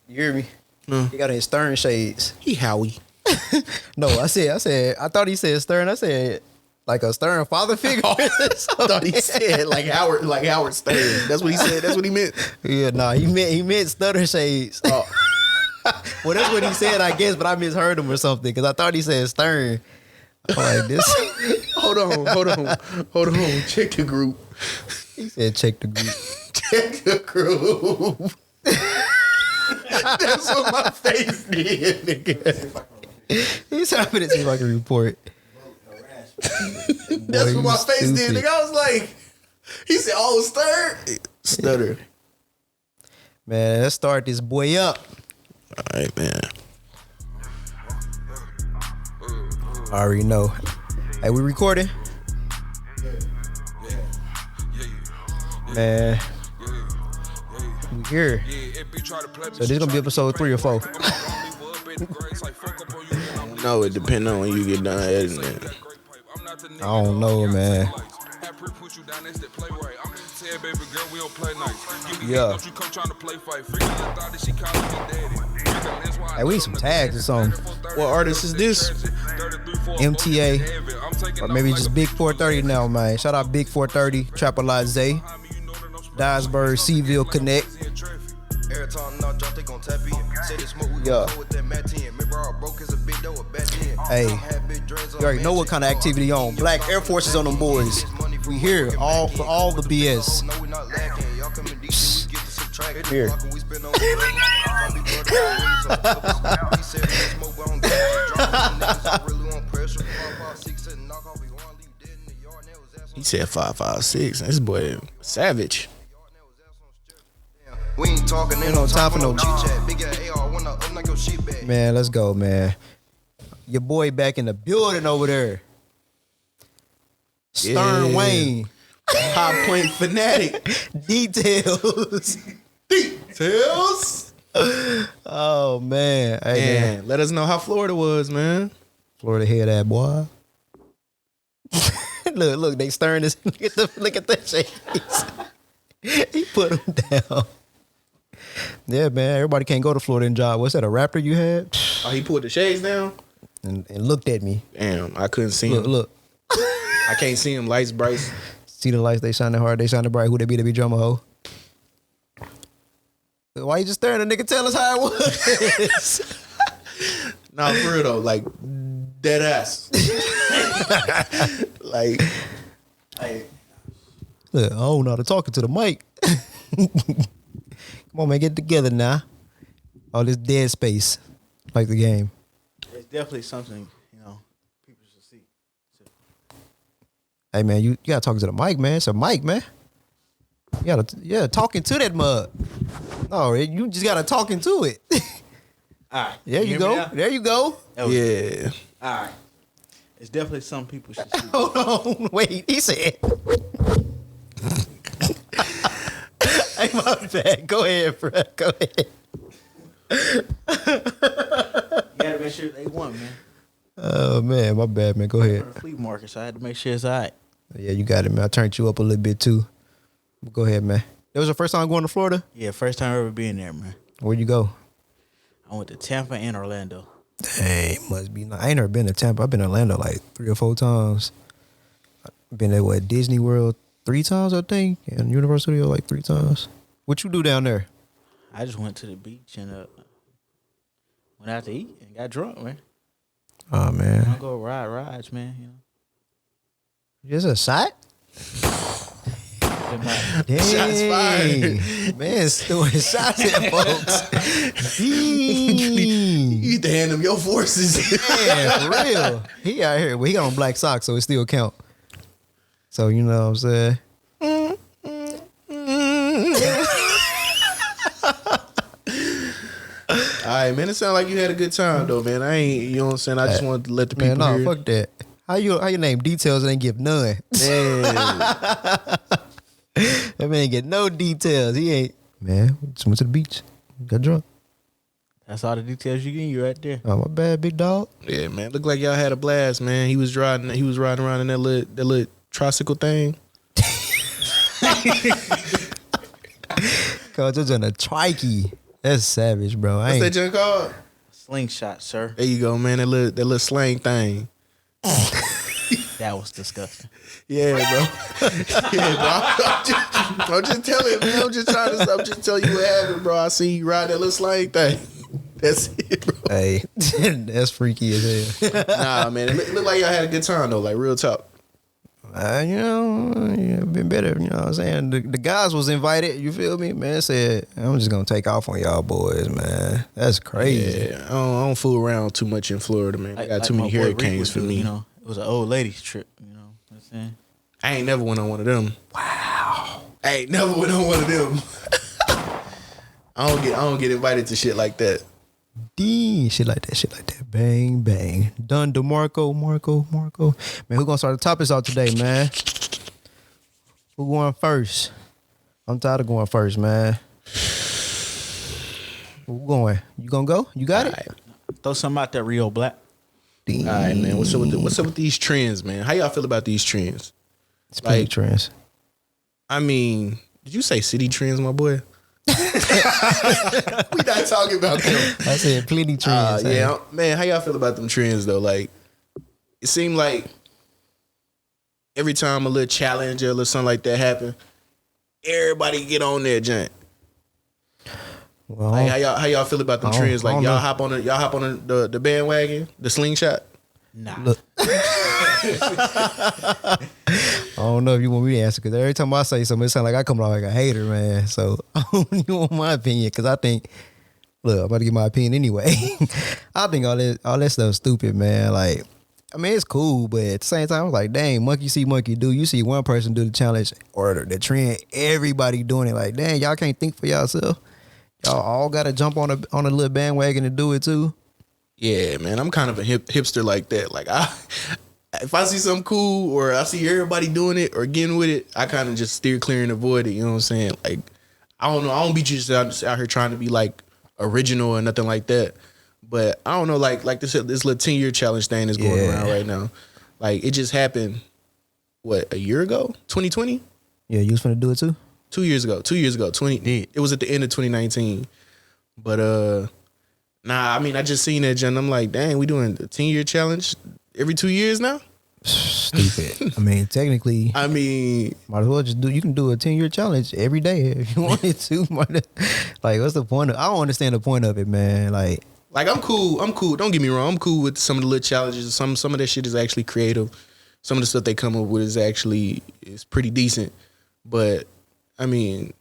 You hear me? He got his Stern shades. He Howie. No, I thought he said Stern. I said like a Stern father figure. I thought he said like Howard Stern. That's what he said. That's what he meant. Yeah, nah, he meant stutter shades. Oh. Well, that's what he said, I guess, but I misheard him or something because I thought he said Stern. I'm like this. Hold on. Check the group. He said check the group. Check the group. That's what my face did, nigga. He said, I'm gonna see if I can report. That's what my face did, nigga. I was like, he said, oh, stutter. Man, let's start this boy up. All right, man. I already know. Hey, we recording? Man. We here. So this is gonna be episode 3 or 4. No, it depends on when you get done editing it. I don't know, man. Yeah. Hey, we need some tags or something. What artist is this? MTA. Or maybe just Big 430 now, man. Shout out Big 430, Trapalot Zay, Dyersburg, Seville Connect. Yeah. Hey, you already know what kind of activity on. Black Air Forces on them boys. We here all for all the BS. Here. He said 556. This boy savage. We ain't talking, ain't no time for no man, let's go, man. Your boy back in the building over there. Stern Wayne. High Point Fanatic. Details. Oh, man. Hey, man. Let us know how Florida was, man. Florida hear that, boy. Look, they Stern this. Look at that shit. He put him down. Yeah, man. Everybody can't go to Florida and job. What's that, a Raptor you had? Oh, he pulled the shades down? And looked at me. Damn, I couldn't see him. Look. I can't see him. Lights bright. See the lights, they shining hard, they shining bright. Who they be? They be drummer hoe. Why you just staring at the nigga? Tell us how it was. Nah, for real though, like dead ass. like, look, I don't know how to talk into the mic. Come on, man, get together now. All this dead space, like the game. It's definitely something, people should see. Hey, man, you gotta talk to the mic, man. It's a mic, man. You gotta, talking to that mug. No, you just gotta talk into it. All right. There you go. There you go. Yeah. All right. It's definitely something people should see. Hold on, wait. He said. Hey, my bad. Go ahead, bro. Go ahead. You gotta make sure they won, man. Oh, man. My bad, man. Go ahead. For the flea market, so I had to make sure it's all right. Yeah, you got it, man. I turned you up a little bit, too. Go ahead, man. That was your first time going to Florida? Yeah, first time ever being there, man. Where'd you go? I went to Tampa and Orlando. Dang, must be nice. I ain't never been to Tampa. I've been to Orlando like 3 or 4 times. I've been at Disney World 3 times, I think, and Universal Studios like 3 times. What you do down there? I just went to the beach and went out to eat and got drunk, man. Oh, man. I go ride rides, man. Just a shot? Dang. Shots fired. Man, throwing shots at folks. You need to hand him your forces. Man, for real. He out here. Well, he got on black socks, so it still count. So, you know what I'm saying? All right, man. It sounds like you had a good time, though, man. I ain't, you know what I'm saying? I just wanted to let the people man, hear. Fuck that. How your name details and ain't give none? That man ain't get no details. He ain't. Man, just went to the beach. Got drunk. That's all the details you get. You right there. Oh, my bad, big dog. Yeah, man. Looked like y'all had a blast, man. He was riding around in that little tricycle thing. Cause it was in a trikey. That's savage, bro. What's that junk called? Slingshot, sir. There you go, man. That little slang thing. That was disgusting. Yeah, bro. Yeah, bro. I'm just telling, man. I'm just telling you what happened, bro. I see you ride that little slang thing. That's it, bro. Hey, that's freaky as hell. Nah, man. It looked like y'all had a good time though. Like real talk. You know, yeah, been better. You know what I'm saying? The guys was invited. You feel me? Man said, I'm just gonna take off on y'all boys, man. That's crazy. Yeah, I don't fool around too much in Florida, man. I got too many hurricanes for me. You know, it was an old ladies trip. You know what I'm saying? I ain't never went on one of them. Wow. I ain't never went on one of them. I don't get invited to shit like that. Shit like that. Bang, bang. Done DeMarco, Marco. Man, who gonna start the topics out today, man? Who going first? I'm tired of going first, man. Who going? You gonna go? You got it? Right. Throw something out there, Rio Black. All right, man. What's up with these trends, man? How y'all feel about these trends? It's pretty trends. I mean, did you say city trends, my boy? We not talking about them. I said plenty trends. Yeah, man. How y'all feel about them trends though? Like, it seemed like every time a little challenge or something like that happen, everybody get on there, Jant. Well, Like, how y'all feel about them trends? Like, y'all hop on the bandwagon, the slingshot. Nah. look. I don't know if you want me to answer, because every time I say something, it sounds like I come out like a hater, man. So I don't even want my opinion, because I think, look, I'm about to give my opinion anyway. I think all that stuff's stupid, man. Like, I mean, it's cool, but at the same time, I'm like, dang, monkey see, monkey do. You see one person do the challenge or the trend, everybody doing it. Like, dang, y'all can't think for yourself. Y'all all got to jump on a little bandwagon and do it too. Yeah, Man, I'm kind of a hipster like that. Like, if I see something cool or I see everybody doing it or getting with it, I kind of just steer clear and avoid it. You know what I'm saying? Like, I don't know. I don't be just out here trying to be like original or nothing like that. But I don't know. Like this little 10-year challenge thing is going around right now. Like, it just happened. What, a year ago? 2020? Yeah, you was finna do it too? 2 years ago. 2 years ago. It was at the end of 2019. But nah, I mean, I just seen that, John. I'm like, dang, we doing the 10-year challenge every 2 years now? Stupid. I mean, technically, might as well just you can do a 10-year challenge every day if you wanted to. Like, what's the point I don't understand the point of it, man. Like, I'm cool. Don't get me wrong. I'm cool with some of the little challenges. Some of that shit is actually creative. Some of the stuff they come up with is pretty decent. But I mean,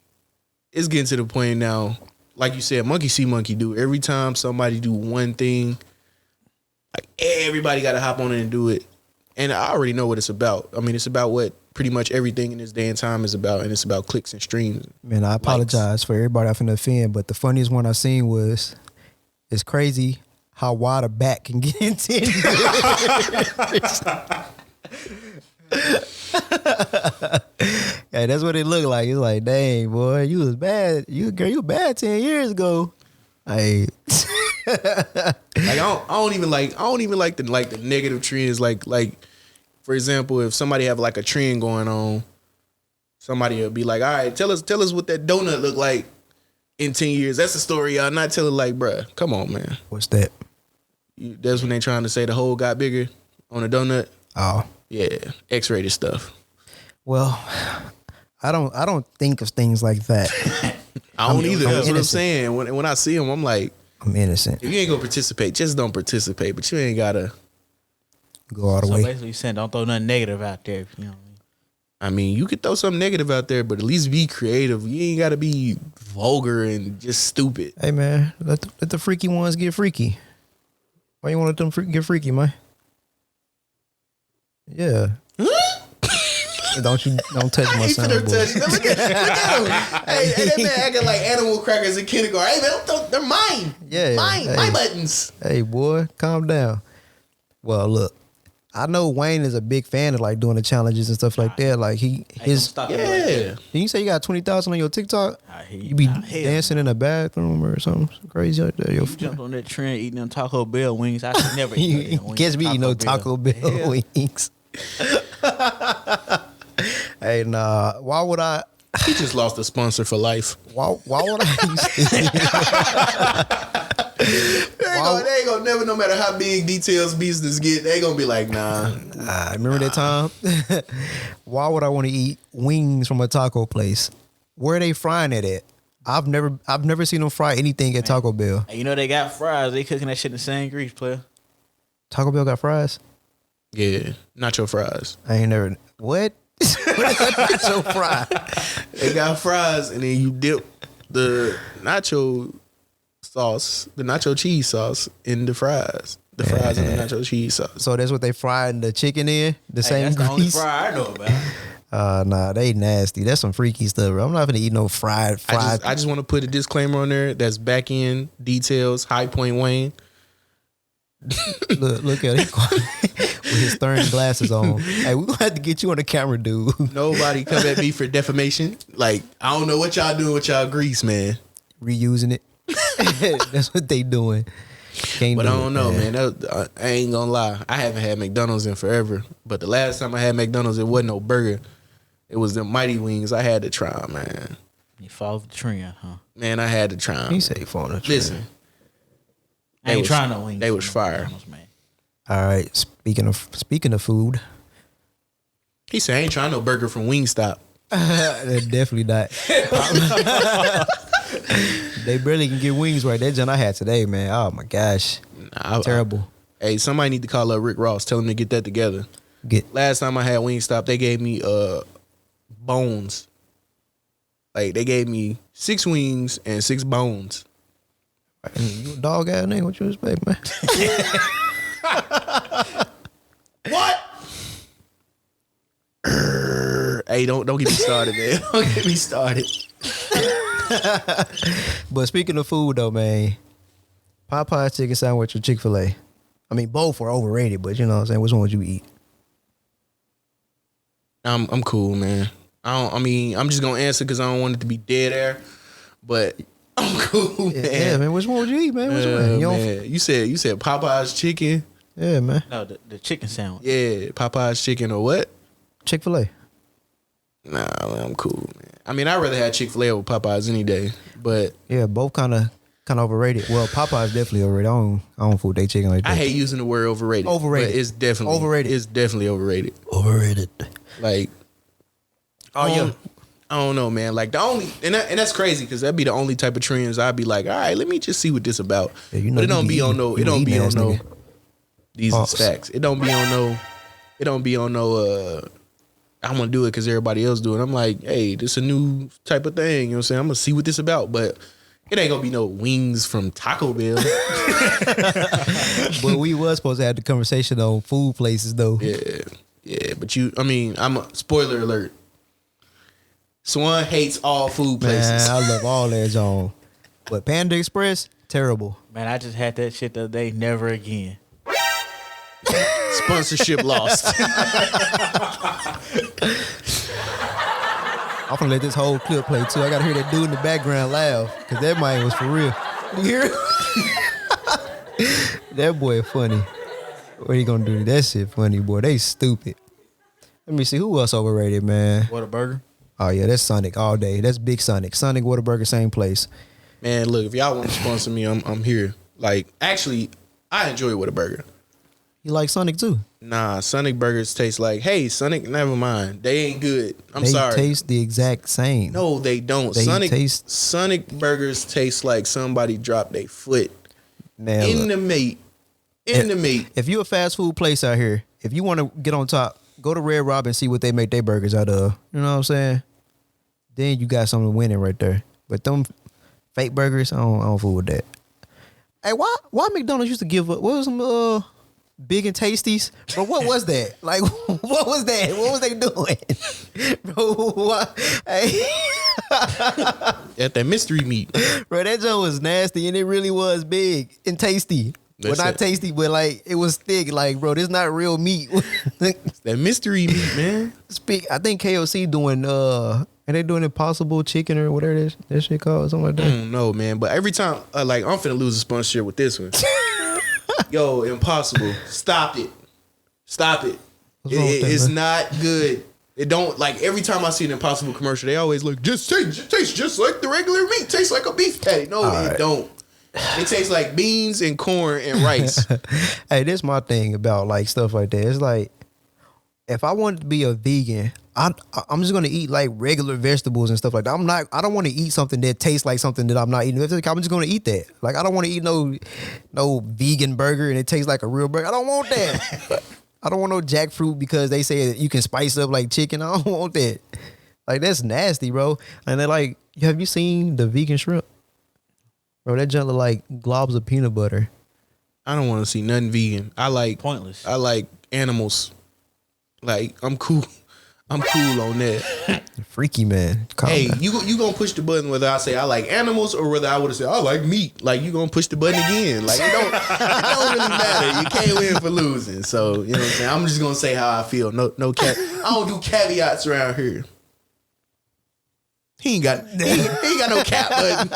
it's getting to the point now, like you said, monkey see, monkey do. Every time somebody do one thing, like, everybody got to hop on it and do it. And I already know what it's about. I mean, it's about what pretty much everything in this day and time is about, and it's about clicks and streams. Man, I apologize for everybody I finna offend, but the funniest one I seen was, it's crazy how wide a bat can get into it. Yeah, that's what it looked like. It's like, dang, boy, you was bad. You bad 10 years ago. Like, I don't even like the negative trends. Like for example, if somebody have like a trend going on, somebody will be like, all right, tell us what that donut look like in 10 years. That's the story y'all not telling. Like, bruh, come on, man. What's that? That's when they trying to say the hole got bigger on a donut. Oh. Yeah, X-rated stuff. Well, I don't think of things like that. I don't either. That's what I'm saying. When I see them, I'm like, I'm innocent. if you ain't gonna participate, just don't participate. But you ain't gotta go all the way. So basically, you're saying don't throw nothing negative out there. You know what I mean, you could throw something negative out there, but at least be creative. You ain't gotta be vulgar and just stupid. Hey, man, let the freaky ones get freaky. Why you want to let them get freaky, man? Yeah. Don't touch my son, boy. Look at him. Hey, that man acting like animal crackers in kindergarten. Hey, man, they're mine. Yeah. Mine. Hey. My buttons. Hey, boy, calm down. Well, look, I know Wayne is a big fan of like doing the challenges and stuff like that. Like Did you say you got 20,000 on your TikTok? You be dancing in a bathroom or something crazy like that? You jumped on that trend eating them Taco Bell wings. I should never eat them. Catch me eating no Taco Bell wings. Hey, nah. Why would I? He just lost a sponsor for life. Why would I They ain't gonna never, no matter how big Details business get, they gonna be like, nah. remember that time? Why would I want to eat wings from a taco place? Where are they frying it at? I've never seen them fry anything at Taco Bell. You know they got fries. They cooking that shit in the same grease, player. Taco Bell got fries? Yeah, nacho fries. I ain't never. What? Nacho fry. They got fries, and then you dip the nacho sauce, the nacho cheese sauce, in the fries. The fries and the nacho cheese sauce. So that's what they frying the chicken in? The same that's the only grease? fry I know about. Nah, they nasty. That's some freaky stuff, bro. I'm not gonna eat no fried. I just want to put a disclaimer on there. That's back in Details, High Point Wayne. Look at it with his Stern glasses on. Hey, we gonna have to get you on the camera, dude. Nobody come at me for defamation. Like, I don't know what y'all doing with y'all grease, man. Reusing it. That's what they doing. But I don't know, man. I ain't gonna lie. I haven't had McDonald's in forever. But the last time I had McDonald's, it wasn't no burger. It was the Mighty Wings. I had to try 'em, man. You follow the trend, huh? Man, I had to try 'em. He say phone the trend. Listen, I ain't trying no wings. They was fire. Man. All right. Speaking of food, he said, I ain't trying no burger from Wingstop. definitely not. They barely can get wings right. That joint I had today, man. Oh my gosh, terrible. Hey, somebody need to call up Rick Ross. Tell him to get that together. Last time I had Wingstop, they gave me bones. Like, they gave me 6 wings and 6 bones. You a dog ass nigga? What you expect, man? What? Hey, don't get me started, man. Don't get me started. But speaking of food, though, man, Popeye's chicken sandwich or Chick-fil-A? I mean, both are overrated, but you know what I'm saying? Which one would you eat? I'm cool, man. I'm just gonna answer because I don't want it to be dead air. But I'm cool, man. Yeah, man. Which one would you eat, man? Which one? Man. You said Popeye's chicken. Yeah, man. No, the chicken sandwich. Yeah, Popeye's chicken or what? Chick-fil-A. Nah, man, I'm cool, man. I mean, I'd rather have Chick-fil-A over Popeyes any day, but yeah, both kind of overrated. Well, Popeye's definitely overrated. I don't food they chicken like that. I hate using the word overrated. Overrated. But it's definitely overrated. It's definitely overrated. Overrated. Like, I don't know, man. Like, the only and that's crazy because that'd be the only type of trends I'd be like, all right, let me just see what this about. Yeah, you know, but it don't be on no. It don't be on no. These Pause. is facts. It don't be on no. It don't be on no. I'm gonna do it because everybody else do it. I'm like, hey, this a new type of thing. You know what I'm saying? I'm gonna see what this about, but it ain't gonna be no wings from Taco Bell. But we was supposed to have the conversation on food places, though. Yeah. But I'm a spoiler alert. Swan hates all food places. Man, I love all that, John. But Panda Express, terrible. Man, I just had that shit the other day. Never again. Sponsorship lost. I'm gonna let this whole clip play too. I gotta hear that dude in the background laugh because that man was for real. You hear it? That boy funny. What he gonna do? That shit funny, boy. They stupid. Let me see who else overrated, man. Whataburger. Oh yeah, that's Sonic all day. That's Big Sonic. Sonic Whataburger, same place. Man, look, if y'all want to sponsor me, I'm here. Like, actually, I enjoy Whataburger. You like Sonic too? Nah, Sonic burgers taste like, hey, Sonic, never mind. They ain't good. I'm sorry. They taste the exact same. No, they don't. Sonic burgers taste like somebody dropped their foot in the meat. In the meat. If you a fast food place out here, if you want to get on top, go to Red Robin and see what they make their burgers out of. You know what I'm saying? Then you got something winning right there. But them fake burgers, I don't fool with that. Hey, why McDonald's used to give up? What was them Big and Tasties? Bro, what was that? Like, what was that? What was they doing? Bro, what? Hey. At that mystery meat. Bro, that joint was nasty and it really was big and tasty. Well, not tasty, but like it was thick. Like, bro, this not real meat. That mystery meat, man. I think KFC doing are they doing Impossible Chicken or whatever that shit called, something like that? I don't know, man. But every time, like, I'm finna lose a sponsorship with this one. Yo, Impossible, stop it. Stop it. It's not good. It don't like every time I see an Impossible commercial, they always look just tastes just like the regular meat. Tastes like a beef patty. No, it don't. It tastes like beans and corn and rice. Hey, this is my thing about like stuff like that. It's like if I wanted to be a vegan, I'm just gonna eat like regular vegetables and stuff like that. I don't want to eat something that tastes like something that I'm not eating. I'm just gonna eat that. Like I don't want to eat no vegan burger and it tastes like a real burger. I don't want that. I don't want no jackfruit because they say you can spice up like chicken. I don't want that. Like that's nasty, bro. And they're like, have you seen the vegan shrimp? Bro, that junk look like globs of peanut butter. I don't want to see nothing vegan. I like Pointless. I like animals. Like I'm cool. I'm cool on that. Freaky man. Calm Hey, down. you gonna push the button whether I say I like animals or whether I would have said I like meat. Like you gonna push the button again. Like it don't really matter. You can't win for losing. So you know what I'm saying. I'm just gonna say how I feel. No I don't do caveats around here. He ain't got no cap button.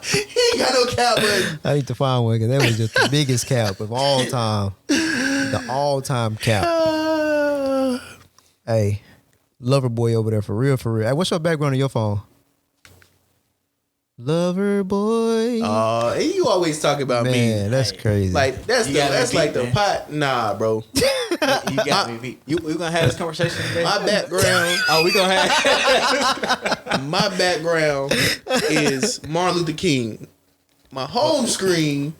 He ain't got no cap button. I need to find one because that was just the biggest cap of all time. The all-time cap. Hey, lover boy over there for real, for real. Hey, what's your background on your phone? Lover boy. And you always talk about me. Man, that's crazy. Like that's like the pot. Nah, bro. You got me beat. We gonna have this conversation today? My background. We gonna have My background is Martin Luther King. My home screen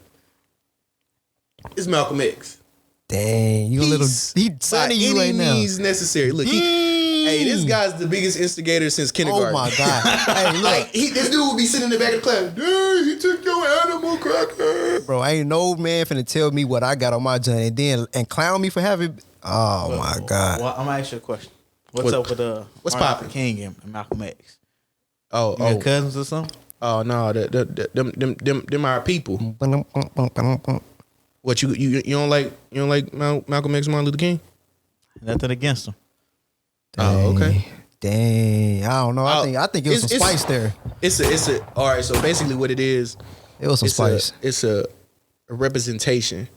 is Malcolm X. Dang, you a little deep By sunny you any right now. means necessary. Look, hey, this guy's the biggest instigator since kindergarten. Oh my God. Hey, look. Like, this dude would be sitting in the back of the class. Dude, he took your animal cracker. Bro, ain't no man finna tell me what I got on my joint and clown me for having. Oh my God. Well, I'm gonna ask you a question. What's up with what's Martin poppin'? Luther King and Malcolm X? Oh, You got cousins or something? Oh no, them our people. What you don't like Malcolm X, Martin Luther King? Nothing against them. Oh, okay. Dang. I don't know. I think it was some it's- spice there. It's a all right. So basically, what it is, It was some spice. it's a representation.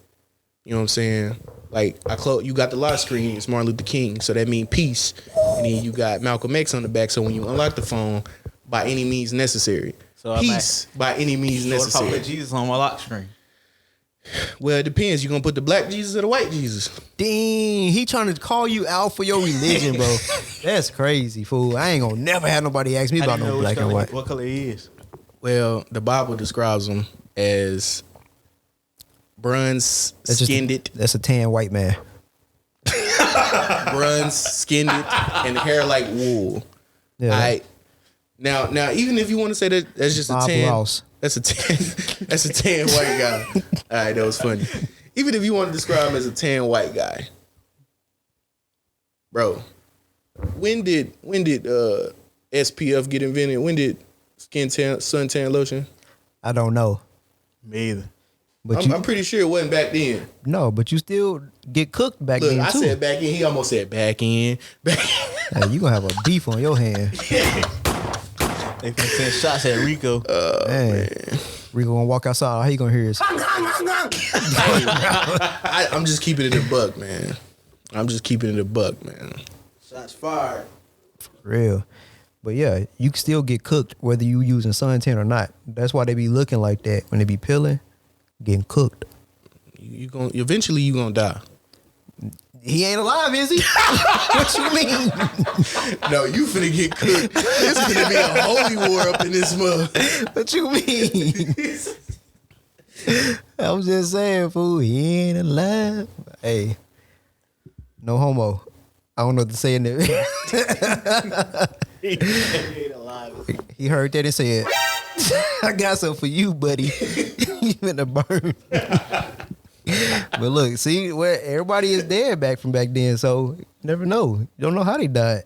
You know what I'm saying? Like you got the lock screen. It's Martin Luther King, so that means peace. And then you got Malcolm X on the back. So when you unlock the phone, by any means necessary. So Peace by any means What if I necessary. put Jesus on my lock screen? Well, it depends. You gonna put the black Jesus or the white Jesus? Dang, he trying to call you out for your religion, bro. That's crazy, fool. I ain't gonna never have nobody ask me How about do you know no which black and color- white. What color he is? Well, the Bible describes them as bronze skinned, That's a tan white man. bronze skinned, and hair like wool. Yeah. All right. Now, even if you want to say that that's just Bob a tan, Ross. that's a tan, that's a tan white guy. All right, that was funny. Even if you want to describe him as a tan white guy, bro. When did SPF get invented? When did suntan lotion? I don't know. Me either. But I'm pretty sure it wasn't back then. no, but you still get cooked back Look, then I too. said back in. He almost said back in. Hey, you gonna have a beef on your hand. They finna send shots at Rico. Man. Rico gonna walk outside. How you gonna hear us? I'm just keeping it a buck, man. I'm just keeping it a buck, man. Shots fired. Real. But yeah, you can still get cooked whether you using suntan or not. That's why they be looking like that when they be peeling, getting cooked. Eventually you gonna die. He ain't alive, is he? What you mean? No, you finna get cooked. It's finna be a holy war up in this mug. What you mean? I was just saying, fool, he ain't alive. Hey, no homo. I don't know what to say in there. He ain't alive. He heard that and said, I got something for you, buddy. You finna burn. But look, see, where everybody is dead back from back then, so you never know. You don't know how they died.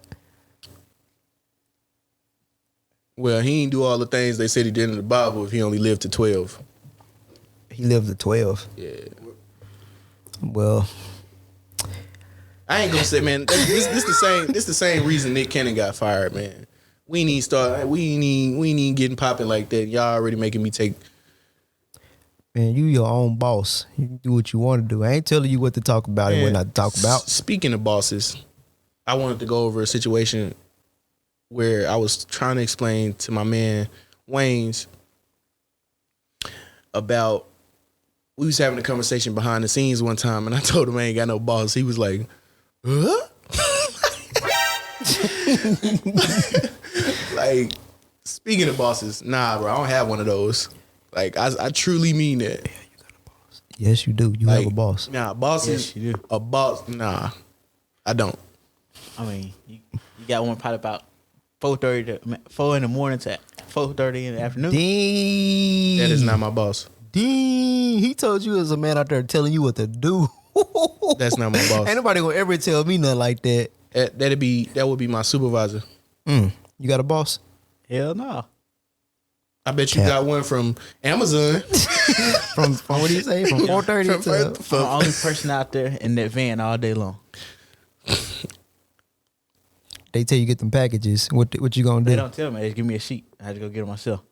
Well, he ain't do all the things they said he did in the Bible if he only lived to 12. He lived to 12. Yeah. Well, I ain't gonna say, man. This the same reason Nick Cannon got fired, man. We ain't getting popping like that. Y'all already making me take. man, you your own boss. You can do what you want to do. I ain't telling you what to talk about and what not to talk about. Speaking of bosses, I wanted to go over a situation where I was trying to explain to my man Wayne's about, we was having a conversation behind the scenes one time, and I told him I ain't got no boss. He was like, huh? Like, speaking of bosses, nah, bro, I don't have one of those. Like, I truly mean that. Yeah, you got a boss. Yes, you do. You have a boss. Nah, bosses. Yes, you do. A boss. Nah, I don't. I mean, you got one probably about 4:30 to 4 in the morning to 4:30 in the afternoon. Dang. That is not my boss. Dang. He told you as a man out there telling you what to do. That's not my boss. Ain't nobody gonna ever tell me nothing like that. That would be my supervisor. You got a boss? Hell no. I bet you got one from Amazon. from what do you say? From 4:30 to I'm the only person out there in that van all day long. they tell you get them packages. What you gonna do? They don't tell me. They just give me a sheet. I had to go get it myself.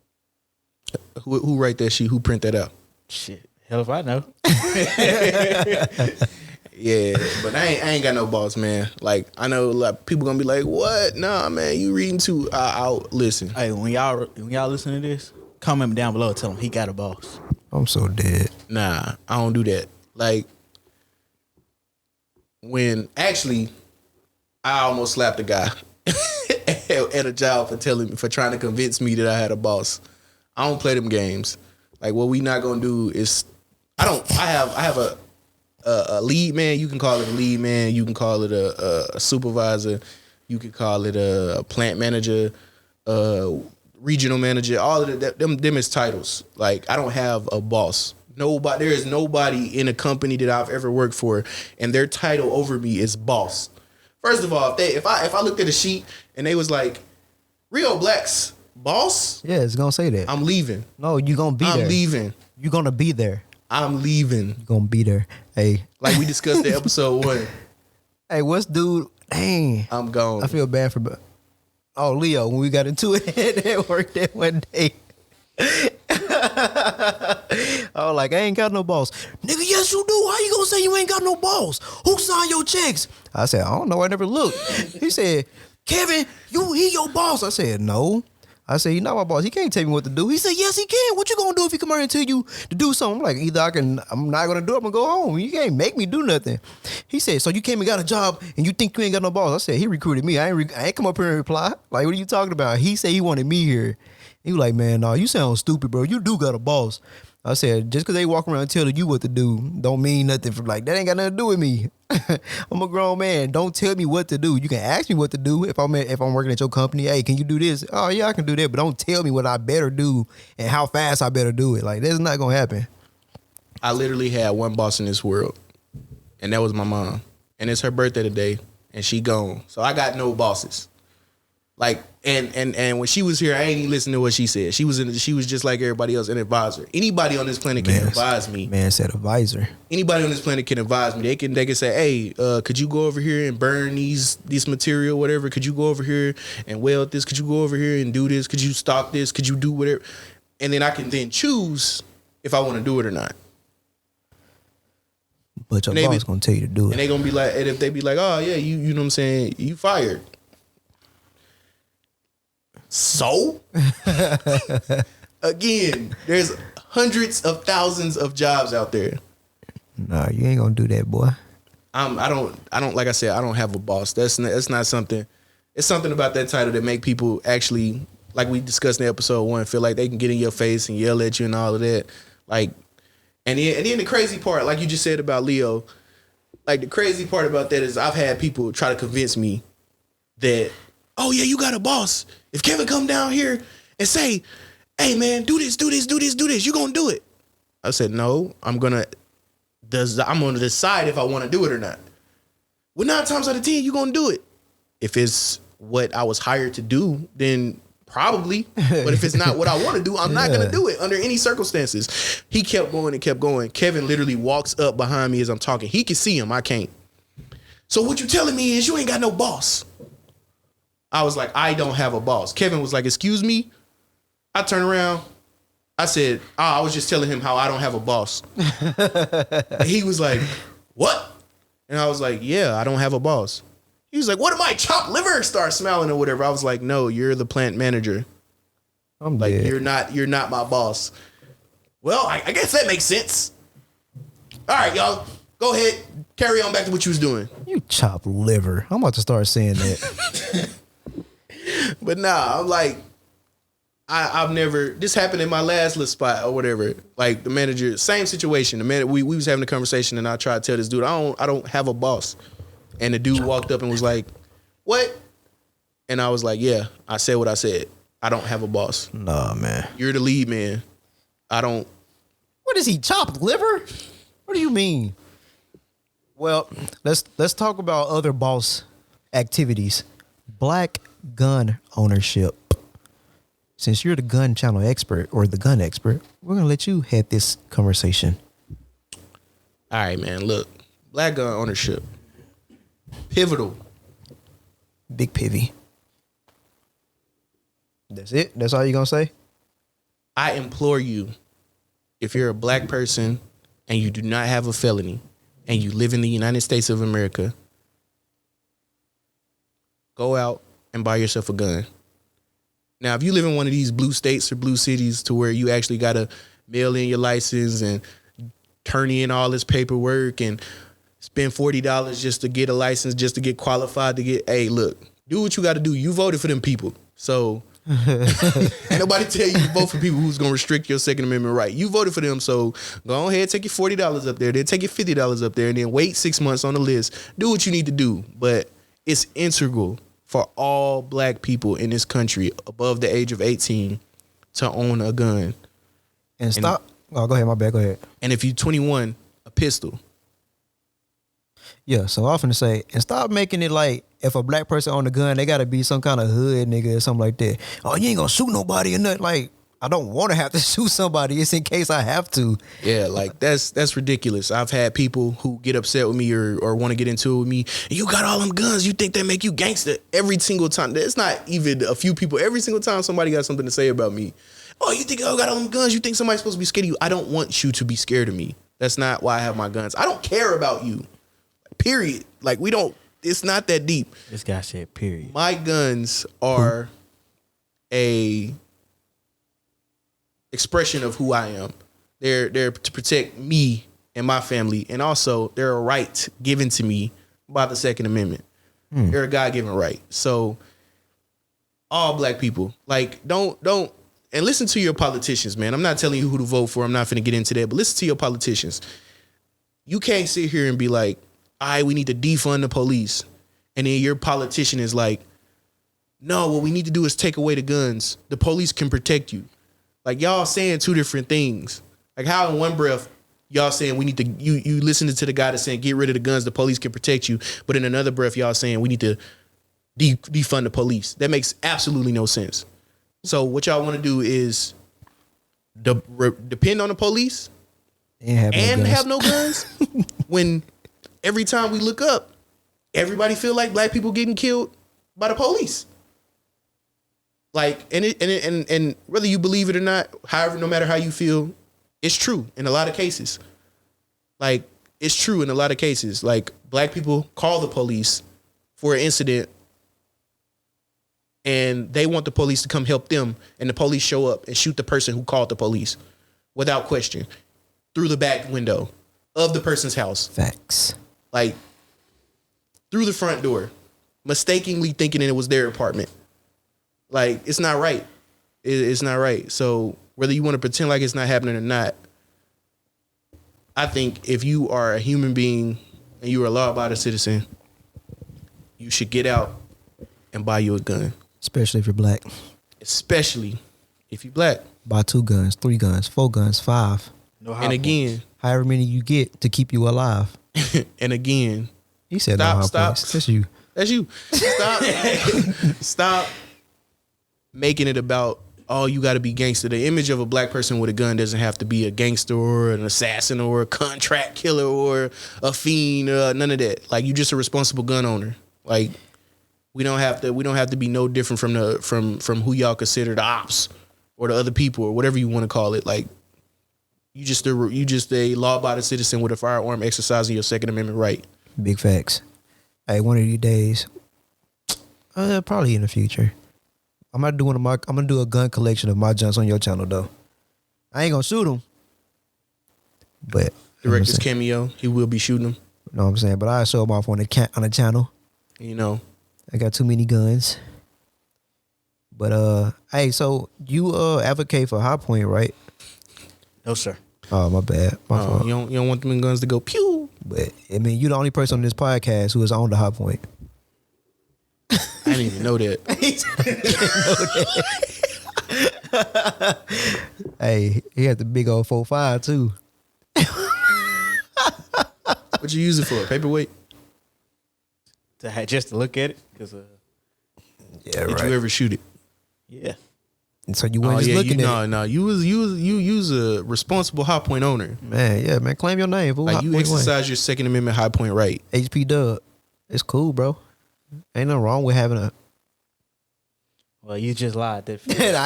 Who write that sheet? Who print that out? Shit. Hell if I know. Yeah, but I ain't got no boss, man. Like, I know like people gonna be like, "What? Nah, man, you reading too?" I'll listen. Hey, when y'all listen to this, comment down below and tell him he got a boss. I'm so dead. Nah, I don't do that. Like, when actually, I almost slapped a guy at a job for trying to convince me that I had a boss. I don't play them games. Like, what we not gonna do is, I have a lead man. You can call it a lead man. You can call it a supervisor. You can call it a plant manager, regional manager. All of them is titles. Like, I don't have a boss. There is nobody in a company that I've ever worked for, and their title over me is boss. First of all, if I looked at a sheet and they was like, Rio Black's boss, Yeah, it's gonna say that. I'm leaving. No, you gonna be there. I'm leaving. You gonna be there. I'm leaving. You gonna be there. Hey, Like we discussed in episode 1. hey, what's dude? Dang, I'm gone. I feel bad for. Oh, Leo, when we got into it at work that one day. I was like, I ain't got no boss. Nigga, yes you do. How you gonna say you ain't got no boss? Who signed your checks? I said, I don't know. I never looked. He said, Kevin, he your boss. I said, no. I said, you're not my boss. He can't tell me what to do. He said, yes, he can. What you gonna do if he come around and tell you to do something? I'm like, either I'm not gonna do it, I'm gonna go home. You can't make me do nothing. He said, so you came and got a job and you think you ain't got no boss? I said, he recruited me. I ain't come up here and reply. Like, what are you talking about? He said he wanted me here. He was like, man, no, you sound stupid, bro. You do got a boss. I said, just because they walk around telling you what to do don't mean nothing. For like, that ain't got nothing to do with me. I'm a grown man. Don't tell me what to do. You can ask me what to do if I'm working at your company. Hey, can you do this? Oh, yeah, I can do that. But don't tell me what I better do and how fast I better do it. Like, that's not going to happen. I literally had one boss in this world, and that was my mom. And it's her birthday today, and she gone. So I got no bosses. Like, and when she was here, I ain't even listen to what she said. She was just like everybody else, an advisor. Anybody on this planet can advise me. Man said advisor. Anybody on this planet can advise me. They can say, hey, could you go over here and burn this material, whatever? Could you go over here and weld this? Could you go over here and do this? Could you stock this? Could you do whatever? And then I can then choose if I want to do it or not. But your boss gonna tell you to do it. And they gonna be like, and if they be like, oh yeah, you know what I'm saying, you fired. So again, there's hundreds of thousands of jobs out there. Nah, you ain't gonna do that, boy. I don't like I said, I don't have a boss. That's not something. It's something about that title that make people actually, like we discussed in episode 1, feel like they can get in your face and yell at you and all of that. Like, and then the crazy part, like you just said about Leo, like the crazy part about that is I've had people try to convince me that, oh yeah, you got a boss. If Kevin come down here and say, hey man, do this, you gonna do it. I said, no, I'm gonna decide if I want to do it or not. Well, 9 times out of 10, you gonna do it. If it's what I was hired to do, then probably. But if it's not what I want to do, I'm not gonna do it under any circumstances. He kept going and kept going. Kevin literally walks up behind me as I'm talking. He can see him, I can't. So what you telling me is you ain't got no boss. I was like, I don't have a boss. Kevin was like, excuse me? I turned around. I said, I was just telling him how I don't have a boss. He was like, what? And I was like, yeah, I don't have a boss. He was like, what am I, chopped liver? Start smiling or whatever. I was like, no, you're the plant manager. I'm like, dead. you're not my boss. Well, I guess that makes sense. All right, y'all, go ahead, carry on back to what you was doing. You chopped liver. I'm about to start saying that. But nah, I'm like, I've never, this happened in my last little spot or whatever. Like the manager, same situation. The man, we was having a conversation and I tried to tell this dude, I don't have a boss. And the dude walked up and was like, what? And I was like, yeah, I said what I said. I don't have a boss. Nah, man. You're the lead man. I don't. What is he, chopped liver? What do you mean? Well, let's talk about other boss activities. Black gun ownership. Since you're the gun channel expert or the gun expert, we're gonna let you head this conversation. All right, man. Look, black gun ownership, pivotal. Big pivy. That's it? That's all you gonna say? I implore you, if you're a black person and you do not have a felony and you live in the United States of America, go out and buy yourself a gun. Now, if you live in one of these blue states or blue cities to where you actually got to mail in your license and turn in all this paperwork and spend $40 just to get a license, just to get qualified to get, hey, look, do what you got to do. You voted for them people. So ain't nobody tell you to vote for people who's going to restrict your Second Amendment right. You voted for them. So go ahead, take your $40 up there, then take your $50 up there, and then wait 6 months on the list. Do what you need to do. But it's integral for all black people in this country above the age of 18 to own a gun. And stop. Oh, go ahead. My bad. Go ahead. And if you're 21, a pistol. Yeah. So I often say, and stop making it like if a black person own a gun, they got to be some kind of hood nigga or something like that. Oh, you ain't gonna shoot nobody or nothing. Like, I don't want to have to shoot somebody. It's in case I have to. Yeah, like that's ridiculous. I've had people who get upset with me or want to get into it with me. You got all them guns. You think that make you gangster every single time. It's not even a few people. Every single time somebody got something to say about me. Oh, you think I got all them guns? You think somebody's supposed to be scared of you? I don't want you to be scared of me. That's not why I have my guns. I don't care about you. Period. Like it's not that deep. This guy said period. My guns are a expression of who I am. They're to protect me and my family, and also they're a right given to me by the Second Amendment. They're a God-given right. So all black people, like, don't and listen to your politicians, man. I'm not telling you who to vote for. I'm not finna get into that, but listen to your politicians. You can't sit here and be like, all right, we need to defund the police, and then your politician is like, no, what we need to do is take away the guns. The police can protect you. Like, y'all saying two different things. Like, how in one breath y'all saying we need to, you listening to the guy that's saying get rid of the guns, the police can protect you, but in another breath y'all saying we need to defund the police. That makes absolutely no sense. So what y'all want to do is depend on the police and have no guns when every time we look up, everybody feel like black people getting killed by the police. Like, and whether you believe it or not, however, no matter how you feel, it's true in a lot of cases. Like, it's true in a lot of cases. Like, black people call the police for an incident and they want the police to come help them, and the police show up and shoot the person who called the police without question through the back window of the person's house. Facts. Like, through the front door, mistakenly thinking it was their apartment. Like, it's not right. It's not right. So whether you want to pretend like it's not happening or not, I think if you are a human being and you are a law-abiding citizen, you should get out and buy you a gun. Especially if you're black. Especially if you're black. Buy 2 guns, 3 guns, 4 guns, 5. No and again, however many you get to keep you alive. And again, he said stop. That's you. That's you. Stop making it about, oh, you got to be gangster. The image of a black person with a gun doesn't have to be a gangster or an assassin or a contract killer or a fiend. None of that. Like, you just a responsible gun owner. Like, we don't have to be no different from who y'all consider the ops or the other people or whatever you want to call it. Like, you just a law-abiding citizen with a firearm exercising your Second Amendment right. Big facts. Hey, one of these days, Probably in the future. I'm gonna do a gun collection of my junks on your channel though. I ain't gonna shoot them, but Director's cameo. He will be shooting them. You know what I'm saying? But I show them off on the channel. You know, I got too many guns. But hey, so you advocate for High Point, right? No, sir. Oh, my bad. My fault. you don't want them guns to go pew. But I mean, you the only person on this podcast who is on the High Point. I didn't even know that. Hey, he had the big old 4.5 too. What you use it for? Paperweight? Just to look at it, because Yeah, Did you ever shoot it? yeah. And so you weren't just looking at it. No. You was a responsible High Point owner. Man, yeah, man. Claim your name, fool. Like High you Point exercise your Second Amendment High Point right. HP Dub. It's cool, bro. Ain't nothing wrong with having a. Well, you just lied. I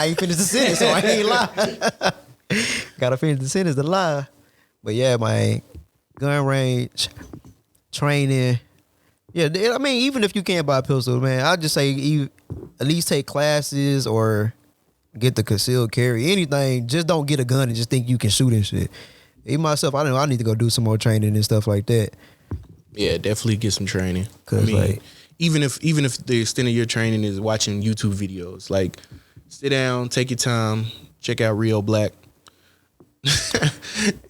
ain't finished the sentence, so I ain't lie. Gotta finish the sentence to lie. But yeah, man, gun range, training. Yeah, I mean, even if you can't buy a pistol, man, I'd just say at least take classes or get the concealed carry. Anything, just don't get a gun and just think you can shoot and shit. Even myself, I know I need to go do some more training and stuff like that. Yeah, definitely get some training. Cause I mean, like, even if the extent of your training is watching YouTube videos, like sit down, take your time, check out Real Black,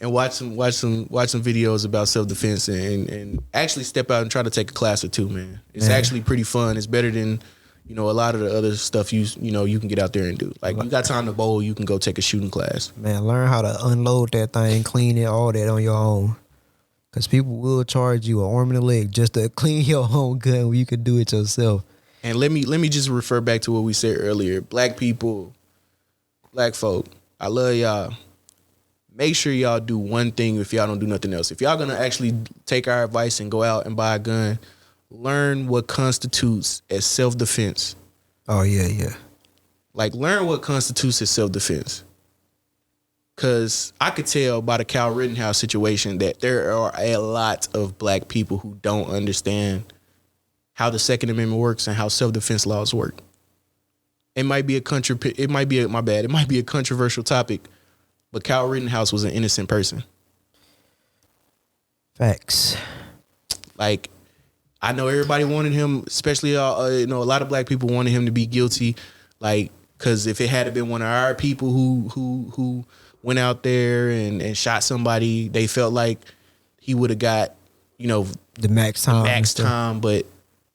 and watch some videos about self defense and actually step out and try to take a class or two, man. It's actually pretty fun. It's better than a lot of the other stuff you can get out there and do. Like you got time to bowl, you can go take a shooting class. man, learn how to unload that thing, clean it, all that on your own. Cause people will charge you an arm and a leg just to clean your own gun when you can do it yourself. And let me just refer back to what we said earlier. Black people, black folk, I love y'all. Make sure y'all do one thing if y'all don't do nothing else. If y'all gonna actually take our advice and go out and buy a gun, learn what constitutes as self-defense. Oh yeah. Like learn what constitutes as self-defense. Cause I could tell by the Kyle Rittenhouse situation that there are a lot of black people who don't understand how the Second Amendment works and how self-defense laws work. It might be a controversial topic, but Kyle Rittenhouse was an innocent person. Facts. Like, I know everybody wanted him, especially a lot of black people wanted him to be guilty. Like, cause if it had been one of our people who went out there and shot somebody, they felt like he would have got, The max time. But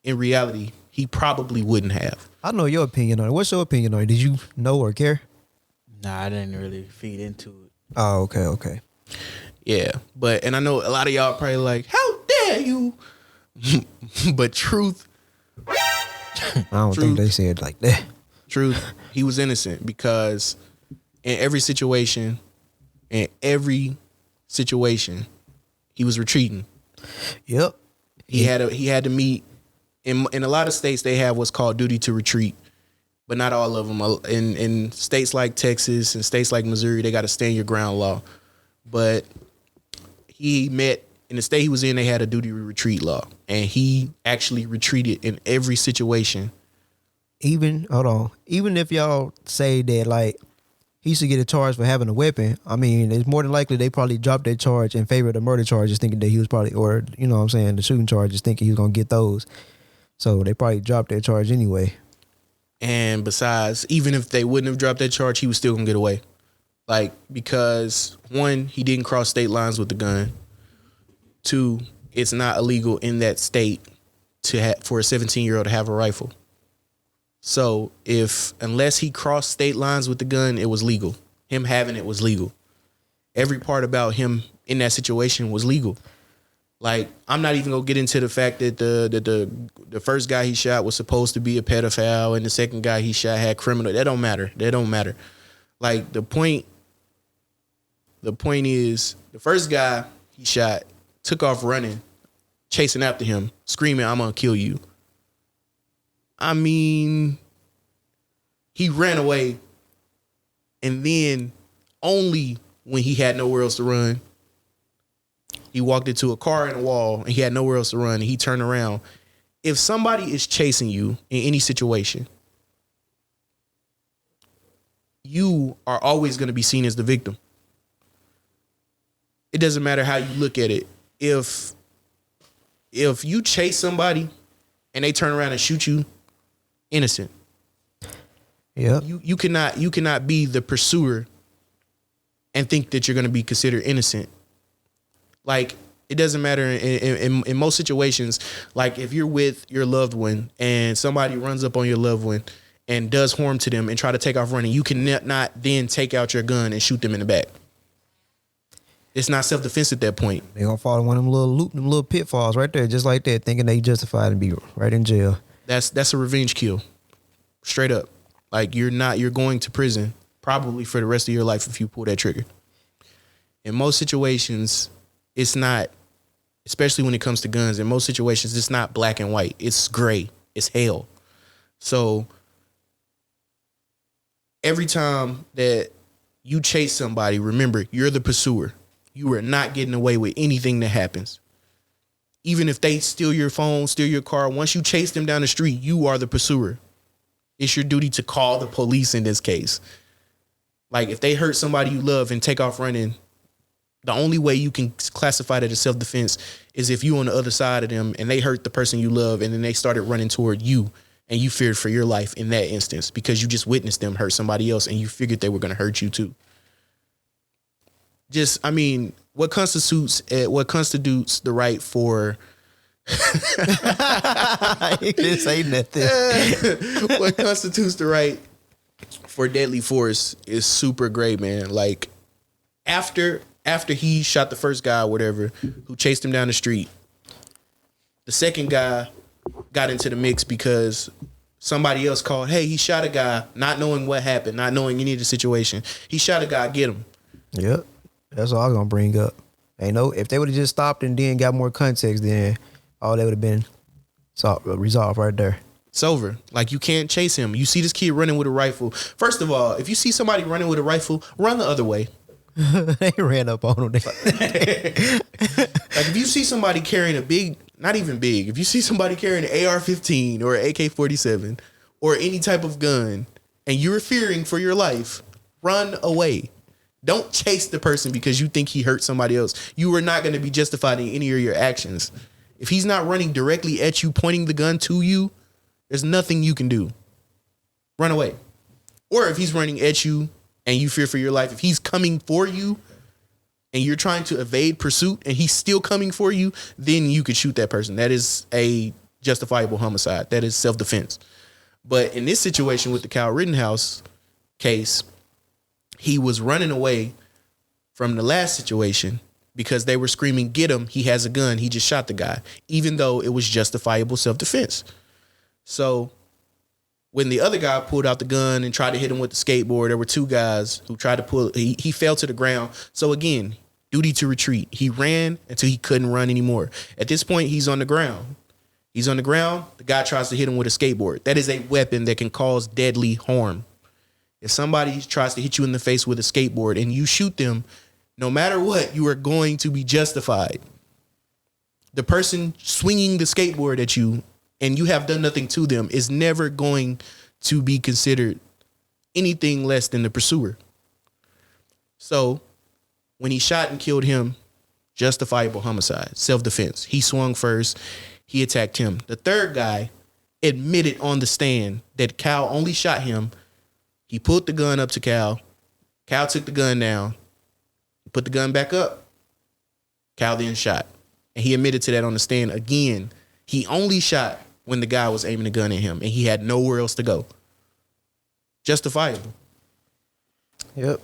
in reality, he probably wouldn't have. I know your opinion on it. What's your opinion on it? Did you know or care? Nah, I didn't really feed into it. Oh, okay. Yeah, and I know a lot of y'all probably like, how dare you? But truth, I don't think they said it like that. Truth, he was innocent because in every situation, he was retreating. Yep. He had to meet in a lot of states. They have what's called duty to retreat, but not all of them. In states like Texas and states like Missouri, they got a stand your ground law. But he met in the state he was in. They had a duty to retreat law, and he actually retreated in every situation. Even if y'all say that like he should get a charge for having a weapon, I mean, it's more than likely they probably dropped that charge in favor of the murder charges, thinking that he was probably, or the shooting charges, thinking he was gonna get those. So they probably dropped that charge anyway. And besides, even if they wouldn't have dropped that charge, he was still gonna get away. Like, because one, he didn't cross state lines with the gun. Two, it's not illegal in that state for a 17-year-old to have a rifle. So unless he crossed state lines with the gun, it was legal. Him having it was legal. Every part about him in that situation was legal. Like, I'm not even gonna get into the fact that the first guy he shot was supposed to be a pedophile and the second guy he shot had criminal. That don't matter. Like, the point is, the first guy he shot took off running, chasing after him, screaming, "I'm gonna kill you." I mean, he ran away, and then only when he had nowhere else to run, he walked into a car and a wall, and he had nowhere else to run, and he turned around, if somebody is chasing you in any situation, you are always going to be seen as the victim. It doesn't matter how you look at it. If you chase somebody and they turn around and shoot you, innocent. Yeah. You cannot be the pursuer and think that you're going to be considered innocent. Like, it doesn't matter in most situations. Like, if you're with your loved one and somebody runs up on your loved one and does harm to them and try to take off running, you can not then take out your gun and shoot them in the back. It's not self-defense at that point. They gonna fall in one of them little pitfalls right there, just like that, thinking they justified and be right in jail. That's a revenge kill. Straight up. Like, you're going to prison probably for the rest of your life if you pull that trigger. In most situations, it's not, especially when it comes to guns, in most situations, it's not black and white. It's gray. It's hell. So every time that you chase somebody, remember, you're the pursuer. You are not getting away with anything that happens. Even if they steal your phone, steal your car, once you chase them down the street, you are the pursuer. It's your duty to call the police in this case. Like, if they hurt somebody you love and take off running, the only way you can classify that as self-defense is if you on the other side of them and they hurt the person you love and then they started running toward you and you feared for your life in that instance because you just witnessed them hurt somebody else and you figured they were going to hurt you too. What constitutes the right for He didn't say nothing. what constitutes the right for deadly force is super gray, man. Like, after he shot the first guy or whatever who chased him down the street, the second guy got into the mix because somebody else called, hey, he shot a guy, not knowing what happened, not knowing any of the situation. He shot a guy, get him. Yep. That's all I'm gonna bring up. If they would have just stopped and then got more context, then all that would have been resolved right there. It's over. Like, you can't chase him. You see this kid running with a rifle. First of all, if you see somebody running with a rifle, run the other way. They ran up on him. Like, if you see somebody carrying if you see somebody carrying an AR-15 or an AK-47 or any type of gun and you're fearing for your life, run away. Don't chase the person because you think he hurt somebody else. You are not going to be justified in any of your actions. If he's not running directly at you, pointing the gun to you, there's nothing you can do. Run away. Or if he's running at you and you fear for your life, if he's coming for you and you're trying to evade pursuit and he's still coming for you, then you could shoot that person. That is a justifiable homicide. That is self-defense. But in this situation with the Kyle Rittenhouse case, he was running away from the last situation because they were screaming, get him, he has a gun, he just shot the guy, even though it was justifiable self-defense. So when the other guy pulled out the gun and tried to hit him with the skateboard, there were two guys who tried to pull, he fell to the ground. So again, duty to retreat. He ran until he couldn't run anymore. At this point, he's on the ground. He's on the ground. The guy tries to hit him with a skateboard. That is a weapon that can cause deadly harm. If somebody tries to hit you in the face with a skateboard and you shoot them, no matter what, you are going to be justified. The person swinging the skateboard at you and you have done nothing to them is never going to be considered anything less than the pursuer. So when he shot and killed him, justifiable homicide, self-defense. He swung first. He attacked him. The third guy admitted on the stand that Cal only shot him. He pulled the gun up to Cal. Cal took the gun down. He put the gun back up. Cal then shot. And he admitted to that on the stand again. He only shot when the guy was aiming the gun at him and he had nowhere else to go. Justifiable. Yep.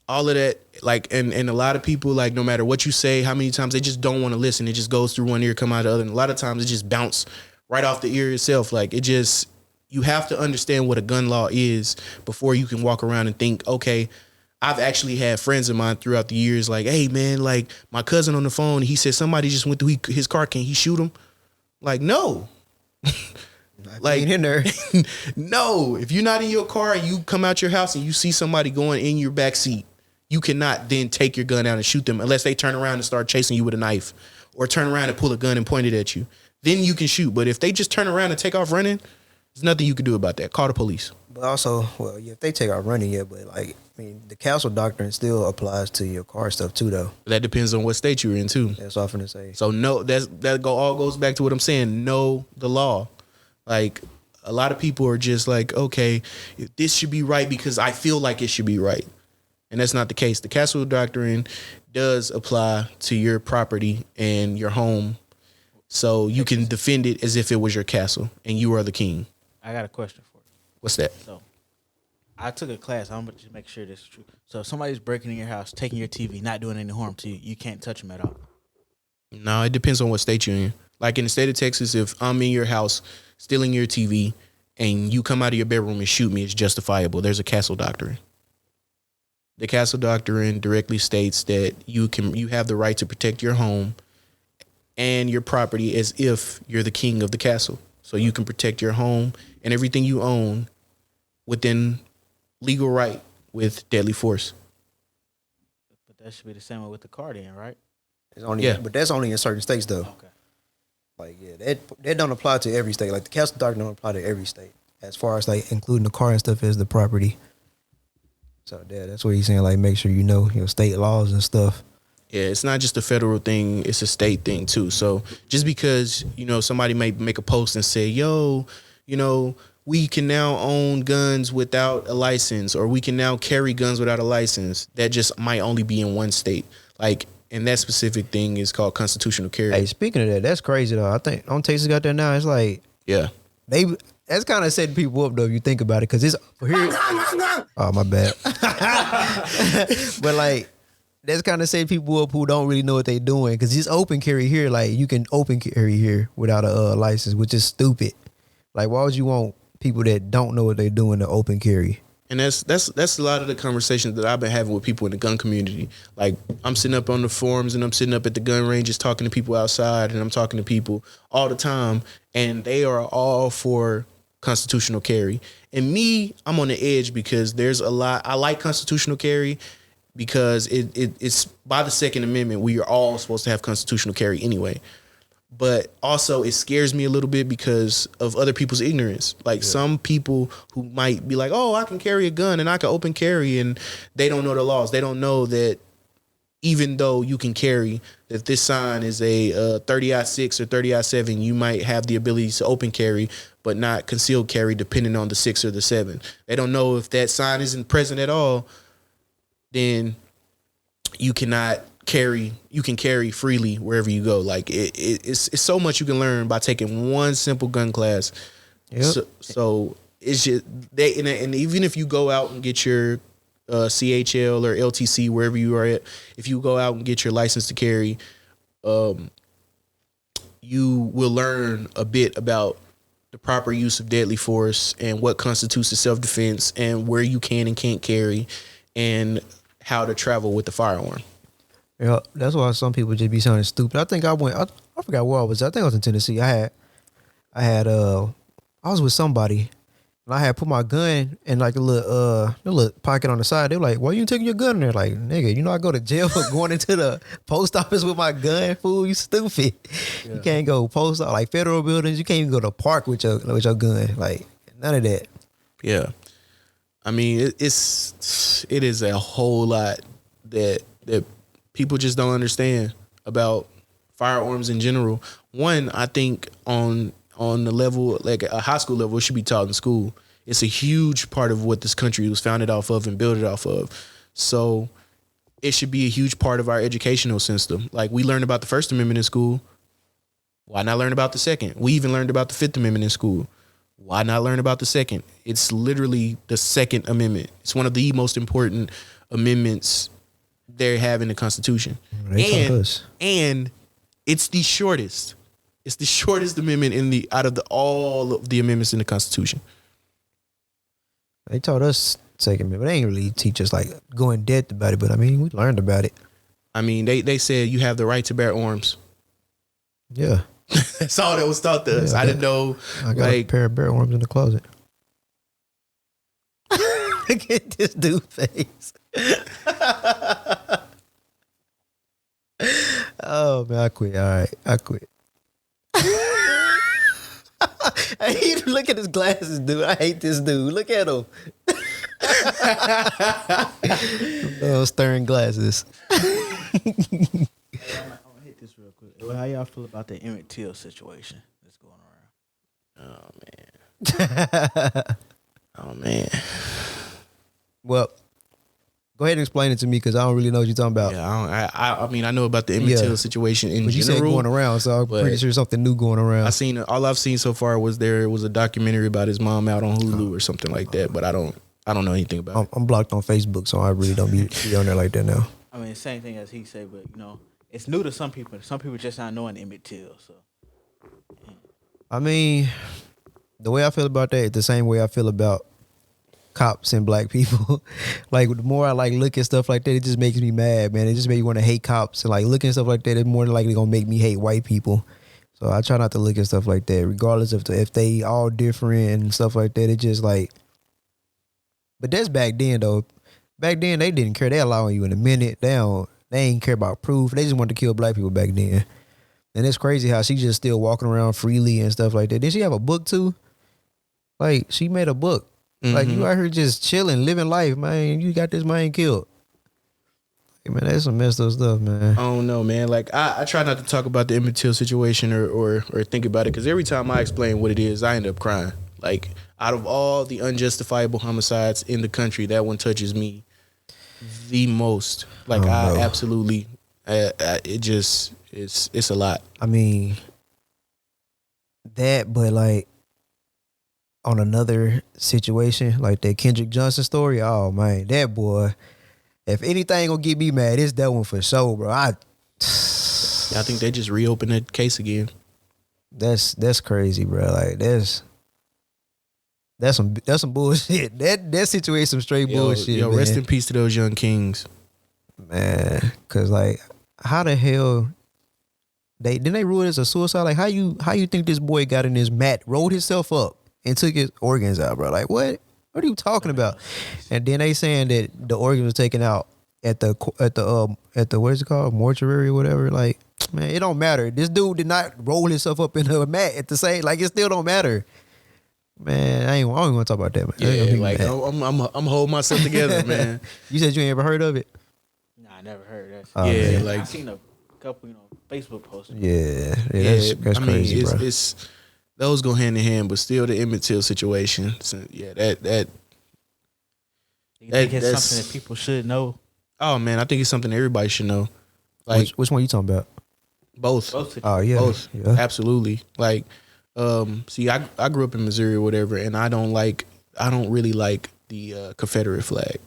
All of that, like, and a lot of people, like, no matter what you say, how many times, they just don't want to listen. It just goes through one ear, come out the other. And a lot of times it just bounce right off the ear itself. Like, it just, you have to understand what a gun law is before you can walk around and think, okay, I've actually had friends of mine throughout the years like, hey, man, like, my cousin on the phone, he said somebody just went through his car. Can he shoot him? Like, no. Like, in there. No. If you're not in your car and you come out your house and you see somebody going in your back seat, you cannot then take your gun out and shoot them unless they turn around and start chasing you with a knife or turn around and pull a gun and point it at you. then you can shoot. But if they just turn around and take off running, there's nothing you can do about that. Call the police. But also, well, yeah, if they take off running, yeah, but like, I mean, the castle doctrine still applies to your car stuff too, though. That depends on what state you're in too. That's all I'm finna say. So no, all goes back to what I'm saying. Know the law. Like a lot of people are just like, okay, this should be right because I feel like it should be right, and that's not the case. The castle doctrine does apply to your property and your home, so you can defend it as if it was your castle and you are the king. I got a question for you. What's that? So, I took a class. I'm gonna just make sure this is true. So, if somebody's breaking in your house, taking your TV, not doing any harm to you, you can't touch them at all. No, it depends on what state you're in. Like in the state of Texas, if I'm in your house stealing your TV and you come out of your bedroom and shoot me, it's justifiable. There's a castle doctrine. The castle doctrine directly states that you have the right to protect your home and your property as if you're the king of the castle. So you can protect your home and everything you own within legal right with deadly force. But that should be the same way with the car then, right? It's only, but that's only in certain states, though. Okay. Like, yeah, that don't apply to every state. Like, the castle doctrine don't apply to every state, as far as like including the car and stuff as the property. So yeah, that's what he's saying. Like, make sure you know your state laws and stuff. Yeah, it's not just a federal thing; it's a state thing too. So just because somebody may make a post and say, "Yo, we can now own guns without a license, or we can now carry guns without a license," that just might only be in one state. Like. And that specific thing is called constitutional carry. Hey, speaking of that, that's crazy though. I think on Texas got that now. It's like that's kind of setting people up though if you think about it, because it's here. Oh my bad. But like that's kind of setting people up who don't really know what they're doing, because it's open carry here. Like you can open carry here without a license, which is stupid. Like why would you want people that don't know what they're doing to open carry? And that's a lot of the conversations that I've been having with people in the gun community. Like I'm sitting up on the forums and I'm sitting up at the gun ranges talking to people outside, and I'm talking to people all the time, and they are all for constitutional carry. And me, I'm on the edge because there's a lot. I like constitutional carry because it's by the Second Amendment. We are all supposed to have constitutional carry anyway. But also it scares me a little bit because of other people's ignorance. Like some people who might be like, oh, I can carry a gun and I can open carry, and they don't know the laws. They don't know that even though you can carry, that this sign is a 30-06 or 30-7, you might have the ability to open carry, but not concealed carry depending on the 6 or the 7. They don't know if that sign isn't present at all, then you cannot carry. You can carry freely wherever you go. Like it's so much you can learn by taking one simple gun class. Yep. So it's just and even if you go out and get your CHL or LTC wherever you are at, if you go out and get your license to carry, you will learn a bit about the proper use of deadly force and what constitutes a self-defense and where you can and can't carry and how to travel with the firearm. Yeah, that's why some people just be sounding stupid. I think I forgot where I was. I think I was in Tennessee. I was with somebody, and I had put my gun in like a little pocket on the side. They were like, "Why you taking your gun in there?" Like, nigga, I go to jail for going into the post office with my gun. Fool, you stupid. Yeah. You can't go post like federal buildings. You can't even go to the park with your gun. Like none of that. Yeah, I mean it is a whole lot that people just don't understand about firearms in general. One, I think on the level, like a high school level, it should be taught in school. It's a huge part of what this country was founded off of and built it off of. So it should be a huge part of our educational system. Like we learned about the First Amendment in school. Why not learn about the Second? We even learned about the Fifth Amendment in school. Why not learn about the Second? It's literally the Second Amendment. It's one of the most important amendments they have in the Constitution. And it's the shortest. It's the shortest amendment out of all of the amendments in the Constitution. They taught us Second Amendment, but they ain't really teach us like go in depth about it. But I mean, we learned about it. I mean, they said you have the right to bear arms. Yeah, that's all that was taught to us. I didn't know. I got a pair of bear arms in the closet. Look at this dude face. Oh man, I quit. All right, I quit. Hey, look at his glasses, dude. I hate this dude. Look at him. Those stern glasses. I'm gonna hit this real quick. Well, how y'all feel about the Emmett Till situation that's going around? Oh man. Well, go ahead and explain it to me because I don't really know what you're talking about. Yeah, I mean, I know about the Emmett Till situation in but you general. said going around, so I'm pretty sure something new going around. All I've seen so far was there was a documentary about his mom out on Hulu or something like that, but I don't know anything about it. I'm blocked on Facebook, so I really don't be on there like that now. I mean, same thing as he said, but it's new to some people. Some people just not knowing Emmett Till. So, yeah. I mean, the way I feel about that is the same way I feel about cops and black people. Like the more I look at stuff like that, it just makes me mad, man. It just makes me want to hate cops, and looking at stuff like that, it's more than likely gonna make me hate white people. So I try not to look at stuff like that, regardless of if they all different and stuff like that. It just but that's back then though. Back then they didn't care. They allowing you in a minute. They ain't care about proof. They just wanted to kill black people back then. And it's crazy how she just still walking around freely and stuff like that. Did she have a book too? She made a book. Mm-hmm. You out here just chilling, living life, man. You got this man killed. Hey, man, that's some messed up stuff, man. I don't know, man. I try not to talk about the Emmett Till situation or think about it because every time I explain what it is, I end up crying. Out of all the unjustifiable homicides in the country, that one touches me the most. I absolutely, it just it's a lot. I mean, that, but on another situation, like that Kendrick Johnson story, oh man, that boy, if anything gonna get me mad, it's that one for sure, bro. I think they just reopened that case again. That's crazy, bro. That's some bullshit. That situation some straight bullshit. Yo, man. Rest in peace to those young kings. Man, cause how the hell didn't they rule it as a suicide? How you think this boy got in his mat, rolled himself up, and took his organs out, bro? What are you talking about? And then they saying that the organs was taken out at the what is it called, mortuary or whatever. Man, it don't matter. This dude did not roll himself up in a mat at the same. It still don't matter. Man, I don't want to talk about that, man. Yeah, I'm holding myself together, man. You said you ain't ever heard of it? Nah, I never heard that. Yeah, I seen a couple, Facebook posts. Yeah, that's crazy, bro. It's those go hand in hand, but still the Emmett Till situation. So, yeah, that. You think it's something that people should know? Oh man, I think it's something everybody should know. Which one you talking about? Both. Oh yeah, both. Yeah. Absolutely. See, I grew up in Missouri or whatever, and I don't really like the Confederate flag.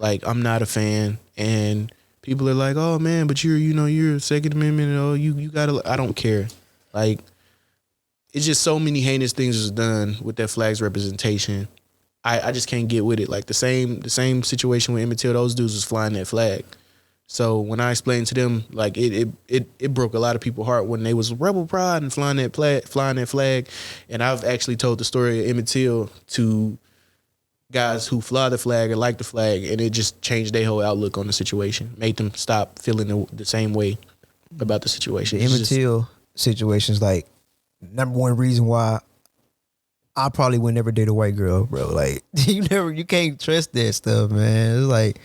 I'm not a fan, and people are like, "Oh man, but you're Second Amendment, you gotta." I don't care. It's just so many heinous things is done with that flag's representation. I just can't get with it. The same situation with Emmett Till, those dudes was flying that flag. So when I explained to them, it broke a lot of people's heart when they was rebel pride and flying that flag. And I've actually told the story of Emmett Till to guys who fly the flag or like the flag, and it just changed their whole outlook on the situation, made them stop feeling the same way about the situation. The Emmett Till situation is number one reason why I probably would never date a white girl, bro. You can't trust that stuff, man. It's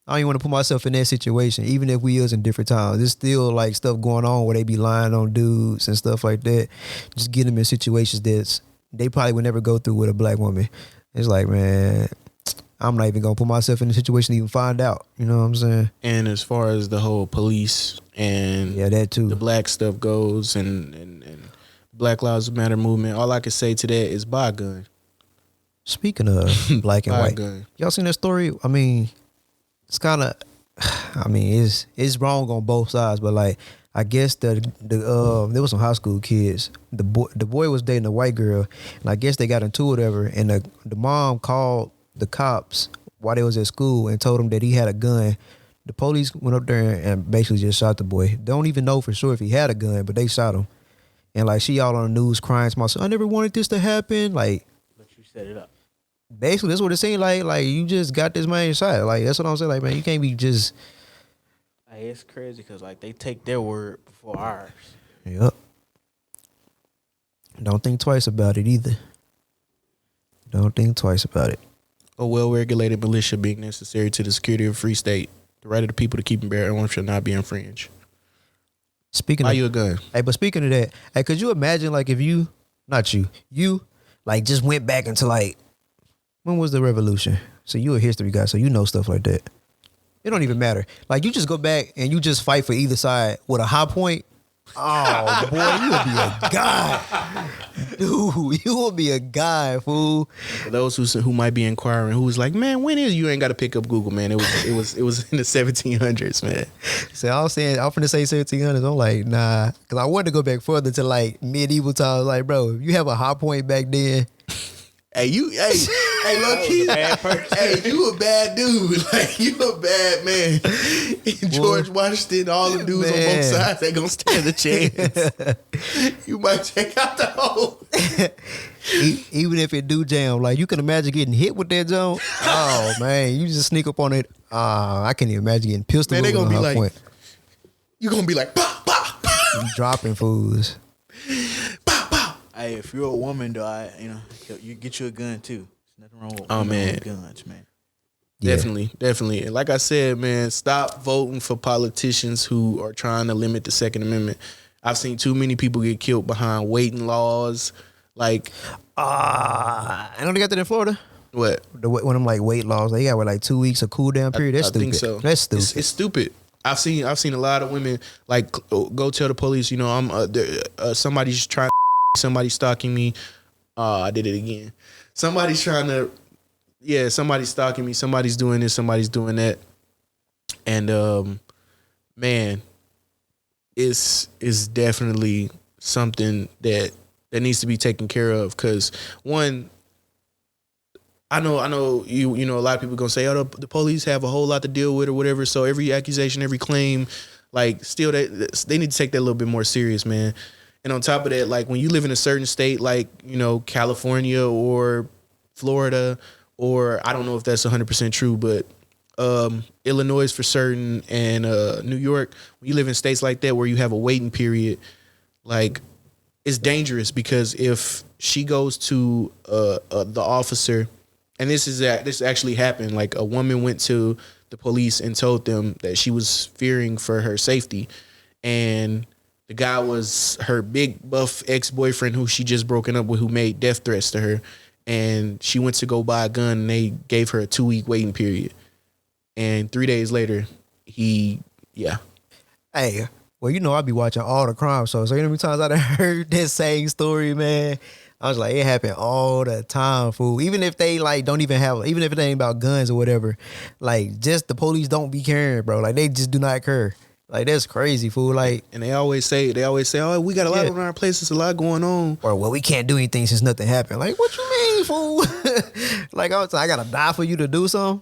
I don't even want to put myself in that situation, even if we is in different times. There's still stuff going on where they be lying on dudes and stuff like that. Just get them in situations that they probably would never go through with a black woman. It's man, I'm not even gonna put myself in a situation to even find out. You know what I'm saying? And as far as the whole police and that too, the black stuff goes, and Black Lives Matter movement, all I can say to that is buy a gun. Speaking of black and white, gun. Y'all seen that story? I mean, it's kind of, it's wrong on both sides, but I guess there was some high school kids. The boy was dating a white girl, and I guess they got into it ever. And the mom called the cops while they was at school and told them that he had a gun. The police went up there and basically just shot the boy. They don't even know for sure if he had a gun, but they shot him. And she all on the news crying to myself, I never wanted this to happen. But you set it up. Basically, that's what it seemed like. You just got this man shot. That's what I'm saying. Man, you can't be just. It's crazy because they take their word before ours. Yep. Don't think twice about it either. Don't think twice about it. A well-regulated militia being necessary to the security of a free state. The right of the people to keep and bear arms shall not be infringed. Speaking Buy of you a gun. Hey, but speaking of that, hey, could you imagine like if you like just went back into like, when was the revolution? So you a history guy, so you know stuff like that. It don't even matter. Like you just go back and you just fight for either side with a high point. Oh boy, you would be a god, dude. You will be a guy, fool. For those who might be inquiring, who's like, man, when is you ain't got to pick up Google, man? It was in the 1700s, man. So I'm finna say 1700s. I'm like, nah, because I wanted to go back further to like medieval times. Like, bro, if you have a high point back then. Hey, low key, hey, you a bad dude. Like, you a bad man. George Washington, all the dudes on both sides, they gonna stand a chance. You might check out the hole. Even if it do jam, like you can imagine getting hit with that jump. Oh man, you just sneak up on it. I can't even imagine getting pistol. Man, they gonna be like, point. You gonna be like, pop, pop, pop. You dropping fools. Pop, pop. Hey, if you're a woman, though, you get you a gun too. There's nothing wrong with guns, man. Yeah. Definitely. And like I said, man, stop voting for politicians who are trying to limit the Second Amendment. I've seen too many people get killed behind waiting laws. Like, I know they got that in Florida. What? One of them like weight laws. They got 2 weeks of cool down period. That's I stupid. think so. That's stupid. It's stupid. I've seen a lot of women like go tell the police, I'm somebody's trying, somebody's stalking me. I did it again. Somebody's trying to, somebody's stalking me. Somebody's doing this. Somebody's doing that. And man, it's definitely something that needs to be taken care of. Because one, I know you know a lot of people gonna say, oh, the police have a whole lot to deal with or whatever. So every accusation, every claim, like still they need to take that a little bit more serious, man. And on top of that, like when you live in a certain state, like, California or Florida, or I don't know if that's 100% true, but Illinois for certain, and New York, when you live in states like that where you have a waiting period, like it's dangerous, because if she goes to the officer, and this actually happened, like a woman went to the police and told them that she was fearing for her safety, and the guy was her big buff ex-boyfriend who she just broken up with, who made death threats to her, and she went to go buy a gun, and they gave her a 2-week waiting period, and 3 days later, Hey, well, I be watching all the crime shows. So you know how many times I done heard that same story, man? I was like, it happened all the time, fool. Even if they don't even have, even if it ain't about guns or whatever, like just the police don't be caring, bro. Like they just do not care. Like that's crazy, fool. Like, and they always say, oh, we got a lot on our place. There's a lot going on. Or well, we can't do anything since nothing happened. Like, what you mean, fool? Like I gotta die for you to do something.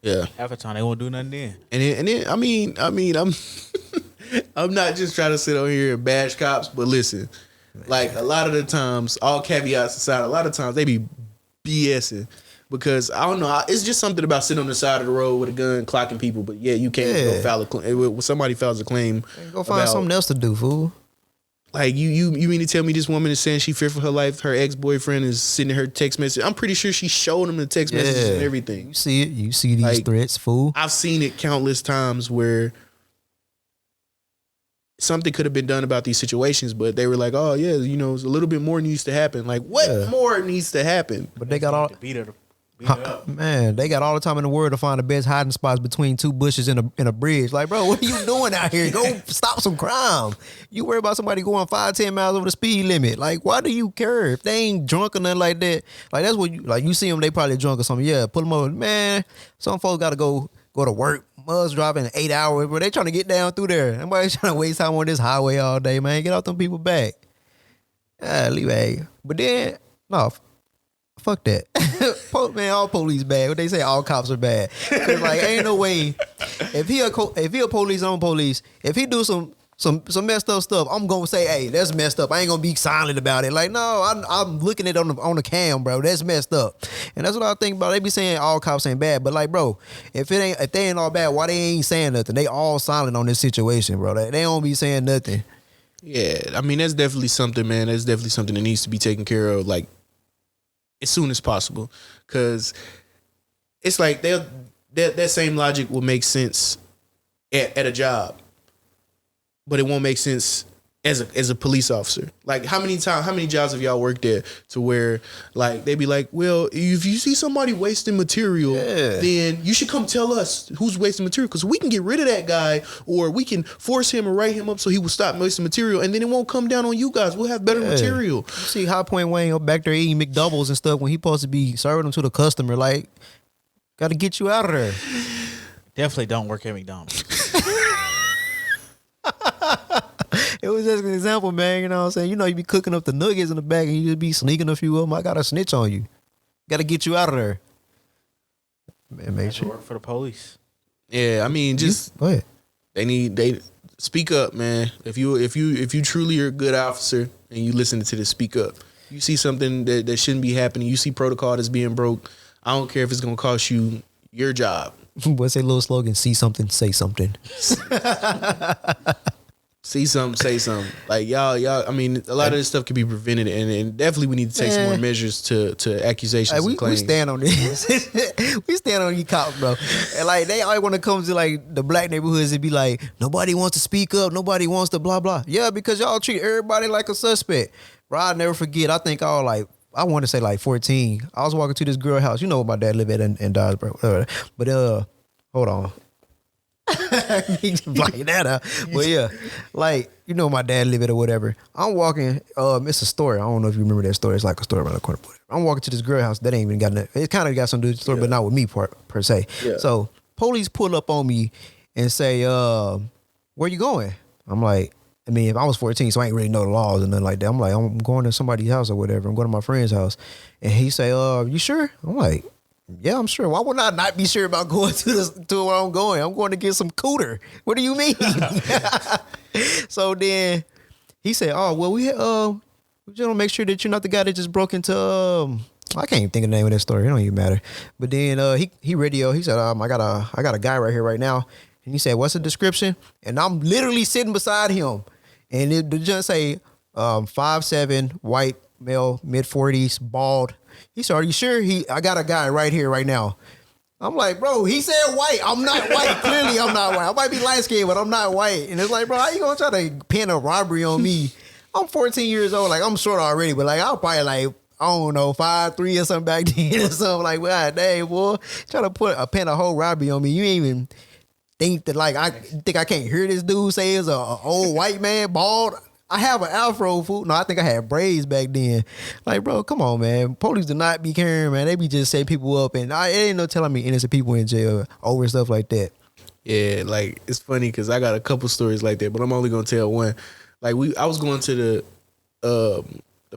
Yeah. Half the time they won't do nothing then. And then I mean, I'm not just trying to sit on here and bash cops, but listen, like a lot of the times, all caveats aside, a lot of times they be BSing, because I don't know, it's just something about sitting on the side of the road with a gun clocking people. But you can't go file a claim. When somebody files a claim, go find something else to do, fool. Like you mean to tell me this woman is saying she feared for her life? Her ex-boyfriend is sending her text message. I'm pretty sure she showed him the text messages and everything. You see it. You see these threats, fool. I've seen it countless times where something could have been done about these situations, but they were like, oh yeah, a little bit more needs to happen. Like what more needs to happen? But they got all beat her up. Man, they got all the time in the world to find the best hiding spots between two bushes in a bridge. Like, bro, what are you doing out here? Go stop some crime. You worry about somebody going 5-10 miles over the speed limit. Like, why do you care if they ain't drunk or nothing like that? Like, that's what you see them. They probably drunk or something. Yeah, pull them over. Man, some folks got to go to work. Mud's dropping 8 hours, but they trying to get down through there. Nobody's trying to waste time on this highway all day, man. Get off them people back. Leave it. But then, no. Fuck that. Man, all police bad. What they say, all cops are bad. Cause ain't no way. If he a police on police, if he do some messed up stuff, I'm gonna say, hey, that's messed up. I ain't gonna be silent about it. Like, no, I'm looking at it on the cam, bro. That's messed up. And that's what I think about. They be saying all cops ain't bad, but bro, if they ain't all bad, why they ain't saying nothing? They all silent on this situation, bro. They don't be saying nothing. Yeah, I mean that's definitely something, man. That's definitely something that needs to be taken care of, like as soon as possible, because it's like that same logic will make sense at a job, but it won't make sense as a police officer. Like how many jobs have y'all worked at to where like they be like, well, if you see somebody wasting material, then you should come tell us who's wasting material, because we can get rid of that guy, or we can force him or write him up so he will stop wasting material, and then it won't come down on you guys. We'll have better material. You see High Point Wayne back there eating McDoubles and stuff when he supposed to be serving them to the customer. Like, got to get you out of there. Definitely don't work at McDonald's. It was just an example, man. You know what I'm saying? You know, you be cooking up the nuggets in the back and you just be sneaking a few of them. I got to snitch on you. Got to get you out of there. Man, make sure. Work for the police. Yeah, I mean, just go ahead. They speak up, man. If you truly are a good officer and you listen to this, speak up. You see something that shouldn't be happening. You see protocol that's being broke. I don't care if it's gonna cost you your job. What's a little slogan? See something, say something. See something, say something. Like y'all. I mean, a lot of this stuff can be prevented, and definitely we need to take some more measures to accusations and claims. We stand on this. We stand on you cops, bro. And like they always want to come to like the black neighborhoods and be like, nobody wants to speak up, nobody wants to blah blah. Yeah, because y'all treat everybody like a suspect. Bro, I'll never forget. I think I want to say like 14. I was walking to this girl house. You know where my dad lived at in Dodge, bro. But hold on. He's blocking that out. But yeah, like, you know, my dad lived it or whatever. I'm walking, it's a story. I don't know if you remember that story. It's like a story around the corner. I'm walking to this girl house. That ain't even got nothing. It kind of got something to do with the story, but not with me per se. Yeah. So police pull up on me and say, where you going? I'm like, I mean, if I was 14, so I ain't really know the laws and nothing like that. I'm like, I'm going to somebody's house or whatever. I'm going to my friend's house. And he say, you sure? I'm like, yeah, I'm sure. Why would I not be sure about going to where I'm going? I'm going to get some cooter. What do you mean? So then he said, oh, well, we just want to make sure that you're not the guy that just broke into, I can't even think of the name of that story. It don't even matter. But then he radioed. He said, I got a guy right here right now. And he said, what's the description? And I'm literally sitting beside him. And it just say 5'7", white male, mid-40s, bald. He said, are you sure? I got a guy right here, right now. I'm like, bro, he said white. I'm not white. Clearly, I'm not white. I might be light-skinned, but I'm not white. And it's like, bro, how you going to try to pin a robbery on me? I'm 14 years old. Like, I'm short already, but like, I'll probably like, I don't know, 5'3" or something back then or something. Like, well, dang, boy, try to pin a whole robbery on me. You ain't even think that, like, I think I can't hear this dude say it's a old white man, bald. I have an afro, fool. No, I think I had braids back then. Like, bro, come on, man. Police do not be caring, man. They be just setting people up, and it ain't no telling me innocent people in jail over stuff like that. Yeah, like, it's funny because I got a couple stories like that, but I'm only gonna tell one. Like, I was going to the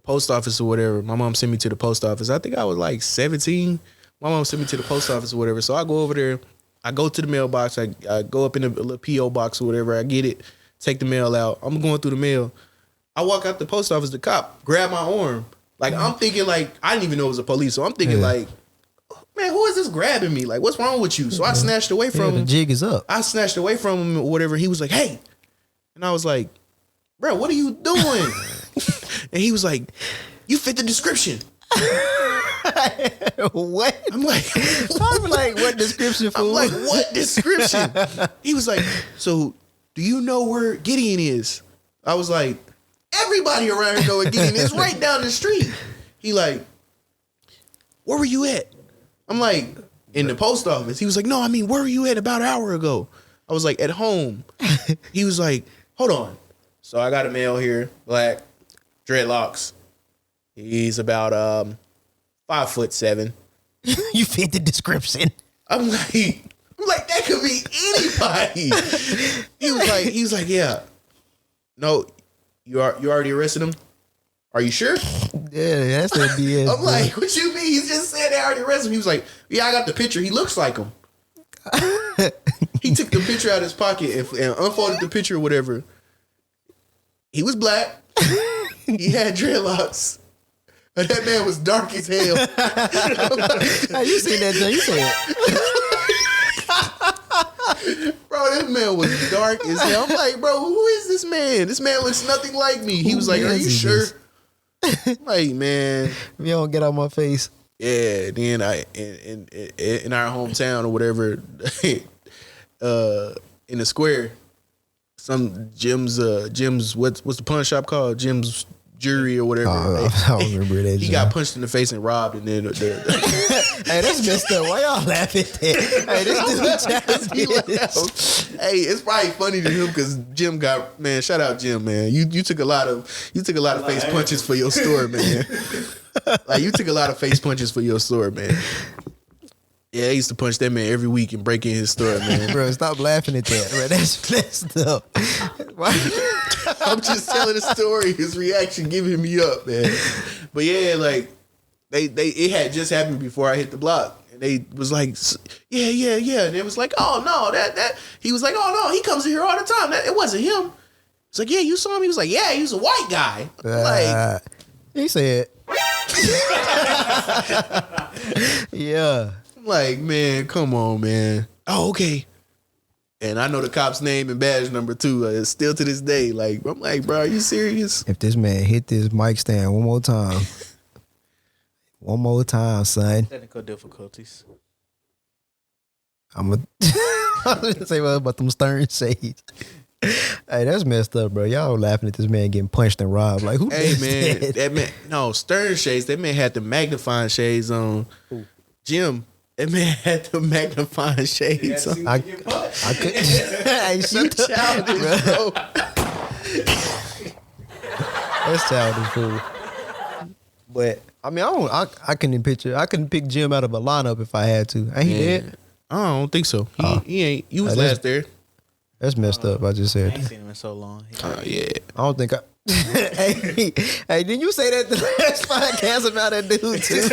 post office or whatever. My mom sent me to the post office. I think I was like 17. My mom sent me to the post office or whatever. So I go over there. I go to the mailbox. I go up in a little P.O. box or whatever. I get it. Take the mail out. I'm going through the mail. I walk out the post office. The cop grab my arm. Like, I'm thinking, like, I didn't even know it was a police. So I'm thinking, like, man, who is this grabbing me? Like, what's wrong with you? So I snatched away from him. The jig is up. I snatched away from him or whatever. He was like, hey. And I was like, bro, what are you doing? And he was like, you fit the description. What? I'm like, what description, fool? I'm like, what description? He was like, so do you know where Gideon is? I was like, everybody around here know where Gideon is, right down the street. He like, where were you at? I'm like, in the post office. He was like, no, I mean, where were you at about an hour ago? I was like, at home. He was like, hold on. So I got a male here, black, dreadlocks. He's about 5'7". You fit the description. I'm like, that could be anybody. He was like, yeah. No, you already arrested him? Are you sure? Yeah, that's the BS. I'm like, what you mean? He just said they already arrested him. He was like, yeah, I got the picture. He looks like him. He took the picture out of his pocket and unfolded the picture or whatever. He was black. He had dreadlocks. But that man was dark as hell. Hey, you seen that, John? You saw it. Bro, this man was dark as hell. I'm like, bro, who is this man? This man looks nothing like me. He was like, are you sure? Like, man. If you don't get out my face. Yeah, then in our hometown or whatever, in the square, some Jim's what's the pawn shop called? Jim's Jewelry or whatever. I don't remember that. He got punched in the face and robbed, and then hey, that's messed up. Why y'all laughing at that? Hey, this dude childish. Hey, it's probably funny to him because Jim got, man. Shout out Jim, man. You took a lot of face punches for your store, man. Like, you took a lot of face punches for your store, man. Yeah, I used to punch that man every week and break in his store, man. Bro, stop laughing at that, bro. That's messed up. I'm just telling the story. His reaction giving me up, man. But yeah, like it had just happened before I hit the block, and they was like, yeah, and it was like, oh no, that he was like, oh no, he comes here all the time. It wasn't him. It's like, yeah, you saw him. He was like, yeah, he was a white guy. Like, he said, yeah. I'm like, man, come on, man. Oh, okay. And I know the cop's name and badge number too. Still to this day, like, I'm like, bro, are you serious? If this man hit this mic stand one more time, son. Technical difficulties. I'm gonna say what about them stern shades. Hey, that's messed up, bro. Y'all laughing at this man getting punched and robbed. Like, who? Hey, does man, that? that man, no, stern shades. That man had the magnifying shades on. Ooh. Jim, that man had the magnifying shades on. I couldn't. Hey, You shut up, childish, bro. bro. That's childish, fool. But I mean, I couldn't picture. I couldn't pick Jim out of a lineup if I had to. Ain't he dead? I don't think so. He ain't. You was That's- last there. That's messed up. I just I said. ain't seen him in so long. Yeah. I don't think I. hey, didn't you say that the last podcast about that dude too?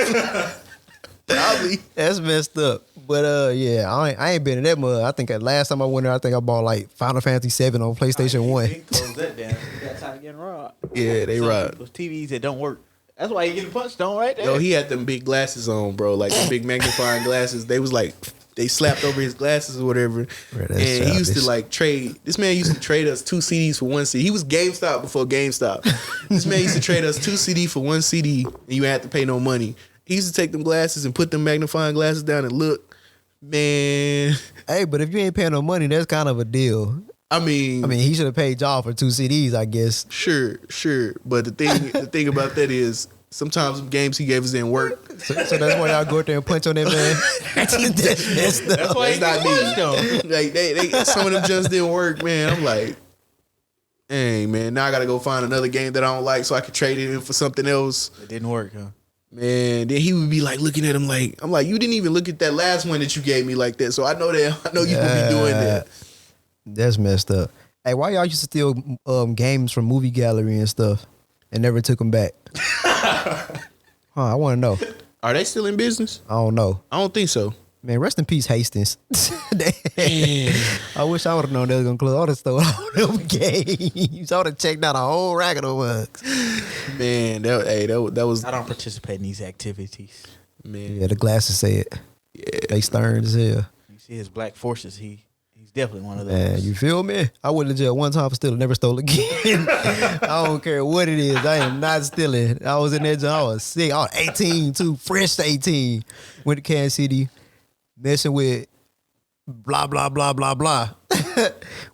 Probably. That's messed up. But yeah, I ain't been in that mud. I think last time I went there, I think I bought like Final Fantasy 7 on PlayStation 1. He closed that down. He got tired of getting robbed. Yeah, they robbed. Those TVs that don't work. That's why he getting punched on right there. Yo, he had them big glasses on, bro. Like the big magnifying glasses. They was like, they slapped over his glasses or whatever. Bro, and he used to like trade. This man used to trade us 2 CDs for 1 CD. He was GameStop before GameStop. This man used to trade us 2 CD for 1 CD, and you had to pay no money. He used to take them glasses and put them magnifying glasses down and look. Man. Hey, but if you ain't paying no money, that's kind of a deal. I mean, he should have paid y'all for 2 CDs, I guess. sure. But the thing about that is, sometimes some games he gave us didn't work. So that's why y'all go out there and punch on that man. That's messed up. That's why he That's getting not me. punched on. Like they some of them just didn't work, man. I'm like, hey man, now I gotta go find another game that I don't like so I can trade it in for something else. It didn't work, huh? Man, then he would be like looking at him like, I'm like, you didn't even look at that last one that you gave me like that. So I know you would be doing that. That's messed up. Hey, why y'all used to steal games from Movie Gallery and stuff and never took them back? I want to know. Are they still in business? I don't know. I don't think so. Man, rest in peace, Hastings. Man. I wish I would have known they was going to close. I would have stole all them games. I would have checked out a whole rack of them ones. Man, that was I don't participate in these activities. man. Yeah, the glasses say it. Yeah. They stern as hell. You see his black forces, he's definitely one of those. Man, you feel me? I went to jail one time for stealing, never stole again. I don't care what it is. I am not stealing. I was in that jail. I was sick. I was 18 too, fresh 18. Went to Kansas City, messing with blah, blah, blah, blah, blah.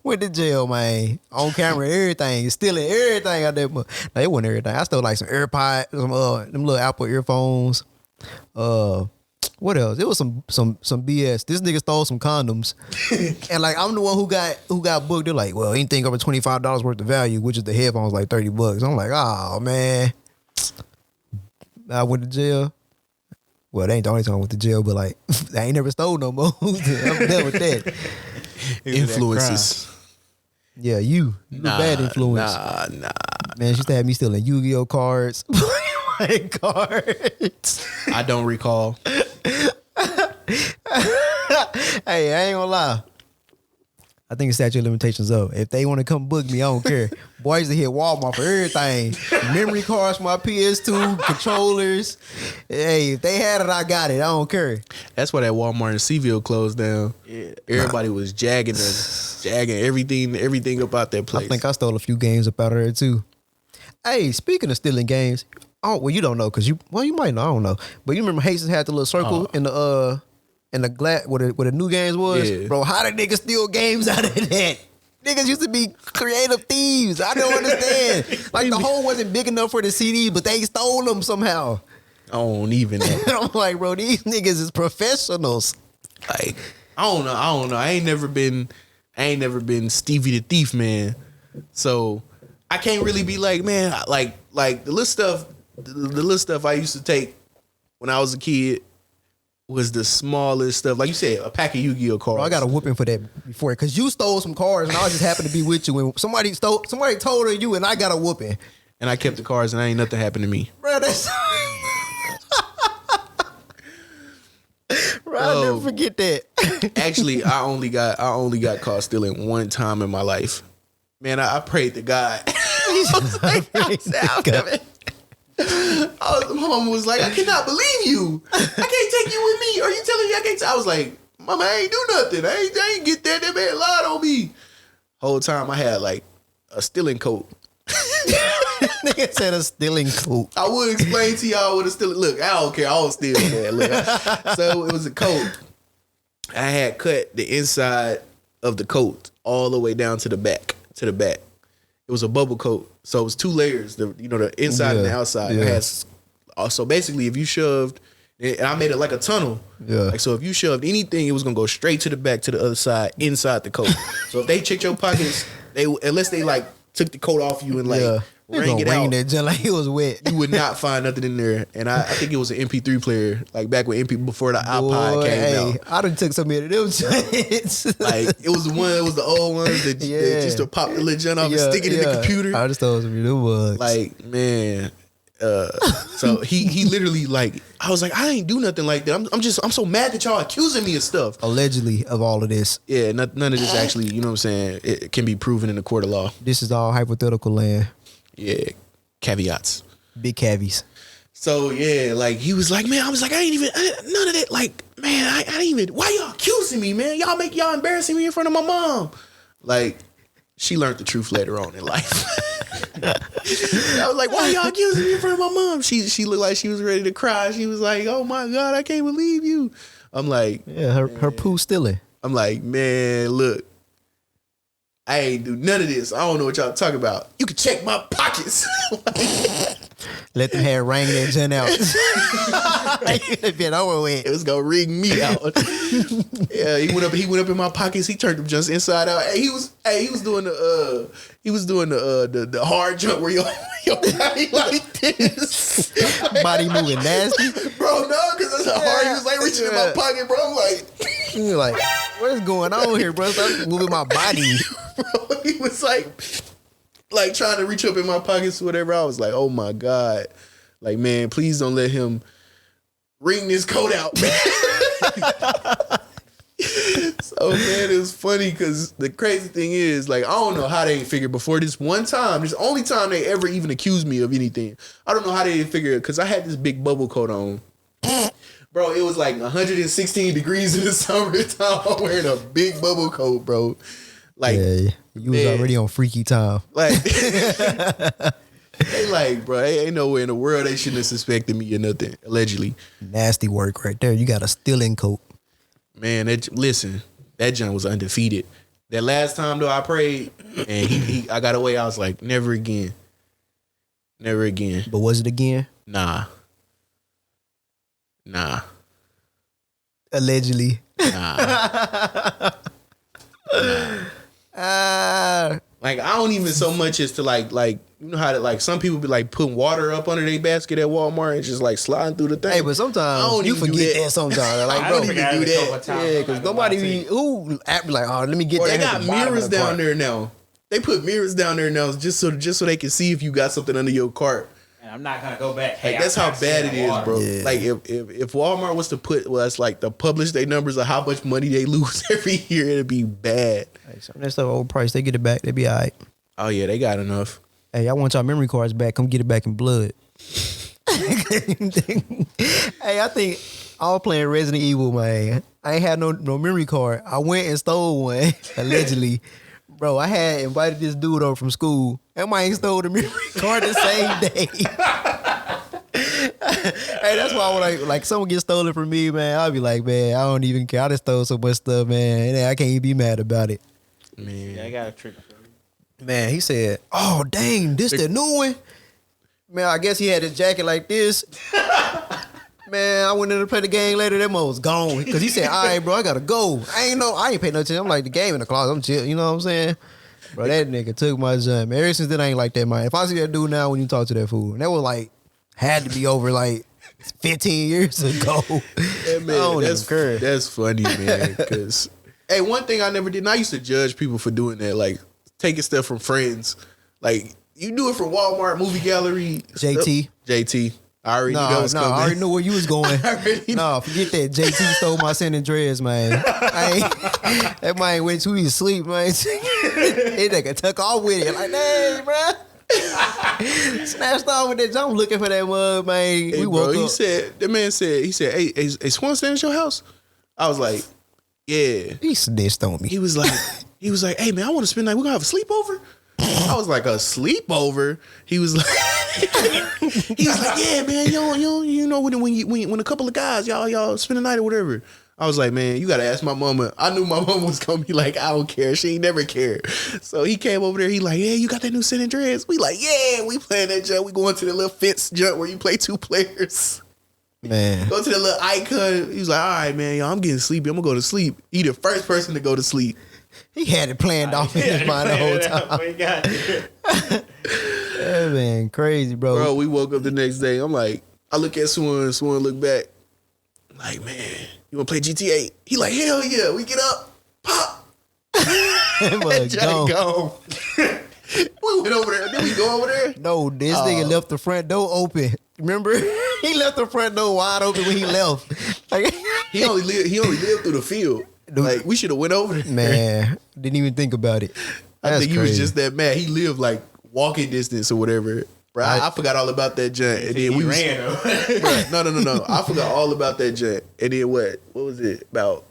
Went to jail, man. On camera, everything. Stealing everything out there. No, it wasn't everything. I stole like some AirPods, them little Apple earphones. What else? It was some BS. This nigga stole some condoms, and like I'm the one who got booked. They're like, well, anything over $25 worth of value, which is the headphones, like $30. I'm like, oh man. I went to jail. Well, they ain't the only time I went to jail, but like I ain't never stole no more. I'm done with that. Influences. Yeah, you bad influence. Nah. Man, she used to have me stealing Yu-Gi-Oh cards, playing cards. I don't recall. Hey, I ain't gonna lie. I think it's statute of limitations up. If they want to come book me, I don't care. Boys are hit Walmart for everything. Memory cards for my PS2, controllers. Hey, if they had it, I got it. I don't care. That's why that Walmart in Seaville closed down. Yeah. Everybody was jagging everything about that place. I think I stole a few games up out of there too. Hey, speaking of stealing games, well, you don't know because you might know. I don't know, but you remember Hastings had the little circle in the glass where the new games was, bro. How did niggas steal games out of that? Niggas used to be creative thieves. I don't understand. Like the hole wasn't big enough for the CD, but they stole them somehow. I don't even know. I'm like, bro, these niggas is professionals. Like, I don't know. I ain't never been Stevie the Thief, man. So I can't really be like, man, like the little stuff I used to take when I was a kid was the smallest stuff. Like you said, a pack of Yu-Gi-Oh cards. Bro, I got a whooping for that before because you stole some cards and I just happened to be with you and somebody told her you and I got a whooping. And I kept the cards and ain't nothing happened to me. Bro, that's bro, I'll never forget that. Actually, I only got caught stealing one time in my life. Man, I prayed to God. My mama was like, I cannot believe you. I can't take you with me. Are you telling me I can't? I was like, Mama, I ain't do nothing. I ain't get that. That man lied on me. Whole time I had like a stealing coat. Nigga said a stealing coat. I would explain to y'all what a stealing. Look, I don't care. I don't steal that. Look. So it was a coat. I had cut the inside of the coat all the way down to the back. It was a bubble coat, so it was two layers. The inside and the outside. Yeah. It has, so basically, if you shoved, and I made it like a tunnel. Yeah. Like, so if you shoved anything, it was gonna go straight to the back to the other side inside the coat. So if they checked your pockets, unless they like took the coat off you and like wring it out, that just like it was wet. you would not find nothing in there. And I think it was an MP3 player, like back when before the iPod came out. I done took so many of them joints. Like it was the old ones that just to pop the little junk off and stick it in the computer. I just thought it was them bugs. Like, man. So he literally like, I was like, I ain't do nothing like that. I'm so mad that y'all accusing me of stuff. Allegedly of all of this. Yeah, none of this actually, you know what I'm saying, it can be proven in the court of law. This is all hypothetical land. Yeah, caveats. Big cavies. So yeah, like he was like, man, I was like, none of that. Like, man, I ain't even. Why y'all accusing me, man? Y'all embarrassing me in front of my mom. Like, she learned the truth later on in life. I was like, why y'all accusing me in front of my mom? She looked like she was ready to cry. She was like, oh my God, I can't believe you. I'm like, yeah, her poo stealing. I'm like, man, look. I ain't do none of this. I don't know what y'all talking about. You can check my pockets. Let them hair ring that junk out. Been over with. It was gonna ring me out. Yeah, he went up in my pockets. He turned them just inside out. He was doing the hard jump where your body like this. Body moving nasty. Bro, no, because that's how hard he was like reaching in my pocket, bro. I'm like, you're like, what's going on here, bro? Stop moving my body. Bro, he was like trying to reach up in my pockets or whatever. I was like, oh my God. Like, man, please don't let him wring this coat out, man. So, man, it was funny because the crazy thing is, like, I don't know how they ain't figured before this one time. This only time they ever even accused me of anything. I don't know how they didn't figure it because I had this big bubble coat on. Bro, it was like 116 degrees in the summertime. I'm wearing a big bubble coat, bro. Like, yeah, you was already on freaky time. Like, they like, bro, ain't nowhere in the world they shouldn't have suspected me or nothing, allegedly. Nasty work right there. You got a stealing coat. Man, listen, that junk was undefeated. That last time, though, I prayed, and I got away. I was like, never again. Never again. But was it again? Nah. Allegedly. Nah. Like, I don't even so much as to like you know how to, like, some people be like putting water up under their basket at Walmart and just like sliding through the thing. Hey, but sometimes you forget that sometimes. Like, I don't even do that. Yeah, because nobody be like, oh, let me get that. They got mirrors down there now. They put mirrors down there now just so they can see if you got something under your cart. and I'm not gonna go back. Hey, Like, that's how bad it is, bro. Yeah. Like if Walmart was to to publish their numbers of how much money they lose every year, it'd be bad. Hey, some of that stuff overpriced. They get it back. They be all right. Oh yeah, they got enough. Hey, I want y'all memory cards back. Come get it back in blood. Hey, I think I was playing Resident Evil, man. I ain't had no memory card. I went and stole one, allegedly. Bro, I had invited this dude over from school. That man stole the memory card the same day. Hey, that's why when like someone gets stolen from me, man, I'll be like, man, I don't even care. I just stole so much stuff, man. And I can't even be mad about it. Man, Yeah, I got a trick for you. Man, he said, oh, dang, this the new one? Man, I guess he had his jacket like this. Man, I went in to play the game later. That mother was gone. Because he said, all right, bro, I got to go. I ain't paying no attention. I'm like, the game in the closet. I'm chill. You know what I'm saying? Bro, that nigga took my jump. Ever since then, I ain't like that, man. If I see that dude now when you talk to that fool, and that was like, had to be over like 15 years ago. Yeah, man, that's funny, man. Because, hey, one thing I never did, and I used to judge people for doing that, like taking stuff from friends. Like, you do it from Walmart, movie gallery. JT. JT. I already knew that was coming. I already knew where you was going. No, forget that. JT stole my San Andreas, man. That man went to his sleep, man. He nigga took off with it. Like, dang, bro. Snatched off with that. I'm looking for that mug, man. Hey, we woke bro, up. he said, hey, Swan staying at your house? I was like, yeah. He snitched on me. He was like, hey, man, I want to spend the night. We're going to have a sleepover? I was like, a sleepover? He was like, yeah, man, you know, when a couple of guys, y'all spend the night or whatever. I was like, man, you got to ask my mama. I knew my mama was going to be like, I don't care. She ain't never cared. So he came over there. He like, yeah, you got that new San Andreas? We like, yeah, we playing that jump. We going to the little fence jump where you play 2 players. Man. Go to the little icon. He was like, all right, man, I'm getting sleepy. I'm going to go to sleep. He the first person to go to sleep. He had it planned off in his mind the whole time. That man, crazy, bro. Bro, we woke up the next day. I'm like, I look at Swan look back. Like, man, you want to play GTA? He like, hell yeah. We get up, pop. That Johnny gone. We went over there. Did we go over there? No, this nigga left the front door open. Remember? He left the front door wide open when he left. Like, he only lived through the field. Like, we should have went over there. Man, didn't even think about it. I think he was just that mad. He lived like walking distance or whatever. Bro, I forgot all about that junk. And then we ran. No. I forgot all about that junk. And then what was it? About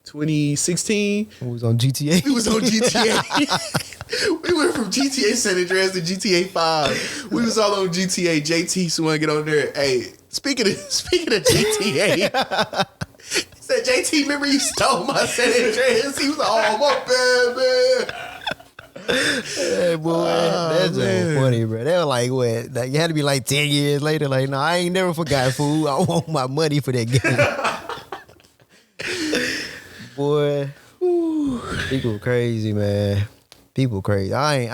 2016? We was on GTA. We was on GTA. We went from GTA San Andreas to GTA 5. We was all on GTA. JT Swan get on there. Hey, speaking of GTA. He said, JT, remember you stole my San Andreas? He was like, oh, my bad, man. Hey, boy, that's so funny, bro. They were like, what? Like, you had to be like 10 years later. Like, no, I ain't never forgot, fool. I want my money for that game. Boy, people crazy, man. People crazy. I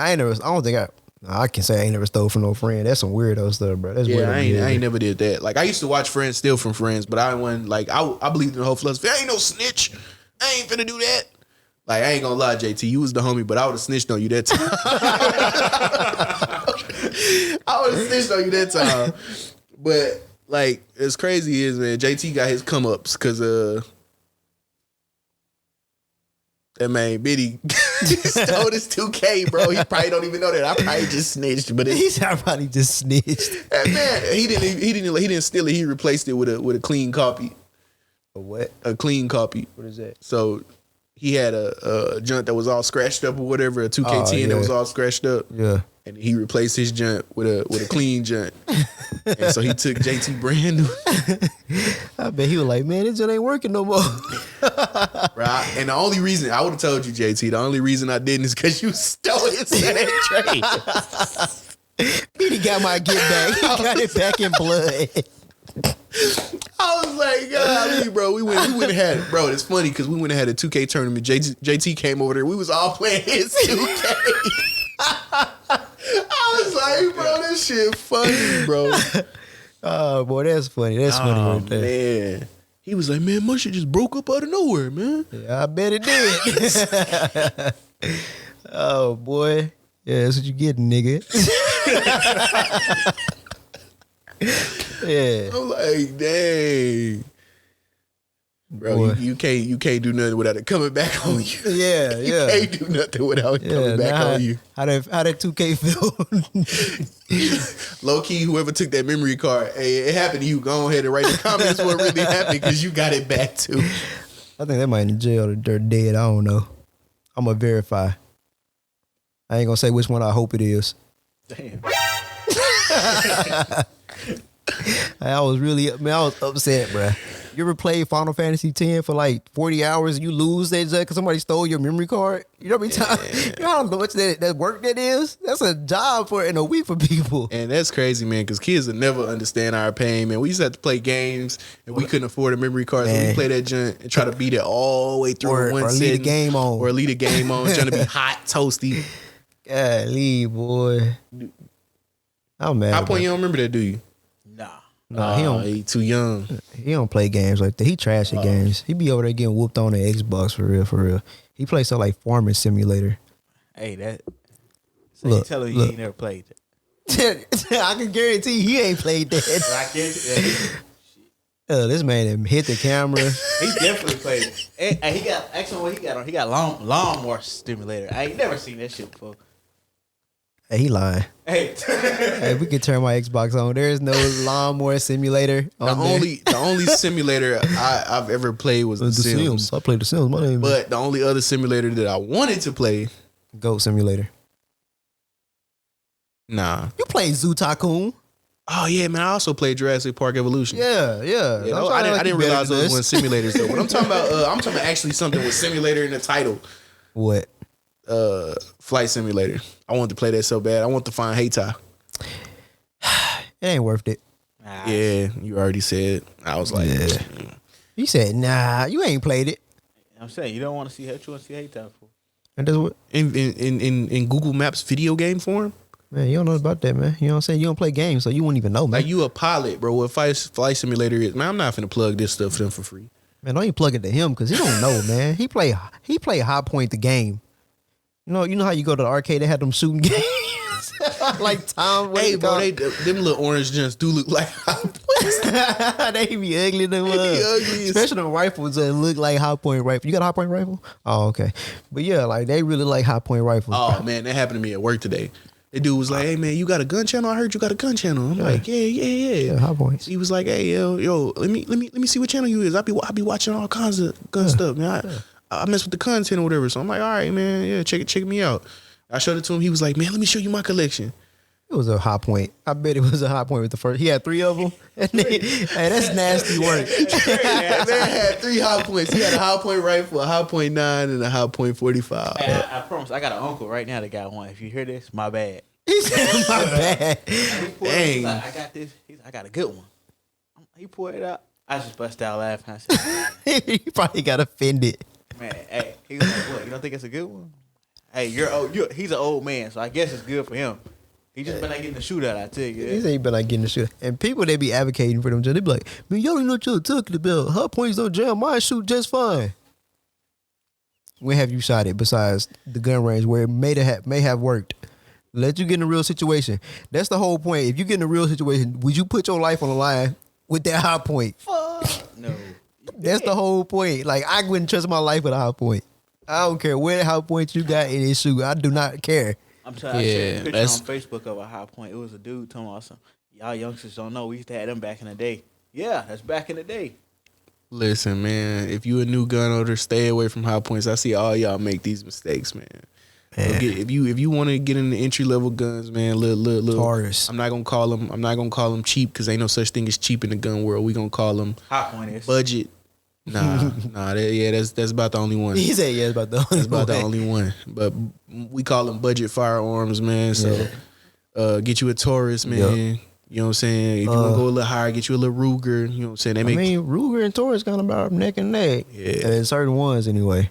can say I ain't never stole from no friend. That's some weirdo stuff, bro. That's I ain't never did that. Like, I used to watch friends steal from friends, but I wasn't like, I believed in the whole philosophy. I ain't no snitch. I ain't finna do that. Like, I ain't gonna lie, JT, you was the homie, but I would have snitched on you that time. I would have snitched on you that time. But, like, as crazy as, man, JT got his come-ups because that man Biddy stole his 2K, bro. He probably don't even know that. I probably just snitched, but He's probably just snitched. That man, he didn't steal it. He replaced it with a clean copy. A what? A clean copy. What is that? So he had a junk that was all scratched up or whatever, a 2K10 that was all scratched up. Yeah. And he replaced his junk with a clean junk. And so he took JT brand new. I bet he was like, man, this junk ain't working no more. Right. And the only reason I would have told you, JT, the only reason I didn't is because you stole it San Andreas. He got my get back. He got it back in blood. I was like, golly, bro, we went and had it. Bro, it's funny because we went and had a 2K tournament. JT came over there. We was all playing his 2K. I was like, bro, this shit funny, bro. Oh, boy, that's funny. That's funny right there. Man. He was like, man, my shit just broke up out of nowhere, man. Yeah, I bet it did. Oh, boy. Yeah, that's what you get, nigga. Yeah. I'm like, dang. Bro, you can't do nothing without it coming back on you. Yeah, You yeah. can't do nothing without it coming back on you. How that 2K feel? Low key, whoever took that memory card, hey, it happened to you. Go ahead and write in the comments what really happened because you got it back too. I think they might in jail or they're dead. I don't know. I'm gonna verify. I ain't gonna say which one I hope it is. Damn. I was upset, bruh. You ever played Final Fantasy X for like 40 hours and you lose that just because somebody stole your memory card? You know what I mean? You know how much that work that is? That's a job in a week for people. And that's crazy, man, because kids will never understand our pain, man. We used to have to play games and we couldn't afford a memory card, so we play that junk and try to beat it all the way through or leave the game on. Or leave the game on, trying to be hot, toasty. Golly, boy. I'm mad. High Point, you don't remember that, do you? Nah. He too young. He don't play games like that. He trash at games. He be over there getting whooped on the Xbox for real. He plays stuff like Farming Simulator. Hey, that. So you tell him you ain't never played that. I can guarantee he ain't played that. I can't. This man hit the camera. He definitely played it. And he got actually what he got on. He got lawnmower stimulator. I ain't never seen that shit before. Hey, he lying. Hey, Hey, we can turn my Xbox on. There's no lawnmower simulator. The only simulator I've ever played was The Sims. I played The Sims. My name. But the only other simulator that I wanted to play, Goat Simulator. nah. You played Zoo Tycoon. Oh yeah, man. I also played Jurassic Park Evolution. Yeah. I didn't realize those were simulators though. But I'm talking about actually something with simulator in the title. What? Flight Simulator. I wanted to play that so bad. I want to find Hayti. It ain't worth it. Yeah, you already said. I was like, You said, nah, you ain't played it. I'm saying you don't want to see what you want to see hate time for. And that's what in Google Maps video game form. Man, you don't know about that, man. You know what I'm saying? You don't play games, so you wouldn't even know, man. Like you a pilot, bro. What Flight Simulator is? Man, I'm not finna plug this stuff for them for free. Man, don't even plug it to him because he don't know, man. He play High Point the game. You know how you go to the arcade, they had them shooting games. Like Tom. Hey, bro, them little orange gents do look like High Point. They be ugly. Them They be ugly. especially the rifles that look like High Point rifle. You got a High Point rifle? Oh, okay. But yeah, like they really like High Point rifles. Oh man, that happened to me at work today. The dude was like, "Hey man, you got a gun channel? I heard you got a gun channel." I'm like, "Yeah." Yeah, High Points. He was like, "Hey, yo, let me see what channel you is. I be watching all kinds of gun stuff, man. I mess with the content or whatever." So I'm like, "All right, man, yeah, check me out." I showed it to him. He was like, "Man, let me show you my collection." It was a High Point. I bet it was a High Point with the first. He had 3 of them. Hey, that's nasty work. Man had 3 High Points. He had a High Point rifle, a High Point 9, and a High Point 45. Hey, I promise, I got an uncle right now that got one. If you hear this, my bad. He said, "My bad." Dang. Like, I got this. I got a good one. He pulled it out. I just bust out laughing. I said, He probably got offended. "Man, hey." He was like, "What? You don't think it's a good one?" Hey, you're old. He's an old man, so I guess it's good for him. He just been like getting the shootout. I tell you. He said he been like getting the shit. And people, they be advocating for them. They be like, "Man, y'all don't know what you're talking about. High Points don't jam. Mine shoot just fine." When have you shot it besides the gun range where it may have worked? Let you get in a real situation. That's the whole point. If you get in a real situation, would you put your life on the line with that High Point? No. That's the whole point. Like, I wouldn't trust my life with a High Point. I don't care where High Point you got in this shoe. I do not care. I'm telling you, I shared a picture on Facebook of a High Point. It was a dude talking about some. Y'all youngsters don't know. We used to have them back in the day. Yeah, that's back in the day. Listen, man, if you a new gun owner, stay away from High Points. I see all y'all make these mistakes, man. If you want to get in the entry level guns, man, little Taurus. I'm not gonna call them cheap because ain't no such thing as cheap in the gun world. We gonna call them High Point is budget. Nah, that's about the only one. He said, "Yeah, it's about the only That's about one." the only one. But we call them budget firearms, man. So get you a Taurus, man. Yep. You know what I'm saying? If you want to go a little higher, get you a little Ruger. You know what I'm saying? Ruger and Taurus kind of about neck and neck. Yeah. And certain ones anyway.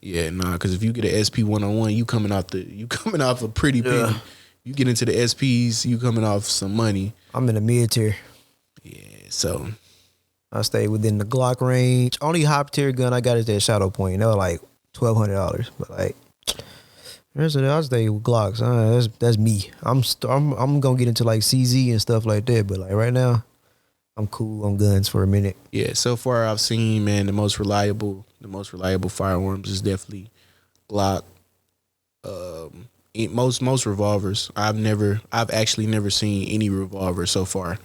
Yeah, nah. Because if you get an SP 101, you coming off a pretty penny. You get into the SPs, you coming off some money. I'm in the mid tier. Yeah, so I stay within the Glock range. Only high tier gun I got is that Shadow Point. They were like $1,200, but like, I stay with Glocks. That's me. I'm gonna get into like CZ and stuff like that, but like right now, I'm cool on guns for a minute. Yeah, so far I've seen, man, the most reliable firearms is definitely Glock. Most revolvers. I've actually never seen any revolver so far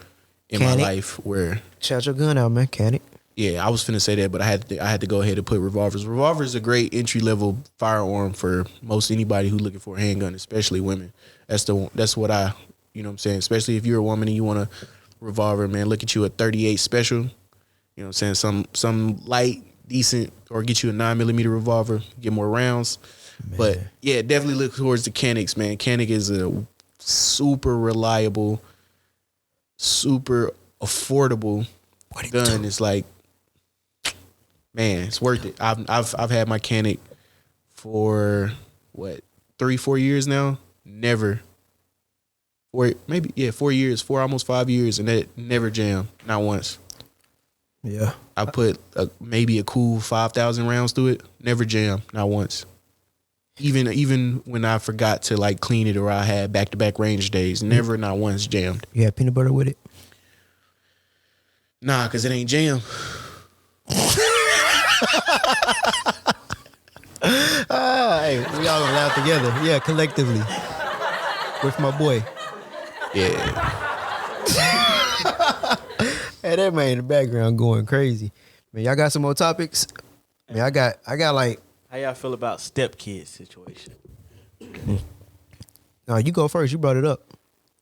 in my life where. Shout your gun out, man. Can it? Yeah, I was finna say that, but I had to go ahead and put revolvers. Revolvers is a great entry level firearm for most anybody who's looking for a handgun, especially women. That's what I, you know what I'm saying. Especially if you're a woman and you want a revolver, man. Look at you a 38 special. You know what I'm saying. Some light, decent, or get you a 9mm revolver. Get more rounds. Man. But yeah, definitely look towards the Canics, man. Canic is a super reliable, super affordable gun. It's like, man, it's worth it. I've had my Canic for what, 3-4 years now. Never, or maybe 4 years, almost 5 years, and that never jammed, not once. Yeah, I put maybe a cool 5,000 rounds through it. Never jammed, not once. Even when I forgot to like clean it or I had back-to-back range days, never, not once jammed. You had peanut butter with it? Nah, cause it ain't jammed. Hey, we all gonna laugh together. Yeah, collectively. With my boy. Yeah. Hey, that man in the background going crazy. Man, y'all got some more topics? Man, I got like. How y'all feel about stepkids situation? No, you go first. You brought it up.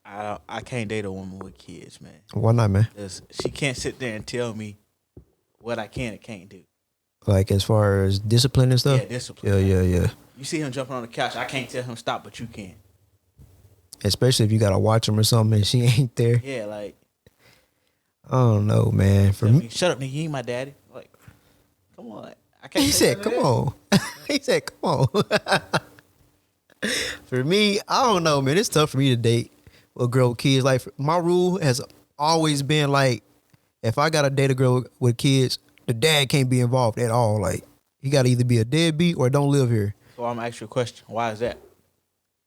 I can't date a woman with kids, man. Why not, man? Because she can't sit there and tell me what I can and can't do. Like as far as discipline and stuff? Yeah, discipline. Yeah. You see him jumping on the couch, I can't tell him stop, but you can. Especially if you gotta watch him or something and she ain't there. Yeah, like. I don't know, man. For me, shut up, nigga. You ain't my daddy. Like, come on. I can't. He said, "Come on." He said, "Come on." For me, I don't know, man. It's tough for me to date a girl with kids. Like my rule has always been like, if I gotta date a girl with kids, the dad can't be involved at all. Like he gotta either be a deadbeat or don't live here. So I'm gonna ask you a question. Why is that?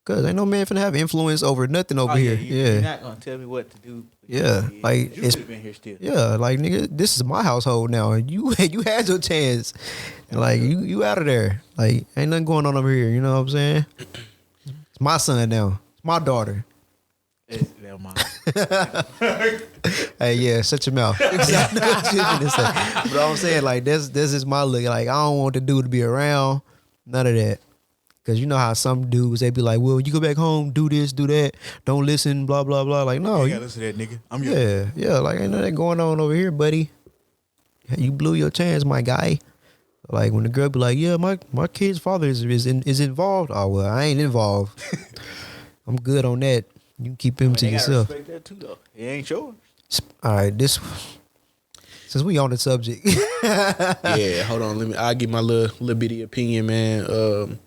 Cause ain't no man finna have influence over nothing over here. You're not gonna tell me what to do. Yeah, like it's been here still. Yeah, like nigga, this is my household now, and you had your chance. Like you out of there. Like ain't nothing going on over here. You know what I'm saying? It's my son now. It's my daughter. Never mind. Hey, yeah, shut your mouth. I know what you're gonna say. But I'm saying like this is my look. Like I don't want the dude to be around. None of that. Cause you know how some dudes, they be like, well, you go back home, do this, do that, don't listen, blah, blah, blah. Like, no. You gotta listen to that nigga. I'm Yeah, like ain't nothing going on over here, buddy. You blew your chance, my guy. Like when the girl be like, yeah, my kid's father is involved. Oh well, I ain't involved. I'm good on that. You can keep him to yourself. Respect that too, though. It ain't yours. All right, since we on the subject. Yeah, hold on. I'll give my little bitty opinion, man.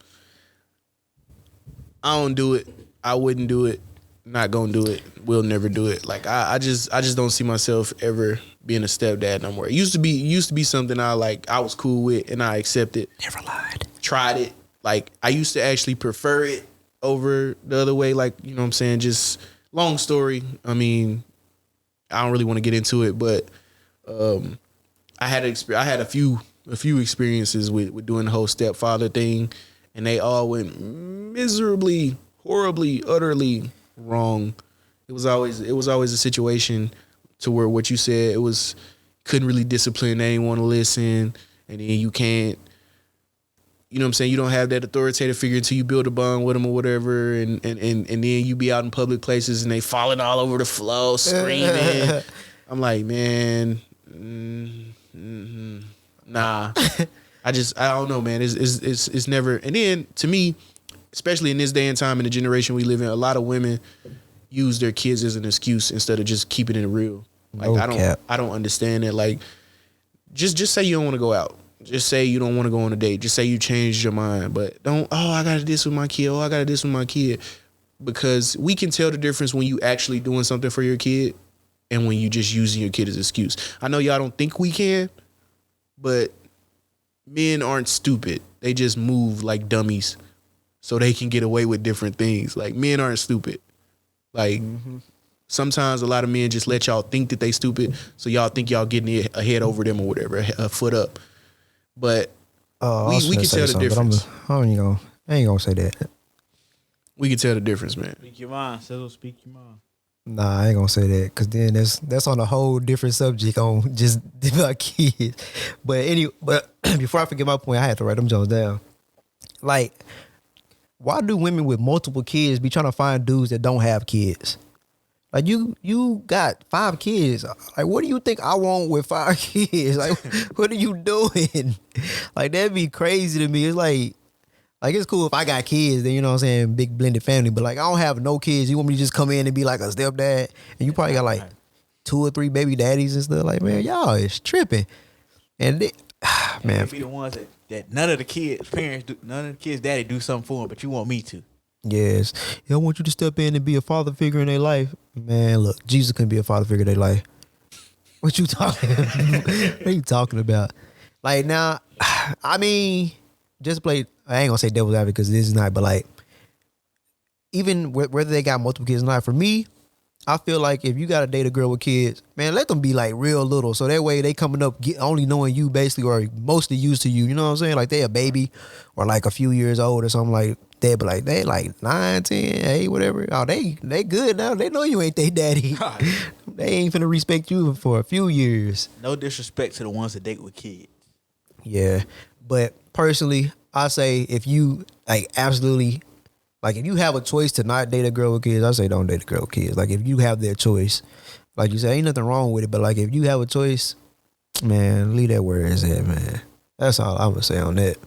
I don't do it. I wouldn't do it. Not gonna do it. Will never do it. Like I just don't see myself ever being a stepdad no more. It used to be something I was cool with and I accepted. Never lied. Tried it. Like I used to actually prefer it over the other way. Like, you know what I'm saying? Just long story. I mean, I don't really want to get into it, but I had a few experiences with doing the whole stepfather thing. And they all went miserably, horribly, utterly wrong. It was always a situation to where what you said, couldn't really discipline. They didn't want to listen. And then you can't, you know what I'm saying? You don't have that authoritative figure until you build a bond with them or whatever. And then you be out in public places and they falling all over the floor, screaming. I'm like, man, nah. I don't know, man. It's never. And then to me, especially in this day and time in the generation we live in, a lot of women use their kids as an excuse instead of just keeping it real. Like I don't understand it. Like just say you don't want to go out. Just say you don't want to go on a date. Just say you changed your mind. But don't. Oh, I got to this with my kid. Oh, I got to this with my kid. Because we can tell the difference when you actually doing something for your kid and when you just using your kid as an excuse. I know y'all don't think we can, but men aren't stupid. They just move like dummies. so they can get away with different things. Like, men aren't stupid. Like, sometimes a lot of men just let y'all think that they stupid, so y'all think y'all getting ahead over them or whatever, a foot up. But we can tell the difference. I ain't gonna say that. We can tell the difference, man. Speak your mind, Sizzle. Speak your mind. Nah, I ain't gonna say that because then that's on a whole different subject on just about kids. But before I forget my point, I had to write them Jones down. Like, why do women with multiple kids be trying to find dudes that don't have kids? Like, you got 5 kids. Like, what do you think I want with 5 kids? Like, what are you doing? Like, that'd be crazy to me. It's like it's cool if I got kids, then, you know what I'm saying, big blended family. But like, I don't have no kids. You want me to just come in and be like a stepdad? And you probably got like 2 or 3 baby daddies and stuff. Like, man, y'all is tripping. And man, be the ones that none of the kids' parents do, none of the kids' daddy do something for them, but you want me to. Yes. I want you to step in and be a father figure in their life. Man, look, Jesus couldn't be a father figure in their life. What you talking about? What are you talking about? Like, now, I mean, just play, I ain't gonna say devil's advocate because this is not, but like, even whether they got multiple kids or not, for me, I feel like if you got to date a girl with kids, man, let them be like real little. So that way they coming up only knowing you basically, or mostly used to you. You know what I'm saying? Like, they a baby or like a few years old or something like that. But like, they like 9, 10, 8, whatever. Oh, they good now. They know you ain't their daddy. They ain't finna respect you for a few years. No disrespect to the ones that date with kids. Yeah. But personally, I say if you like absolutely, like if you have a choice to not date a girl with kids, I say don't date a girl with kids. Like, if you have their choice, like you say, ain't nothing wrong with it. But like, if you have a choice, man, leave that where it's at, man. That's all I would say on that.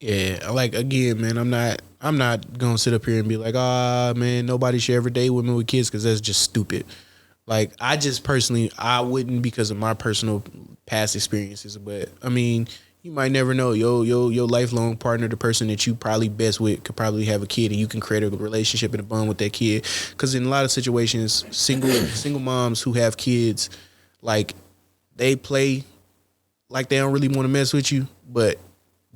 Yeah, like, again, man, I'm not gonna sit up here and be like, man, nobody should ever date women with kids because that's just stupid. Like, I just personally, I wouldn't because of my personal past experiences. But I mean, you might never know. Your lifelong partner, the person that you probably best with, could probably have a kid, and you can create a relationship and a bond with that kid. Because in a lot of situations, single moms who have kids, like, they play like they don't really want to mess with you, but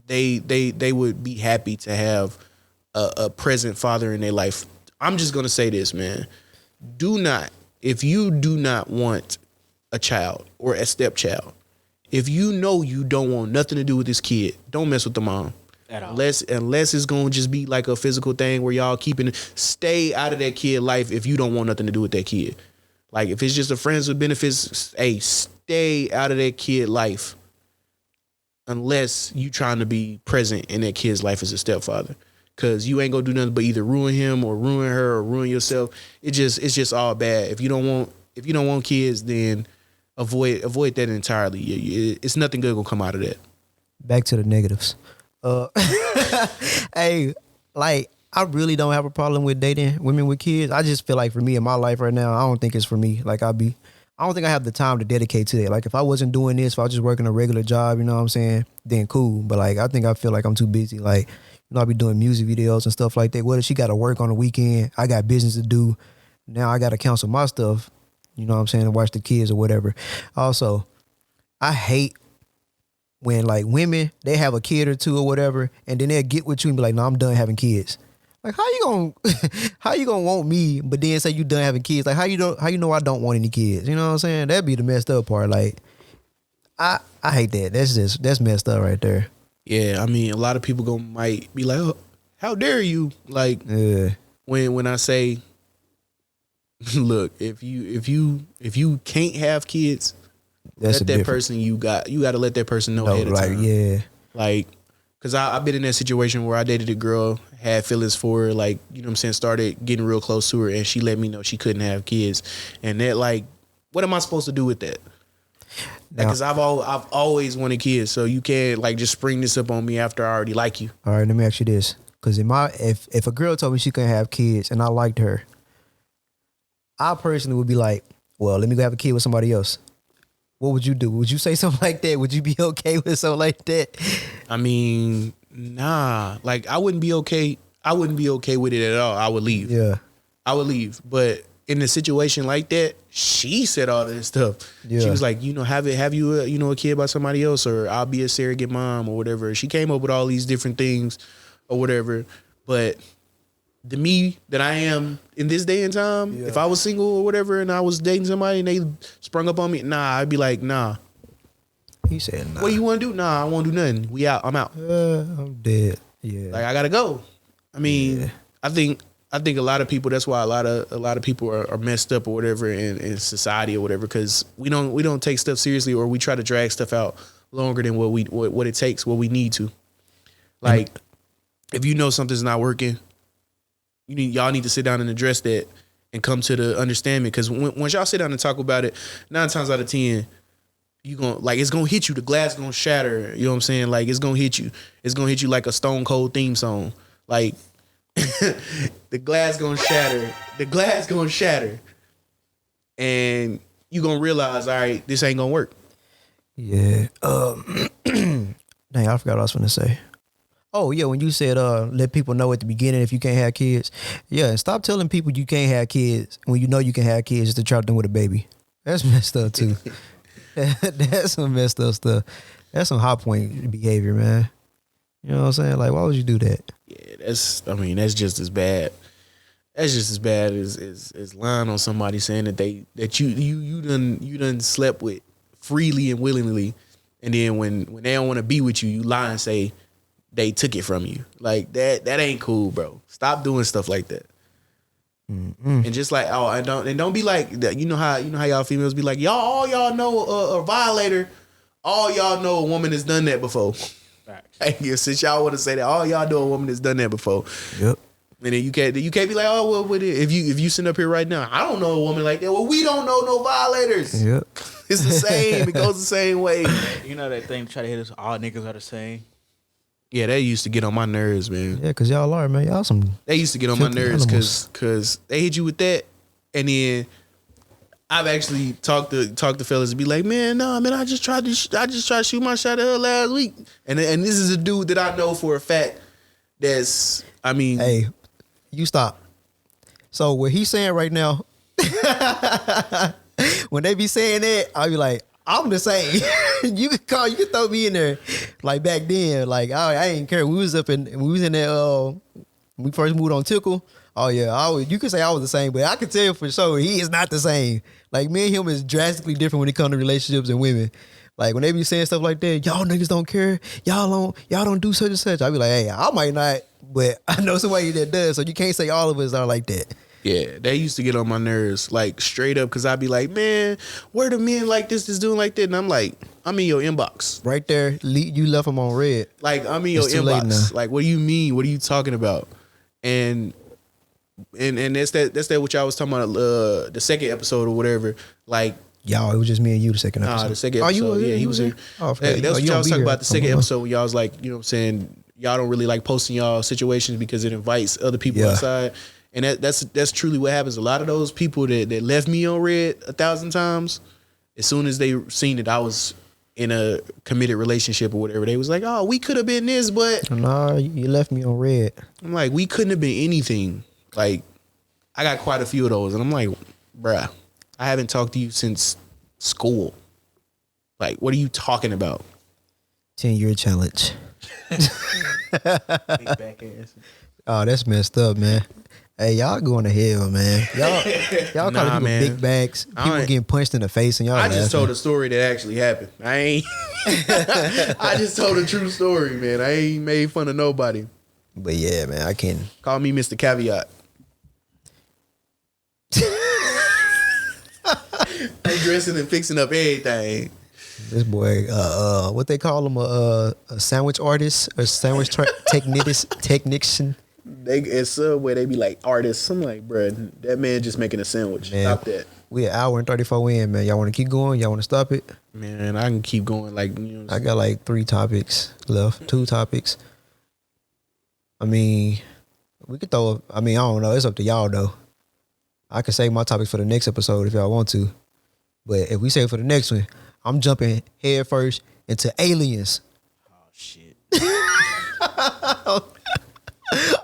they would be happy to have a present father in their life. I'm just gonna say this, man. If you do not want a child or a stepchild, if you know you don't want nothing to do with this kid, don't mess with the mom. At all. Unless it's going to just be like a physical thing where y'all stay out of that kid life if you don't want nothing to do with that kid. Like, if it's just a friends with benefits, hey, stay out of that kid life. Unless you trying to be present in that kid's life as a stepfather. Because you ain't going to do nothing but either ruin him or ruin her or ruin yourself. It's just all bad. If you don't want kids, then avoid that entirely. It's nothing good gonna come out of that. Back to the negatives. Hey, like, I really don't have a problem with dating women with kids. I just feel like for me in my life right now, I don't think it's for me. Like, I don't think I have the time to dedicate to it. Like, if I wasn't doing this, if I was just working a regular job, you know what I'm saying, then cool. But like, I feel like I'm too busy. Like, you know, I be doing music videos and stuff like that. What if she got to work on the weekend? I got business to do. Now I got to cancel my stuff. You know what I'm saying? To watch the kids or whatever. Also, I hate when like women, they have a kid or two or whatever, and then they'll get with you and be like, no, I'm done having kids. Like, how you gonna want me, but then say you done having kids? Like, how you know I don't want any kids? You know what I'm saying? That'd be the messed up part. Like, I hate that. That's messed up right there. Yeah, I mean, a lot of people might be like, oh, how dare you? Like, yeah. When I say, look, if you can't have kids, let that person you got to let that person know ahead of time. Yeah. Like, cause I've been in that situation where I dated a girl, had feelings for her, like, you know what I'm saying, started getting real close to her, and she let me know she couldn't have kids. And that, like, what am I supposed to do with that? Because I've always wanted kids, so you can't like just spring this up on me after I already like you. All right, let me ask you this. Cause if a girl told me she couldn't have kids and I liked her, I personally would be like, well, let me go have a kid with somebody else. What would you do? Would you say something like that? Would you be okay with something like that? I mean, nah. Like, I wouldn't be okay. I wouldn't be okay with it at all. I would leave. Yeah. I would leave. But in a situation like that, she said all this stuff. Yeah. She was like, you know, have you a kid by somebody else, or I'll be a surrogate mom or whatever. She came up with all these different things or whatever. But the me that I am in this day and time, if I was single or whatever and I was dating somebody and they sprung up on me, nah, I'd be like, nah. He said, nah. What you want to do? Nah, I won't do nothing. We out. I'm out. I'm dead. Yeah. Like, I gotta go. I mean, I think a lot of people. That's why a lot of people are messed up or whatever in society or whatever, because we don't take stuff seriously, or we try to drag stuff out longer than what it takes, what we need to. Like, if you know something's not working, y'all need to sit down and address that and come to the understanding. Because once y'all sit down and talk about it, 9 times out of 10, it's gonna hit you. The glass gonna shatter. You know what I'm saying? Like, it's gonna hit you. It's gonna hit you like a Stone Cold theme song. Like, the glass gonna shatter. The glass gonna shatter. And you gonna realize, all right, this ain't gonna work. Yeah. Dang, I forgot what I was gonna say. Oh yeah, when you said let people know at the beginning if you can't have kids. Yeah, stop telling people you can't have kids when you know you can have kids just to trap them with a baby. That's messed up too. That's some messed up stuff. That's some hot point behavior, man. You know what I'm saying? Like, why would you do that? Yeah, that's just as bad. That's just as bad as lying on somebody saying that you done slept with freely and willingly, and then when they don't want to be with you, you lie and say they took it from you. Like, that ain't cool, bro. Stop doing stuff like that. Mm-hmm. And just like, don't be like that. You know how y'all females be like, all y'all know a violator. All y'all know a woman has done that before. Right. Since y'all want to say that, all y'all know a woman has done that before. Yep. And then you can't be like, oh well, what if you sit up here right now, I don't know a woman like that. Well, we don't know no violators. Yep. It's the same. It goes the same way. You know that thing try to hit us. All niggas are the same. Yeah, they used to get on my nerves, man. Yeah, cause y'all are, man. Y'all some. They used to get on my nerves because they hit you with that, and then I've actually talked to fellas and be like, man, no, man, I just tried to shoot my shot at her last week, and this is a dude that I know for a fact. Hey, you stop. So what he's saying right now, when they be saying that, I be like, I'm the same. You can throw me in there. Like back then, like I ain't care. We was in there. We first moved on Tickle. Oh yeah, you could say I was the same, but I can tell you for sure he is not the same. Like me and him is drastically different when it comes to relationships and women. Like when they be saying stuff like that, y'all niggas don't care. Y'all don't do such and such. I be like, hey, I might not, but I know somebody that does. So you can't say all of us are like that. Yeah, they used to get on my nerves, like straight up, because I'd be like, man, where the men like this doing like that? And I'm like, I'm in your inbox. Right there, you left them on red. Like, I'm in your inbox. Like, what do you mean? What are you talking about? And that's that what y'all was talking about, the second episode or whatever. Like, y'all, it was just me and you the second episode. The second episode. Yeah, he was here. Oh, that's what y'all was talking about, the second episode, when y'all was like, you know what I'm saying, y'all don't really like posting y'all situations because it invites other people inside. And that's truly what happens. A lot of those people that left me on red 1,000 times, as soon as they seen that I was in a committed relationship or whatever, they was like, oh, we could have been this, but nah, you left me on red. I'm like, we couldn't have been anything. Like, I got quite a few of those, and I'm like, bruh, I haven't talked to you since school. Like, what are you talking about? 10-year challenge. Big back ass. Oh, that's messed up, man. Hey, y'all going to hell, man. Y'all calling people big bags. People getting punched in the face, and y'all. I just told a story that actually happened. I ain't. I just told a true story, man. I ain't made fun of nobody. But yeah, man, I can call me Mr. Caveat. I'm dressing and fixing up everything. This boy, what they call him, a sandwich artist, a sandwich technician. They at Subway, they be like artists. I'm like, bro, that man just making a sandwich. Man, stop that. We an hour and 34 in, man. Y'all want to keep going? Y'all want to stop it? Man, I can keep going. Like, you know, I got like 3 topics left, 2 topics. I mean, we could throw. I don't know. It's up to y'all though. I can save my topics for the next episode if y'all want to. But if we save for the next one, I'm jumping head first into aliens. Oh shit.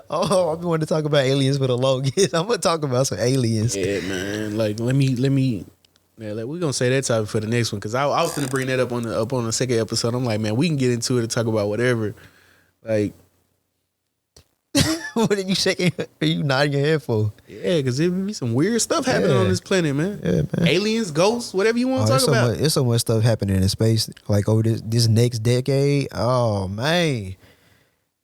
Oh, I've been wanting to talk about aliens for the longest. I'm gonna talk about some aliens. Yeah, man. Like, let me. Yeah, like, we're gonna say that topic for the next one, because I was gonna bring that up on the second episode. I'm like, man, we can get into it and talk about whatever. Like, What are you shaking? Are you nodding your head for? Yeah, because there be some weird stuff happening on this planet, man. Yeah, man. Aliens, ghosts, whatever you want to talk about. There's so much stuff happening in space, like over this next decade. Oh man,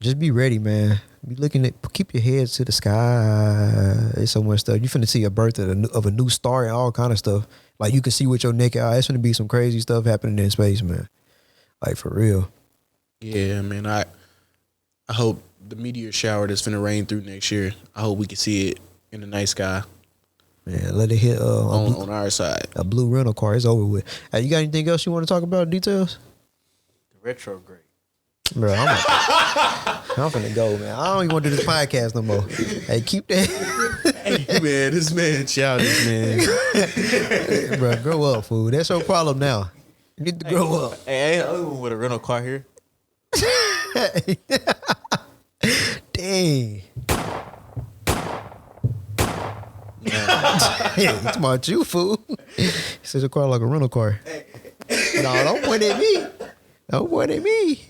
just be ready, man. Be looking at, keep your head to the sky. There's so much stuff. You finna see a birth of a new star and all kind of stuff. Like you can see with your naked eye. It's finna be some crazy stuff happening in space, man. Like for real. Yeah, man. I hope the meteor shower that's finna rain through next year, I hope we can see it in the night sky. Yeah, let it hit on our side. A blue rental car. It's over with. Hey, you got anything else you want to talk about? Details? The retrograde. Bro, I'm finna go, man. I don't even want to do this podcast no more. Hey, keep that. Hey, man, this man childish, man. Bro, grow up, fool. That's your problem now. You need to grow up. Hey, I only one with a rental car here. Dang. Yeah, it's about you, fool. He says your car like a rental car. No, don't point at me. Don't point at me.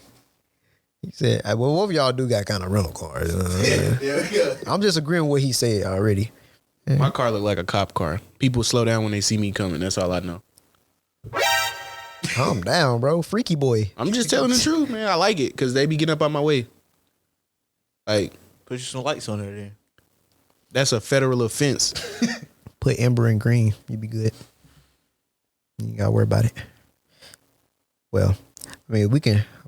He said, well, what of y'all do got kind of rental cars? Yeah. I'm just agreeing with what he said already. Yeah. My car look like a cop car. People slow down when they see me coming. That's all I know. Calm down, bro. Freaky boy. I'm just telling the truth, man. I like it because they be getting up on my way. Like, put you some lights on there then. That's a federal offense. Put amber and green. You be good. You ain't gotta worry about it. Well, I mean,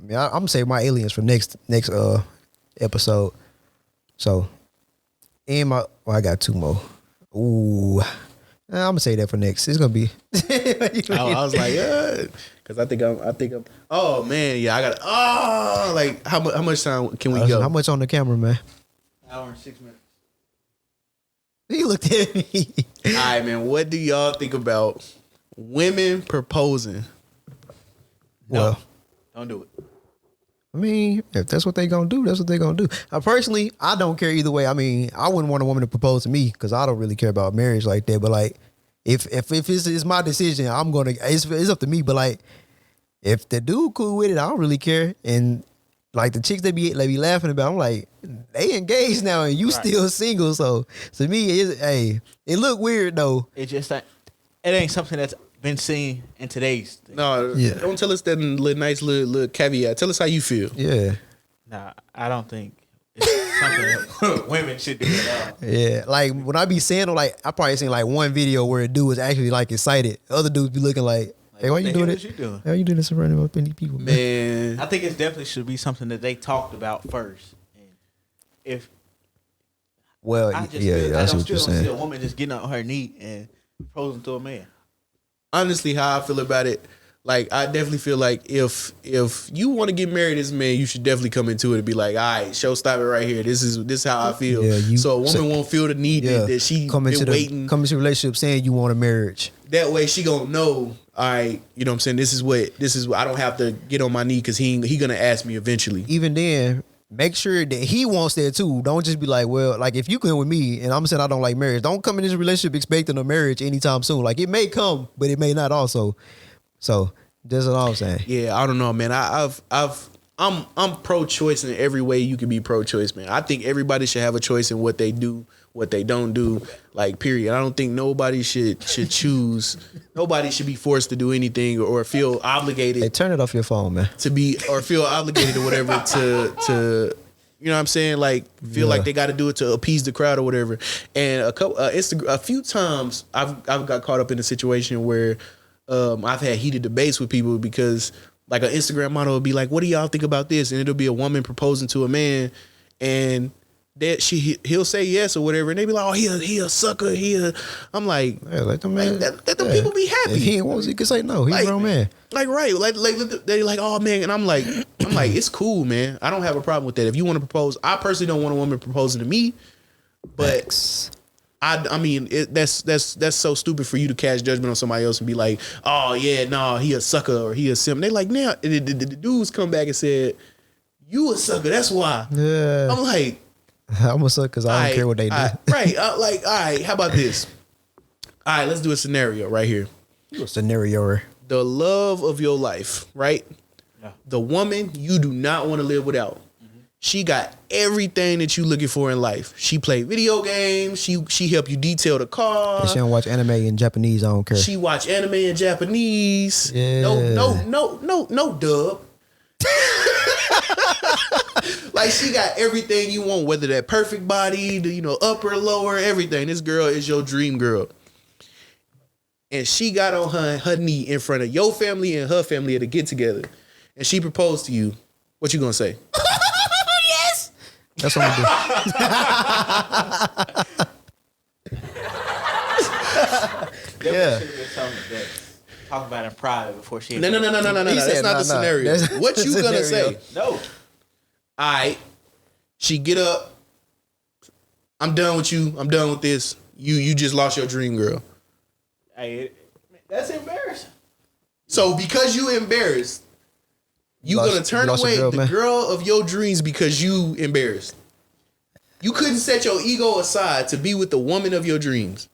I'm gonna save my aliens for next episode. So, and I got two more. Ooh, I'm gonna say that for next. It's gonna be. I was like, because I think I'm. Oh man, yeah, I got. Oh, like how much time can we go? How much on the camera, man? 1 hour and 6 minutes. He looked at me. All right, man. What do y'all think about women proposing? Well, don't do it. I mean, if that's what they gonna do, that's what they gonna do. Personally, I don't care either way. I mean, I wouldn't want a woman to propose to me because I don't really care about marriage like that. But like, if it's my decision, I'm gonna. It's up to me. But like, if the dude cool with it, I don't really care. And like the chicks they be laughing about, I'm like, they engaged now and you still single. So to me, it look weird though. It just it ain't something that's been seen in today's thing. No, don't tell us that nice little caveat. Tell us how you feel. Yeah. Nah, I don't think it's something that women should do at all. Yeah, like when I be saying, like I probably seen like one video where a dude was actually like excited. Other dudes be looking like, hey, why you doing it? How you doing this in front of many people, man? I think it definitely should be something that they talked about first. And if I see what you're saying. See a woman just getting on her knee and proposing to a man. Honestly, how I feel about it, like I definitely feel like if you want to get married as a man, you should definitely come into it and be like, all right, stop it right here. This is how I feel. Yeah, so a woman won't feel the need that she come into a relationship saying you want a marriage. That way she gonna know, all right, you know what I'm saying, this is what I don't have to get on my knee because he gonna ask me eventually. Even then, make sure that he wants that too. Don't just be like, well, like if you come with me and I'm saying I don't like marriage, don't come in this relationship expecting a marriage anytime soon. Like it may come, but it may not also. So that's what I'm saying. Yeah, I don't know, man. I'm pro-choice in every way you can be pro-choice, man. I think everybody should have a choice in what they do, what they don't do, like period. I don't think nobody should choose. Nobody should be forced to do anything or feel obligated. Hey, turn it off your phone, man. Or feel obligated or whatever to you know what I'm saying, like feel like they got to do it to appease the crowd or whatever. And a few times I've got caught up in a situation where I've had heated debates with people because like an Instagram model will be like, what do y'all think about this? And it'll be a woman proposing to a man and that he'll say yes or whatever. And they be like, oh, he a sucker. I'm like, yeah, let them man. Let the people be happy. If he wants, he can say no. He's a grown man. Like, right. Like they like, oh man. And I'm like, it's cool, man. I don't have a problem with that. If you want to propose, I personally don't want a woman proposing to me, but I mean, that's so stupid for you to cast judgment on somebody else and be like, oh yeah, no, he a sucker or he a simp. They like, now the dudes come back and said, you a sucker. That's why. Yeah. I'm like, I'm a sucker because I don't care what they do. Right. Like, all right, how about this? All right, let's do a scenario right here. Scenario. The love of your life, right? Yeah. The woman you do not want to live without. Mm-hmm. She got everything that you looking for in life. She play video games. She help you detail the car. And she don't watch anime in Japanese. I don't care. She watch anime in Japanese. Yeah. No dub. Like she got everything you want, whether that perfect body, upper, lower, everything. This girl is your dream girl. And she got on her knee in front of your family and her family at a get together. And she proposed to you. What you gonna say? Yes. That's what I'm gonna do. Yeah. Talk about it in private before she. No. That's not the scenario. What you gonna say? No. All right. She get up. I'm done with you. I'm done with this. You just lost your dream girl. Hey, that's embarrassing. So because you embarrassed, you gonna turn away the girl of your dreams because you embarrassed. You couldn't set your ego aside to be with the woman of your dreams.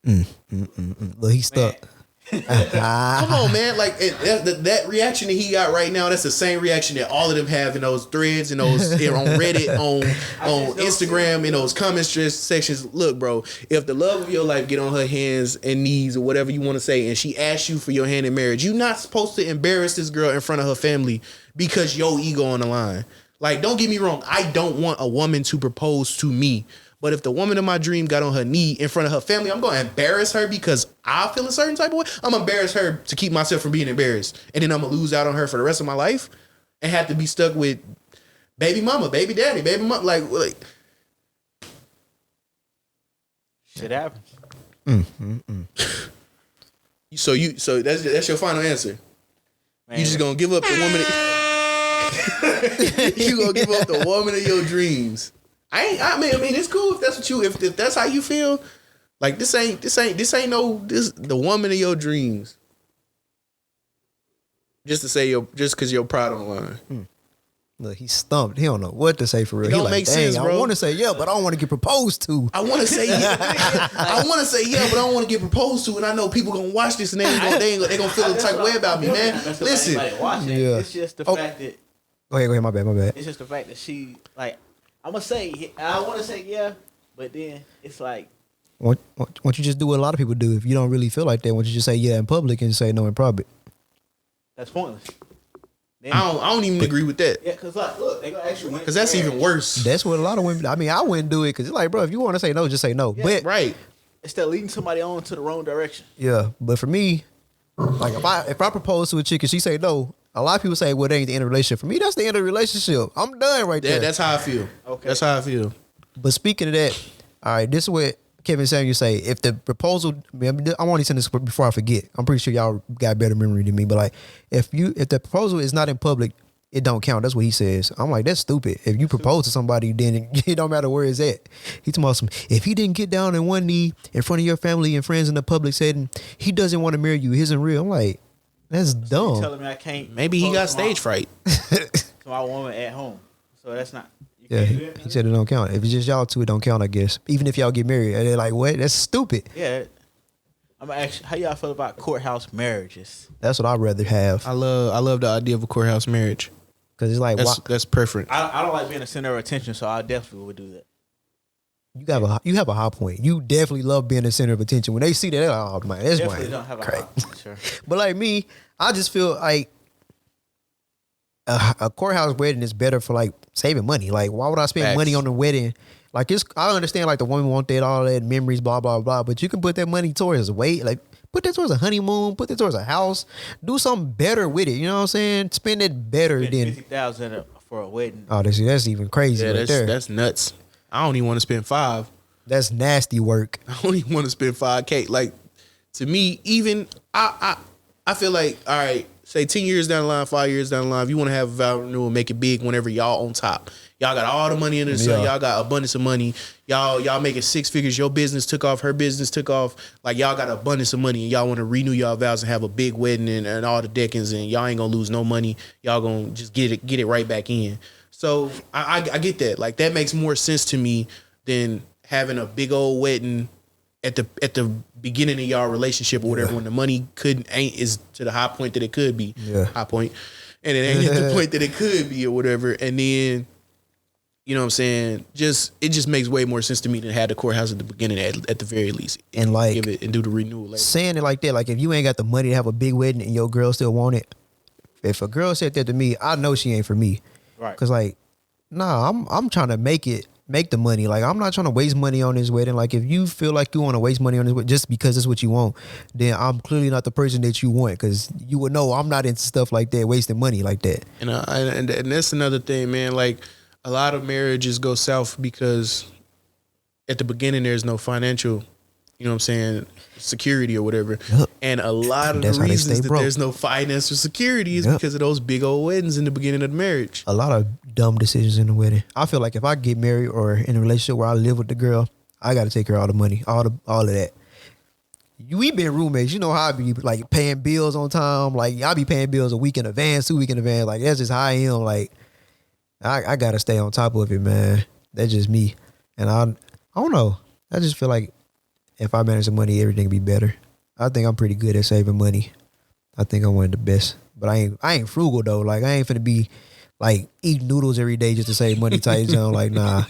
Look, he's stuck. Come on, man. Like that reaction that he got right now, that's the same reaction that all of them have in those threads and those on Reddit, on Instagram, in those comment sections. Look, bro, if the love of your life get on her hands and knees or whatever you want to say, and she asks you for your hand in marriage, you're not supposed to embarrass this girl in front of her family because your ego on the line. Like, don't get me wrong. I don't want a woman to propose to me. But if the woman of my dream got on her knee in front of her family, I'm going to embarrass her because I feel a certain type of way. I'm going to embarrass her to keep myself from being embarrassed. And then I'm going to lose out on her for the rest of my life and have to be stuck with baby mama, baby daddy, baby mama. Like shit happens. So that's your final answer. Man, you just going to give up the woman. You going to give up the woman of your dreams. I mean, it's cool if that's if that's how you feel. Like this ain't the woman of your dreams. Just to say just because your pride on the line. Look, he's stumped. He don't know what to say for real. It don't make sense, bro. I want to say yeah, but I don't want to get proposed to. I want to say yeah. I want to say yeah, but I don't want to get proposed to. And I know people gonna watch this and they gonna feel the type of way about me, man. Listen, it's just the fact that. Go ahead. My bad. It's just the fact that she like. I want to say yeah, but then it's like. Why don't you just do what a lot of people do? If you don't really feel like that, why don't you just say yeah in public and say no in private? That's pointless. Then, I don't even agree with that. Yeah, because like, look, they gonna actually. Because that's even worse. That's what a lot of women. I mean, I wouldn't do it because it's like, bro, if you want to say no, just say no. Yeah, but right, instead of leading somebody on to the wrong direction. Yeah, but for me, like if I propose to a chick and she say no. A lot of people say, well, that ain't the end of the relationship. For me, that's the end of the relationship. I'm done right there. That's how I feel. Okay. That's how I feel. But speaking of that, all right, this is what Kevin Samuel say. If the proposal, I want to send this before I forget. I'm pretty sure y'all got better memory than me. But like, if the proposal is not in public, it don't count. That's what he says. I'm like, that's stupid. If you propose to somebody, then it don't matter where it's at. He talking about if he didn't get down on one knee in front of your family and friends in the public setting, he doesn't want to marry you. He isn't real. I'm like, that's dumb. You telling me I can't? Maybe he got stage fright. To my woman at home, so that's not. Yeah, he said it don't count. If it's just y'all two, it don't count. I guess even if y'all get married, and they're like, what? That's stupid. Yeah, I'm actually. How y'all feel about courthouse marriages? That's what I'd rather have. I love the idea of a courthouse marriage because it's like that's preference. I don't like being the center of attention, so I definitely would do that. You have a high point. You definitely love being the center of attention. When they see that, they're like, oh man, that's definitely don't have a high point, sure. But like me, I just feel like a courthouse wedding is better for like saving money. Like, why would I spend money on the wedding? Like, I understand like the woman want that, all that memories, blah blah blah. But you can put that money towards put that towards a honeymoon, put that towards a house, do something better with it. You know what I'm saying? Spend it better than $50,000 for a wedding. Oh, that's even crazy. Yeah, right there. That's nuts. I don't even want to spend $5,000. That's nasty work. I don't even want to spend $5,000. Like, to me, even I feel like, all right, say 10 years down the line, 5 years down the line, if you want to have a vow renewal, make it big whenever y'all on top. Y'all got all the money in the sun. Y'all got abundance of money. Y'all making six figures. Your business took off. Her business took off. Like, y'all got abundance of money, and y'all want to renew y'all vows and have a big wedding and all the deckings, and y'all ain't gonna lose no money. Y'all gonna just get it right back in. So I get that. Like, that makes more sense to me than having a big old wedding at the beginning of y'all relationship or whatever, when the money ain't is to the high point that it could be. High point. And it ain't at the point that it could be or whatever. And then You know what I'm saying? It just makes way more sense to me than have the courthouse at the beginning at the very least. And like give it and do the renewal later. Saying it like that, like if you ain't got the money to have a big wedding and your girl still want it, if a girl said that to me, I know she ain't for me. Right. Cause like, nah, I'm trying to make the money. Like I'm not trying to waste money on this wedding. Like if you feel like you want to waste money on this wedding just because it's what you want, then I'm clearly not the person that you want. Cause you would know I'm not into stuff like that, wasting money like that. And that's another thing, man. Like a lot of marriages go south because at the beginning there's no financial, you know what I'm saying, security or whatever. Yep. And a lot of the reasons that there's no financial security is because of those big old weddings in the beginning of the marriage. A lot of dumb decisions in the wedding. I feel like if I get married or in a relationship where I live with the girl, I got to take care of all the money, all of that. We been roommates. You know how I be like paying bills on time. Like I be paying bills a week in advance, 2 weeks in advance. Like that's just how I am. Like I got to stay on top of it, man. That's just me. And I don't know. I just feel like if I manage the money, everything be better. I think I'm pretty good at saving money. I think I'm one of the best. But I ain't frugal though. Like I ain't finna be like eating noodles every day just to save money type zone. Like nah.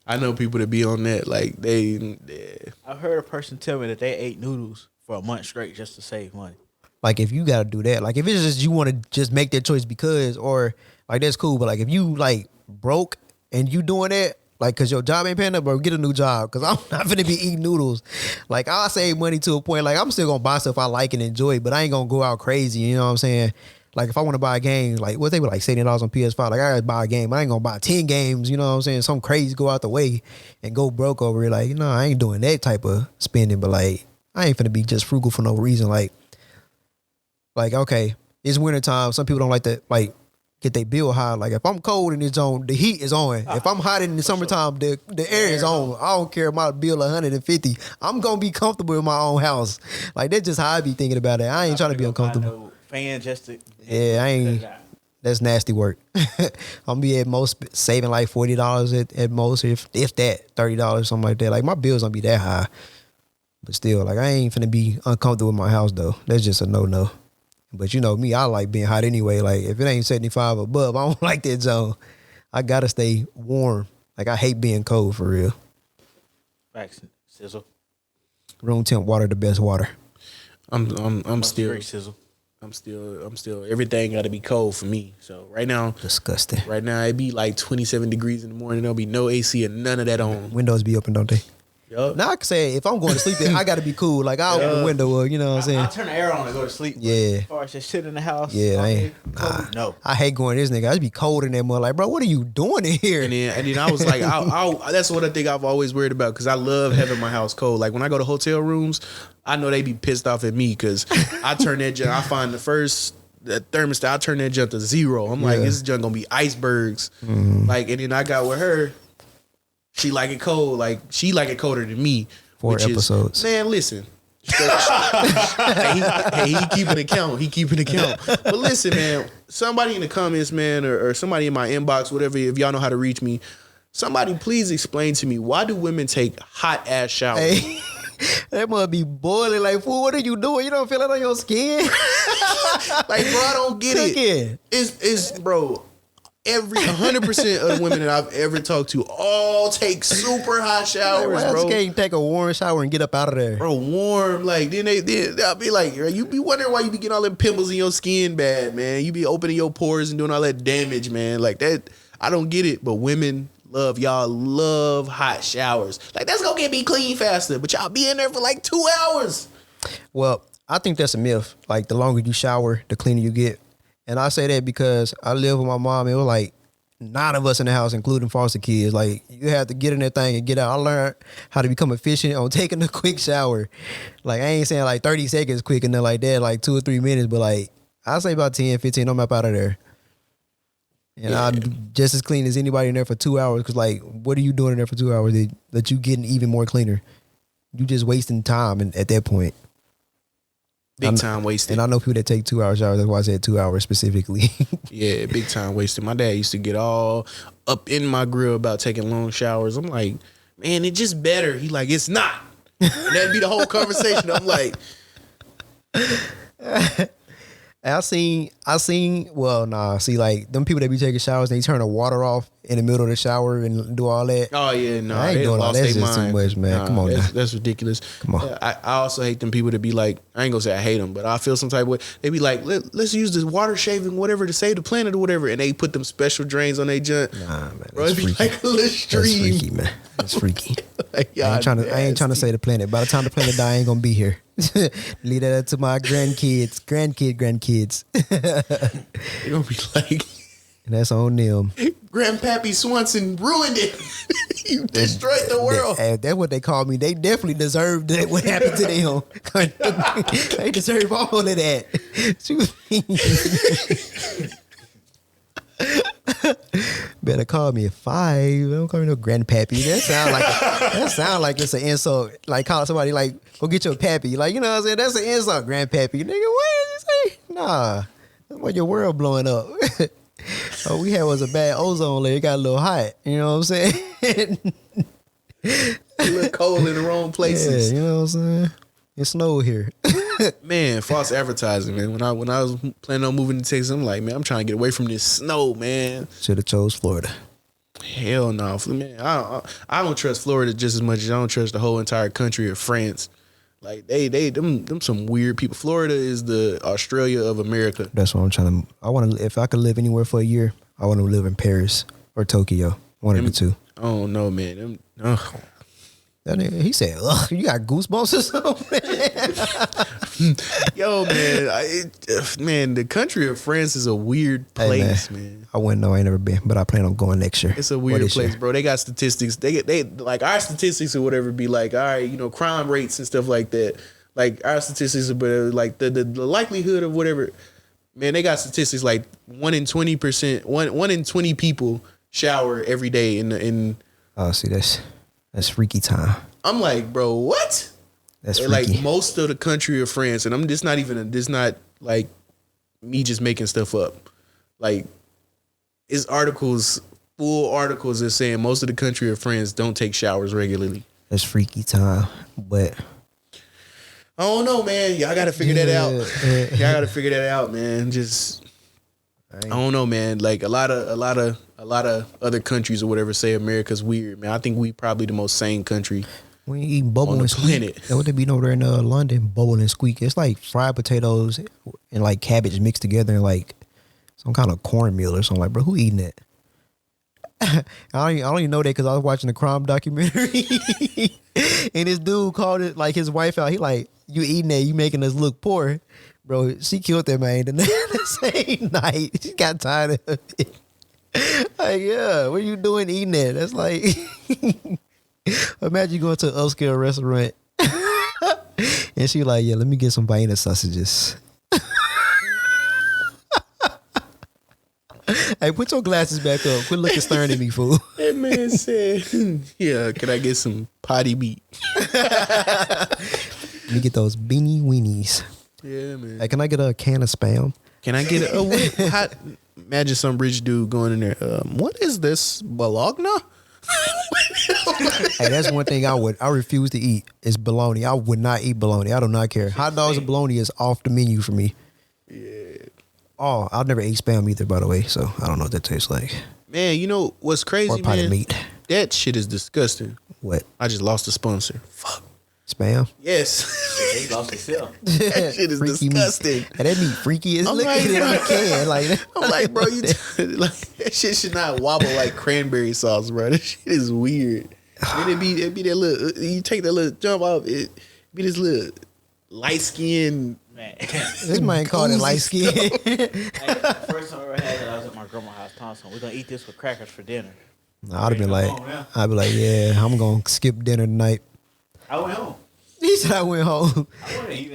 I know people that be on that. Like I heard a person tell me that they ate noodles for a month straight just to save money. Like if you gotta do that, like if it's just you want to just make that choice because, or like that's cool. But like if you like broke and you doing that, like cause your job ain't paying up, bro, get a new job. Cause I'm not finna be eating noodles. Like I'll save money to a point. Like I'm still gonna buy stuff I like and enjoy, but I ain't gonna go out crazy. You know what I'm saying? Like if I want to buy a game, like what they were like $70 on PS5. Like I gotta buy a game. I ain't gonna buy 10 games. You know what I'm saying? Some crazy go out the way and go broke over it. Like I ain't doing that type of spending. But like I ain't finna be just frugal for no reason. Like okay, it's wintertime. Some people don't like to like get their bill high. Like if I'm cold and it's on, the heat is on. If I'm hot in the summertime, the air is on. I don't care if my bill 150. I'm gonna be comfortable in my own house. Like that's just how I be thinking about it. I ain't trying to be uncomfortable. Fan just to I ain't. That's nasty work. I'm gonna be at most saving like $40 at most, if that, $30, something like that. Like my bills don't be that high, but still, like I ain't finna be uncomfortable in my house though. That's just a no. But you know me, I like being hot anyway. Like if it ain't 75 above, I don't like that zone. I gotta stay warm. Like I hate being cold for real. Facts, sizzle. Room temp water, the best water. I'm still Great sizzle. I'm still everything got to be cold for me. So right now, Disgusting. Right now it be like 27 degrees in the morning. There'll be no AC and none of that on. Windows be open, don't they? Yup. Now I can say if I'm going to sleep, I got to be cool. Like I open the window, you know what I'm saying? I turn the air on and go to sleep. Yeah. As far as just sit in the house. Yeah, I ain't. No. I hate going this nigga. I just be cold in that mud. Like, bro, what are you doing in here? And then I was like, that's what I think I've always worried about because I love having my house cold. Like when I go to hotel rooms, I know they be pissed off at me because I turn that junk. I find the thermostat, I turn that junk to 0. I'm like, this junk gonna be icebergs. Like, and then I got with her. She like it cold. Like she like it colder than me. 4 episodes. Man, listen. Hey, he keeping account. But listen, man, somebody in the comments, man, or somebody in my inbox, whatever, if y'all know how to reach me, somebody please explain to me, why do women take hot ass showers? Hey, that must be boiling. Like, fool, what are you doing? You don't feel it on your skin? Like, bro, I don't get it. It's bro. Every 100% of the women that I've ever talked to all take super hot showers, Like, bro. Can't take a warm shower and get up out of there, bro. Warm, like then I'll be like, you be wondering why you be getting all them pimples in your skin, bad man. You be opening your pores and doing all that damage, man. Like that, I don't get it. But women love hot showers. Like that's gonna get me clean faster. But y'all be in there for like 2 hours. Well, I think that's a myth. Like the longer you shower, the cleaner you get. And I say that because I live with my mom. And it was like 9 of us in the house, including foster kids. Like you have to get in that thing and get out. I learned how to become efficient on taking a quick shower. Like I ain't saying like 30 seconds quick and then like that, like 2 or 3 minutes. But like I say about 10, 15, I'm up out of there. And I'm just as clean as anybody in there for 2 hours. Cause like, what are you doing in there for 2 hours that you getting even more cleaner? You just wasting time at that point. Big time wasted. And I know people that take 2 hour showers. That's why I said 2 hours specifically. Yeah, big time wasted. My dad used to get all up in my grill about taking long showers. I'm like, man, it's just better. He like, it's not. And that'd be the whole conversation. I'm like, I seen, well, nah, see, like, them people that be taking showers, they turn the water off in the middle of the shower and do all that. Oh yeah, no, I ain't they doing all lost that. their That's just too mind. much, man. Come on, now. that's ridiculous. Come on. I also hate them people to be like, I ain't gonna say I hate them, but I feel some type of way. They be like, let's use this water shaving whatever to save the planet or whatever, and they put them special drains on their junk. Nah, man, Bro, it be freaky. like a little stream. That's freaky, man. That's freaky. Like, I ain't trying to say the planet. By the time the planet die, I ain't gonna be here. Leave that up to my grandkids. They gonna be like, And that's on them. Grandpappy Swanson ruined it. You destroyed the world. That's what they call me. They definitely deserve that. What happened to them? They deserve all of that. Better call me at 5. Don't call me no grandpappy. That sound like it's an insult. Like calling somebody like, go get your pappy. Like, you know what I'm saying? That's an insult, grandpappy. Nigga, what did you say? Nah. That's why your world blowing up. All we had was a bad ozone layer. It got a little hot. You know what I'm saying? A little cold in the wrong places. Yeah, you know what I'm saying? It snowed here. Man, false advertising, man. When I was planning on moving to Texas, I'm like, man, I'm trying to get away from this snow, man. Should have chose Florida. Hell no, man. I don't trust Florida just as much as I don't trust the whole entire country of France. Like them some weird people. Florida is the Australia of America. That's what I'm trying to. I want to. If I could live anywhere for a year, I want to live in Paris or Tokyo. One of the two. I don't know, man. That nigga, he said, "Ugh, you got goosebumps or something." Yo, man, the country of France is a weird place, man. I wouldn't know. I ain't never been, but I plan on going next year. It's a weird place, bro. They got statistics. They like our statistics or whatever be like, all right, you know, crime rates and stuff like that. Like our statistics, but like the likelihood of whatever. Man, they got statistics like 1 in 20%, 1 in 20 people shower every day in. Oh, see, that's freaky time. I'm like, bro, what? That's freaky. Like most of the country of France, and I'm just not even. This not like me just making stuff up. Like, it's articles, full articles that saying most of the country of France don't take showers regularly. That's freaky time, but I don't know, man. Y'all got to figure that out. Y'all got to figure that out, man. Just I don't know, man. Like a lot of other countries or whatever say America's weird, man. I think we probably the most sane country. We ain't eating bubble on the and squeak. planet. That's what they be over there in London, bubble and squeak. It's like fried potatoes and like cabbage mixed together and like some kind of cornmeal or something. Like, bro, who eating that? I don't even know that because I was watching the crime documentary and this dude called it like his wife out. He like, you eating that? You making us look poor, bro? She killed that man the same night. She got tired of it. Like, yeah, what you doing eating that? That's like, imagine you going to an upscale restaurant and she like, yeah, let me get some Vienna sausages. Hey, put your glasses back up. Quit looking stern at me, fool. That man said, yeah, can I get some potty meat? Let me get those beanie weenies. Yeah, man. Hey, can I get a can of Spam? Can I get imagine some rich dude going in there. What is this, bologna? Hey, that's one thing I refuse to eat is bologna. I would not eat bologna. I do not care. Hot dogs and bologna is off the menu for me. Yeah. Oh, I've never ate Spam either, by the way, so I don't know what that tastes like. Man, you know what's crazy, Or potted meat. That shit is disgusting. What? I just lost a sponsor. Fuck. Spam? Yes. He lost himself. That shit is Freaky disgusting. Meat. And that meat freaky as I'm look like, at it in the can. Like, I'm like, bro, like that shit should not wobble like cranberry sauce, bro. That shit is weird. And it be that little. You take that little jump off. It be this little light skin. Man. this man called it light skin. First time I ever had it, I was at my grandma's house. Thompson, we're gonna eat this with crackers for dinner. I'd have been like, yeah, I'm going to skip dinner tonight. I went home. He said I went home.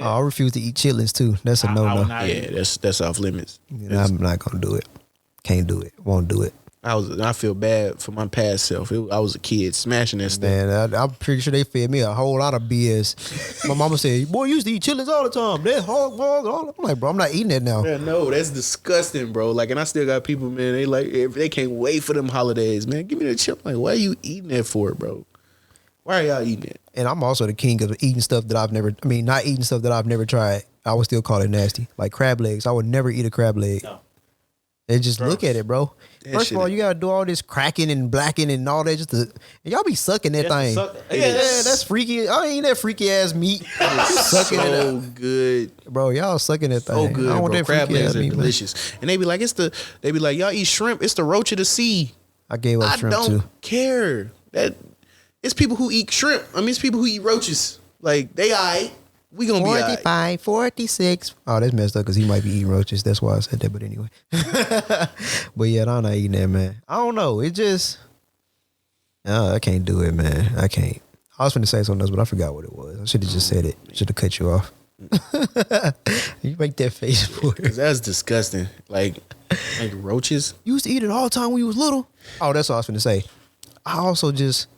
I refuse to eat chitlins too. That's a no-no. Yeah, that's off limits. I'm not going to do it. Can't do it. Won't do it. I feel bad for my past self. I was a kid smashing that stuff. Man, I'm pretty sure they fed me a whole lot of BS. My mama said, boy, you used to eat chitlins all the time. That hog. I'm like, bro, I'm not eating that now. Man, no, that's disgusting, bro. Like, and I still got people, man, they can't wait for them holidays, man. Give me the chip. Like, why are you eating that for, bro? Why are y'all eating it? And I'm also the king of eating stuff that not eating stuff that I've never tried. I would still call it nasty. Like crab legs. I would never eat a crab leg. No. They just look at it, bro. First of all, shit- you gotta do all this cracking and blacking and all that. And y'all be sucking that thing. Yeah, that's freaky. I ain't that freaky ass meat. Sucking it so up. good. Bro, y'all sucking that thing. So good, I don't want bro. that Crab freaky legs ass are meat, man. delicious. And they be like, y'all eat shrimp. It's the roach of the sea. I gave up I shrimp don't too. care. That it's people who eat shrimp. I mean, it's people who eat roaches. Like they alright. We gonna be alright. 45, 46. Oh, that's messed up because he might be eating roaches. That's why I said that. But anyway. But yeah, I'm not eating that, man. I don't know. It just, I can't do it, man. I can't. I was finna say something else, but I forgot what it was. I should have just said it. Should have cut you off. You make that face for it. Cause that's disgusting. Like roaches. You used to eat it all the time when you was little. Oh, that's what I was finna say. I also just,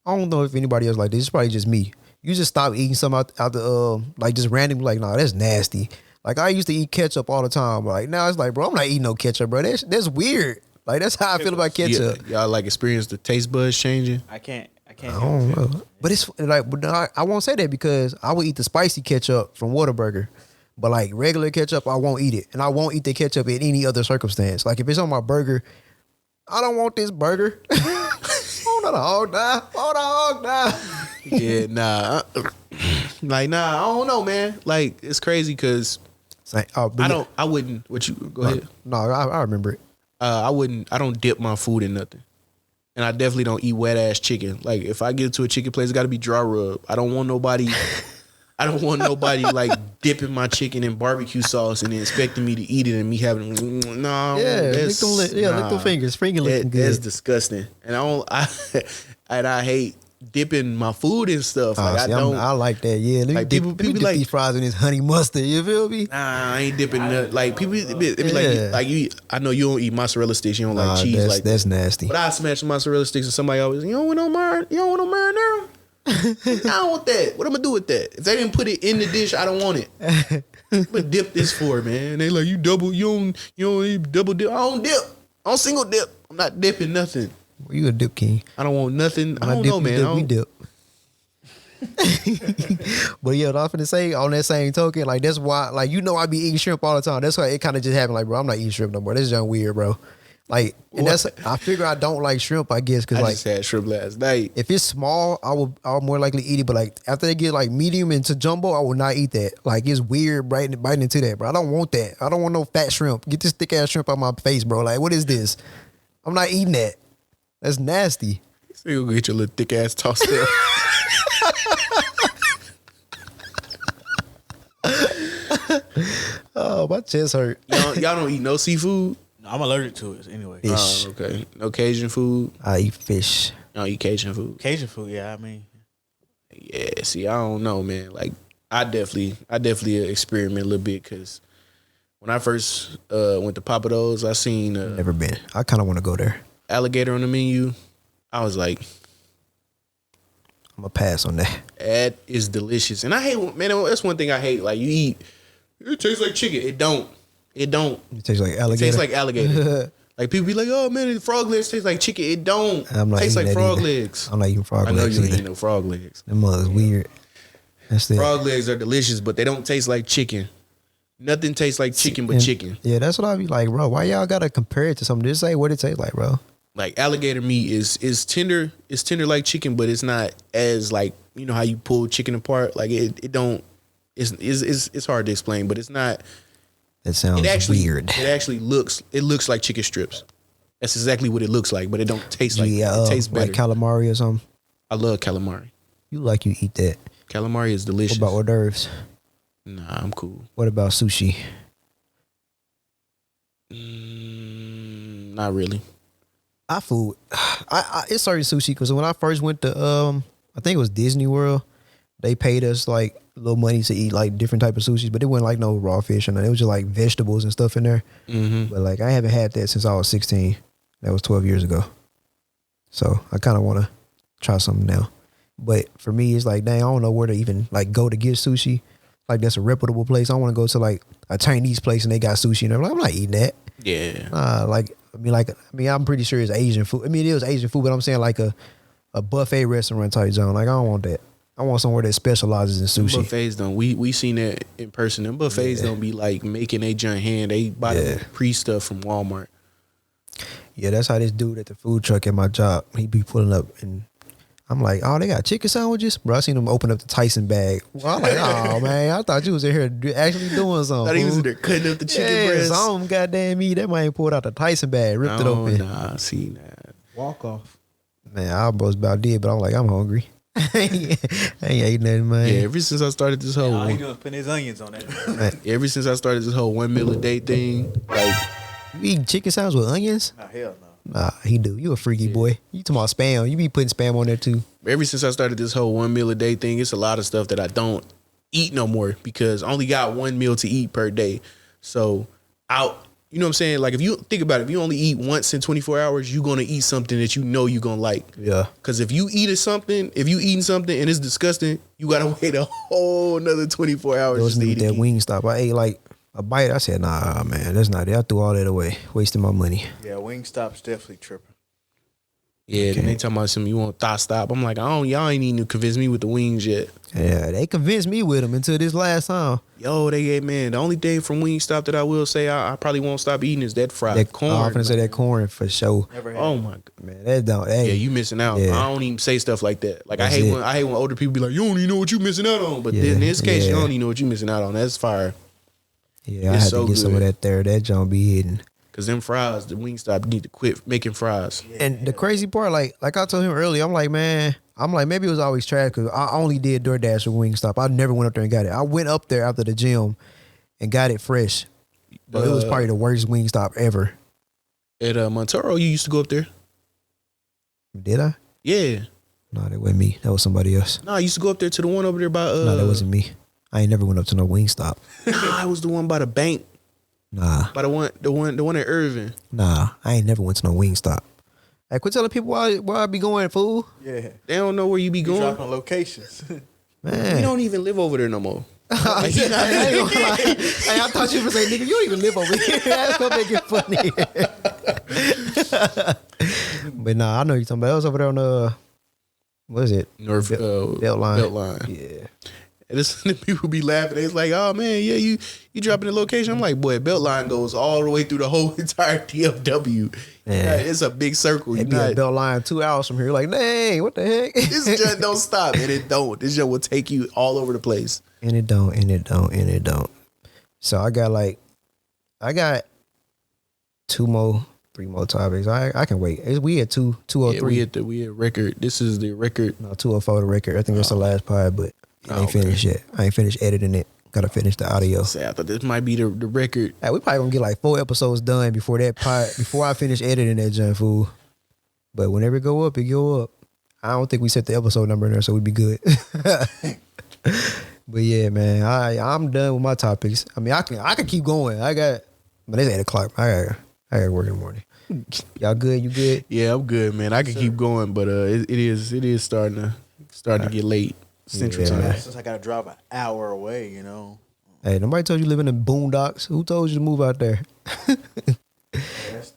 I don't know if anybody else like this. It's probably just me. You just stop eating something out the like just randomly like, nah, that's nasty. Like I used to eat ketchup all the time. But like now it's like, bro, I'm not eating no ketchup, bro. That's weird. Like that's how I feel about ketchup. Y'all like experience the taste buds changing? I can't. I don't know. But it's like, but I won't say that because I would eat the spicy ketchup from Whataburger. But like regular ketchup, I won't eat it. And I won't eat the ketchup in any other circumstance. Like if it's on my burger, I don't want this burger. Oh, not a hog die. Oh, the hog die. Yeah, nah. Like, nah, I don't know, man. Like, it's crazy because I wouldn't, what you, go ahead. No, I remember it. I don't dip my food in nothing. And I definitely don't eat wet ass chicken. Like, if I get to a chicken place, it got to be dry rub. I don't want nobody like dipping my chicken in barbecue sauce and then expecting me to eat it and me having lick them fingers. Finger licking good. That's disgusting. And I hate dipping my food and stuff. Like I like that. Yeah, let me like dip, people let me dip like these fries in this honey mustard. You feel me? Nah, I ain't dipping nothing. Like people, it be like you. I know you don't eat mozzarella sticks. You don't like cheese. That's nasty. But I smash mozzarella sticks and somebody always, you don't want no marinara. I don't want that. What am I gonna do with that? If they didn't put it in the dish, I don't want it. But dip this for, man. They like you don't eat double dip. I don't dip. I don't single dip. I'm not dipping nothing. Well, you a dip king. I don't want nothing. I don't know, man. We dip. But yeah, what I was finna say on that same token, like that's why, like I be eating shrimp all the time. That's why it kind of just happened. Like, bro, I'm not eating shrimp no more. This is young weird, bro. Like, and I figure I don't like shrimp, I guess, because like, just had shrimp last night. If it's small, I'll more likely eat it. But like after they get like medium into jumbo, I will not eat that. Like it's weird biting into that, bro. I don't want that. I don't want no fat shrimp. Get this thick ass shrimp out my face, bro. Like, what is this? I'm not eating that. That's nasty. So you go get your little thick ass tossed up. Oh, my chest hurt. Y'all don't eat no seafood? I'm allergic to it anyway. Fish. Oh, okay. No Cajun food? I eat fish. You don't eat Cajun food? Cajun food, yeah. I mean, yeah. See, I don't know, man. Like, I definitely experiment a little bit because when I first went to Papa Do's, I seen Never been. I kind of want to go there. alligator on the menu. I was like, I'm gonna pass on that. that is delicious. And I hate, man, that's one thing I hate. Like, you eat, it tastes like chicken. It don't. It tastes like alligator. It tastes like alligator. Like people be like, oh man, the frog legs taste like chicken. It don't. I'm not tastes like eating that frog either. legs. I'm not eating frog legs. I know you ain't either. eating no frog legs. Them mother's weird. That's it. Frog legs are delicious, but they don't taste like chicken. Nothing tastes like chicken but chicken. Yeah, that's what I be like, bro. Why y'all gotta compare it to something? Just say what it tastes like, bro. Like alligator meat is tender. It's tender like chicken, but it's not as like, you know how you pull chicken apart. Like it don't. It's hard to explain, but it's not. That sounds weird. It actually looks like chicken strips. That's exactly what it looks like, but it don't taste like that. It tastes better. Like calamari or something. I love calamari. You eat that. Calamari is delicious. What about hors d'oeuvres? Nah, I'm cool. What about sushi? Not really. It's certain sushi because when I first went to I think it was Disney World, they paid us like a little money to eat like different type of sushis, but it wasn't like no raw fish and it was just like vegetables and stuff in there. Mm-hmm. But like I haven't had that since I was 16. That was 12 years ago. So I kind of want to try something now. But for me, it's like, dang, I don't know where to even like go to get sushi. Like that's a reputable place. I want to go to like a Chinese place and they got sushi and I'm not eating that. Yeah. I'm pretty sure it's Asian food. I mean, it was Asian food, but I'm saying like a buffet restaurant type zone. Like I don't want that. I want somewhere that specializes in sushi. Buffets don't. We seen that in person. Them buffets don't be like making a giant hand. They buy the pre stuff from Walmart. Yeah, that's how this dude at the food truck at my job, he be pulling up and I'm like, oh, they got chicken sandwiches? Bro, I seen them open up the Tyson bag. Well, I'm like, oh, man, I thought you was in here actually doing something. Thought he was in there cutting up the chicken breast. Some goddamn meat. That man pulled out the Tyson bag, ripped it open. Nah, see that. Walk off. Man, I almost about did, but I'm like, I'm hungry. I ain't ate nothing, man. Yeah, ever since I started this whole all he doing is putting his onions on that. ever since I started this whole 1 meal a day thing, like, You eating chicken sandwich with onions? Nah, hell no. Nah, he do. You a freaky boy. You talking about spam. You be putting spam on there too. ever since I started this whole 1 meal a day thing, it's a lot of stuff that I don't eat no more because I only got 1 meal to eat per day. So you know what I'm saying? Like if you think about it, if you only eat once in 24 hours, you're going to eat something that you know you're going to like. Yeah. Because if you eating something and it's disgusting, you got to wait a whole another 24 hours. There was just to eat that it. Wingstop. I ate like a bite. I said, nah, man, that's not it. I threw all that away. Wasting my money. Yeah, Wingstop's definitely tripping. Yeah, then they talking about something, you want thought stop. I'm like, y'all ain't even convince me with the wings yet. Yeah, they convinced me with them until this last time. Yo, man, the only thing from Wingstop that I will say I probably won't stop eating is that fried corn. I'm finna say that corn for sure. Never had Oh it. my god. Man, that don't. Hey, Yeah, you missing out. Yeah. I don't even say stuff like that. Like That's I hate it. when older people be like, you don't even know what you missing out on. But Yeah, in this case, you yeah. don't even know what you missing out on. That's fire. yeah, I it's had so to get some of good. that there. That don't be hidden. Cause them fries, the Wingstop need to quit making fries. And the crazy part, like I told him earlier, I'm like, maybe it was always trash because I only did DoorDash with Wingstop. I never went up there and got it. I went up there after the gym and got it fresh. But it was probably the worst Wingstop ever. At Montoro, you used to go up there. Did I? Yeah. No, that wasn't me. That was somebody else. No, I used to go up there to the one over there by No, that wasn't me. I ain't never went up to no Wingstop. Nah, it was the one by the bank. Nah, By the one at Irving. I ain't never went to no Wingstop. Hey, quit telling people where I be going, fool. Yeah. They don't know where you be going. Dropping locations. Man. We don't even live over there no more. I ain't gonna lie. Hey, I thought you were saying, nigga, you don't even live over here. That's gonna make it funny. But nah, I know you're talking about. I was over there on what is it? North Beltline. Beltline. Yeah. And this people be laughing. It's like, oh man, yeah, you dropping the location. I'm like, boy, Beltline goes all the way through the whole entire DFW. Yeah. It's a big circle. It be at Beltline 2 hours from here. Like, dang, what the heck? This just don't stop, and it don't. This just will take you all over the place. And it don't. So I got 3 more topics. I can wait. We at 203. Yeah, we at record. This is the record. No, 204 the record. I think that's the last pod, but I ain't finished yet. I ain't finished editing it. Gotta finish the audio. Say, I thought this might be the record. Hey, we probably gonna get like 4 episodes done before I finish editing that junk, fool. But whenever it go up, it go up. I don't think we set the episode number in there, so we'd be good. But yeah, man, I'm done with my topics. I mean, I can keep going. But it's 8:00. I got work in the morning. Y'all good? You good? Yeah, I'm good, man. I can keep going, but it is starting to get late. Central Yeah, time. man. Since I got to drive an hour away, you know. Hey, nobody told you live in the boondocks. Who told you to move out there?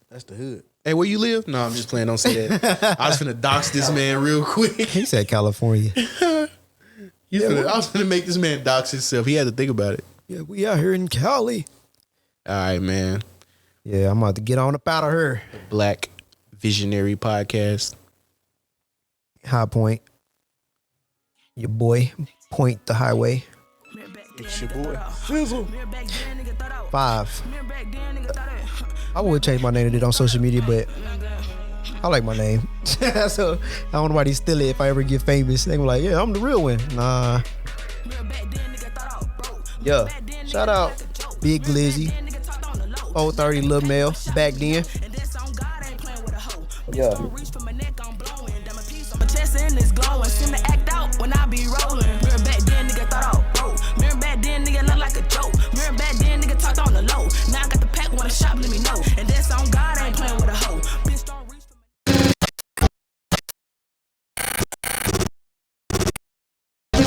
That's the hood. Hey, where you live? No, I'm just playing. Don't say that. I was finna dox this man real quick. He said California. I was finna make this man dox himself. He had to think about it. Yeah, we out here in Cali. All right, man. Yeah, I'm about to get on up out of here. Black Visionary Podcast. High Point. Your boy, Point the Highway. It's your boy. 5. I would change my name to it on social media, but I like my name. So I don't want nobody to steal it if I ever get famous. They gonna be like, yeah, I'm the real one. Nah. Yeah. Shout out Big Glizzy. 030 Lil Mel back then. Yeah. My chest and it's glowing. Seem to act out when I be rolling. Real bad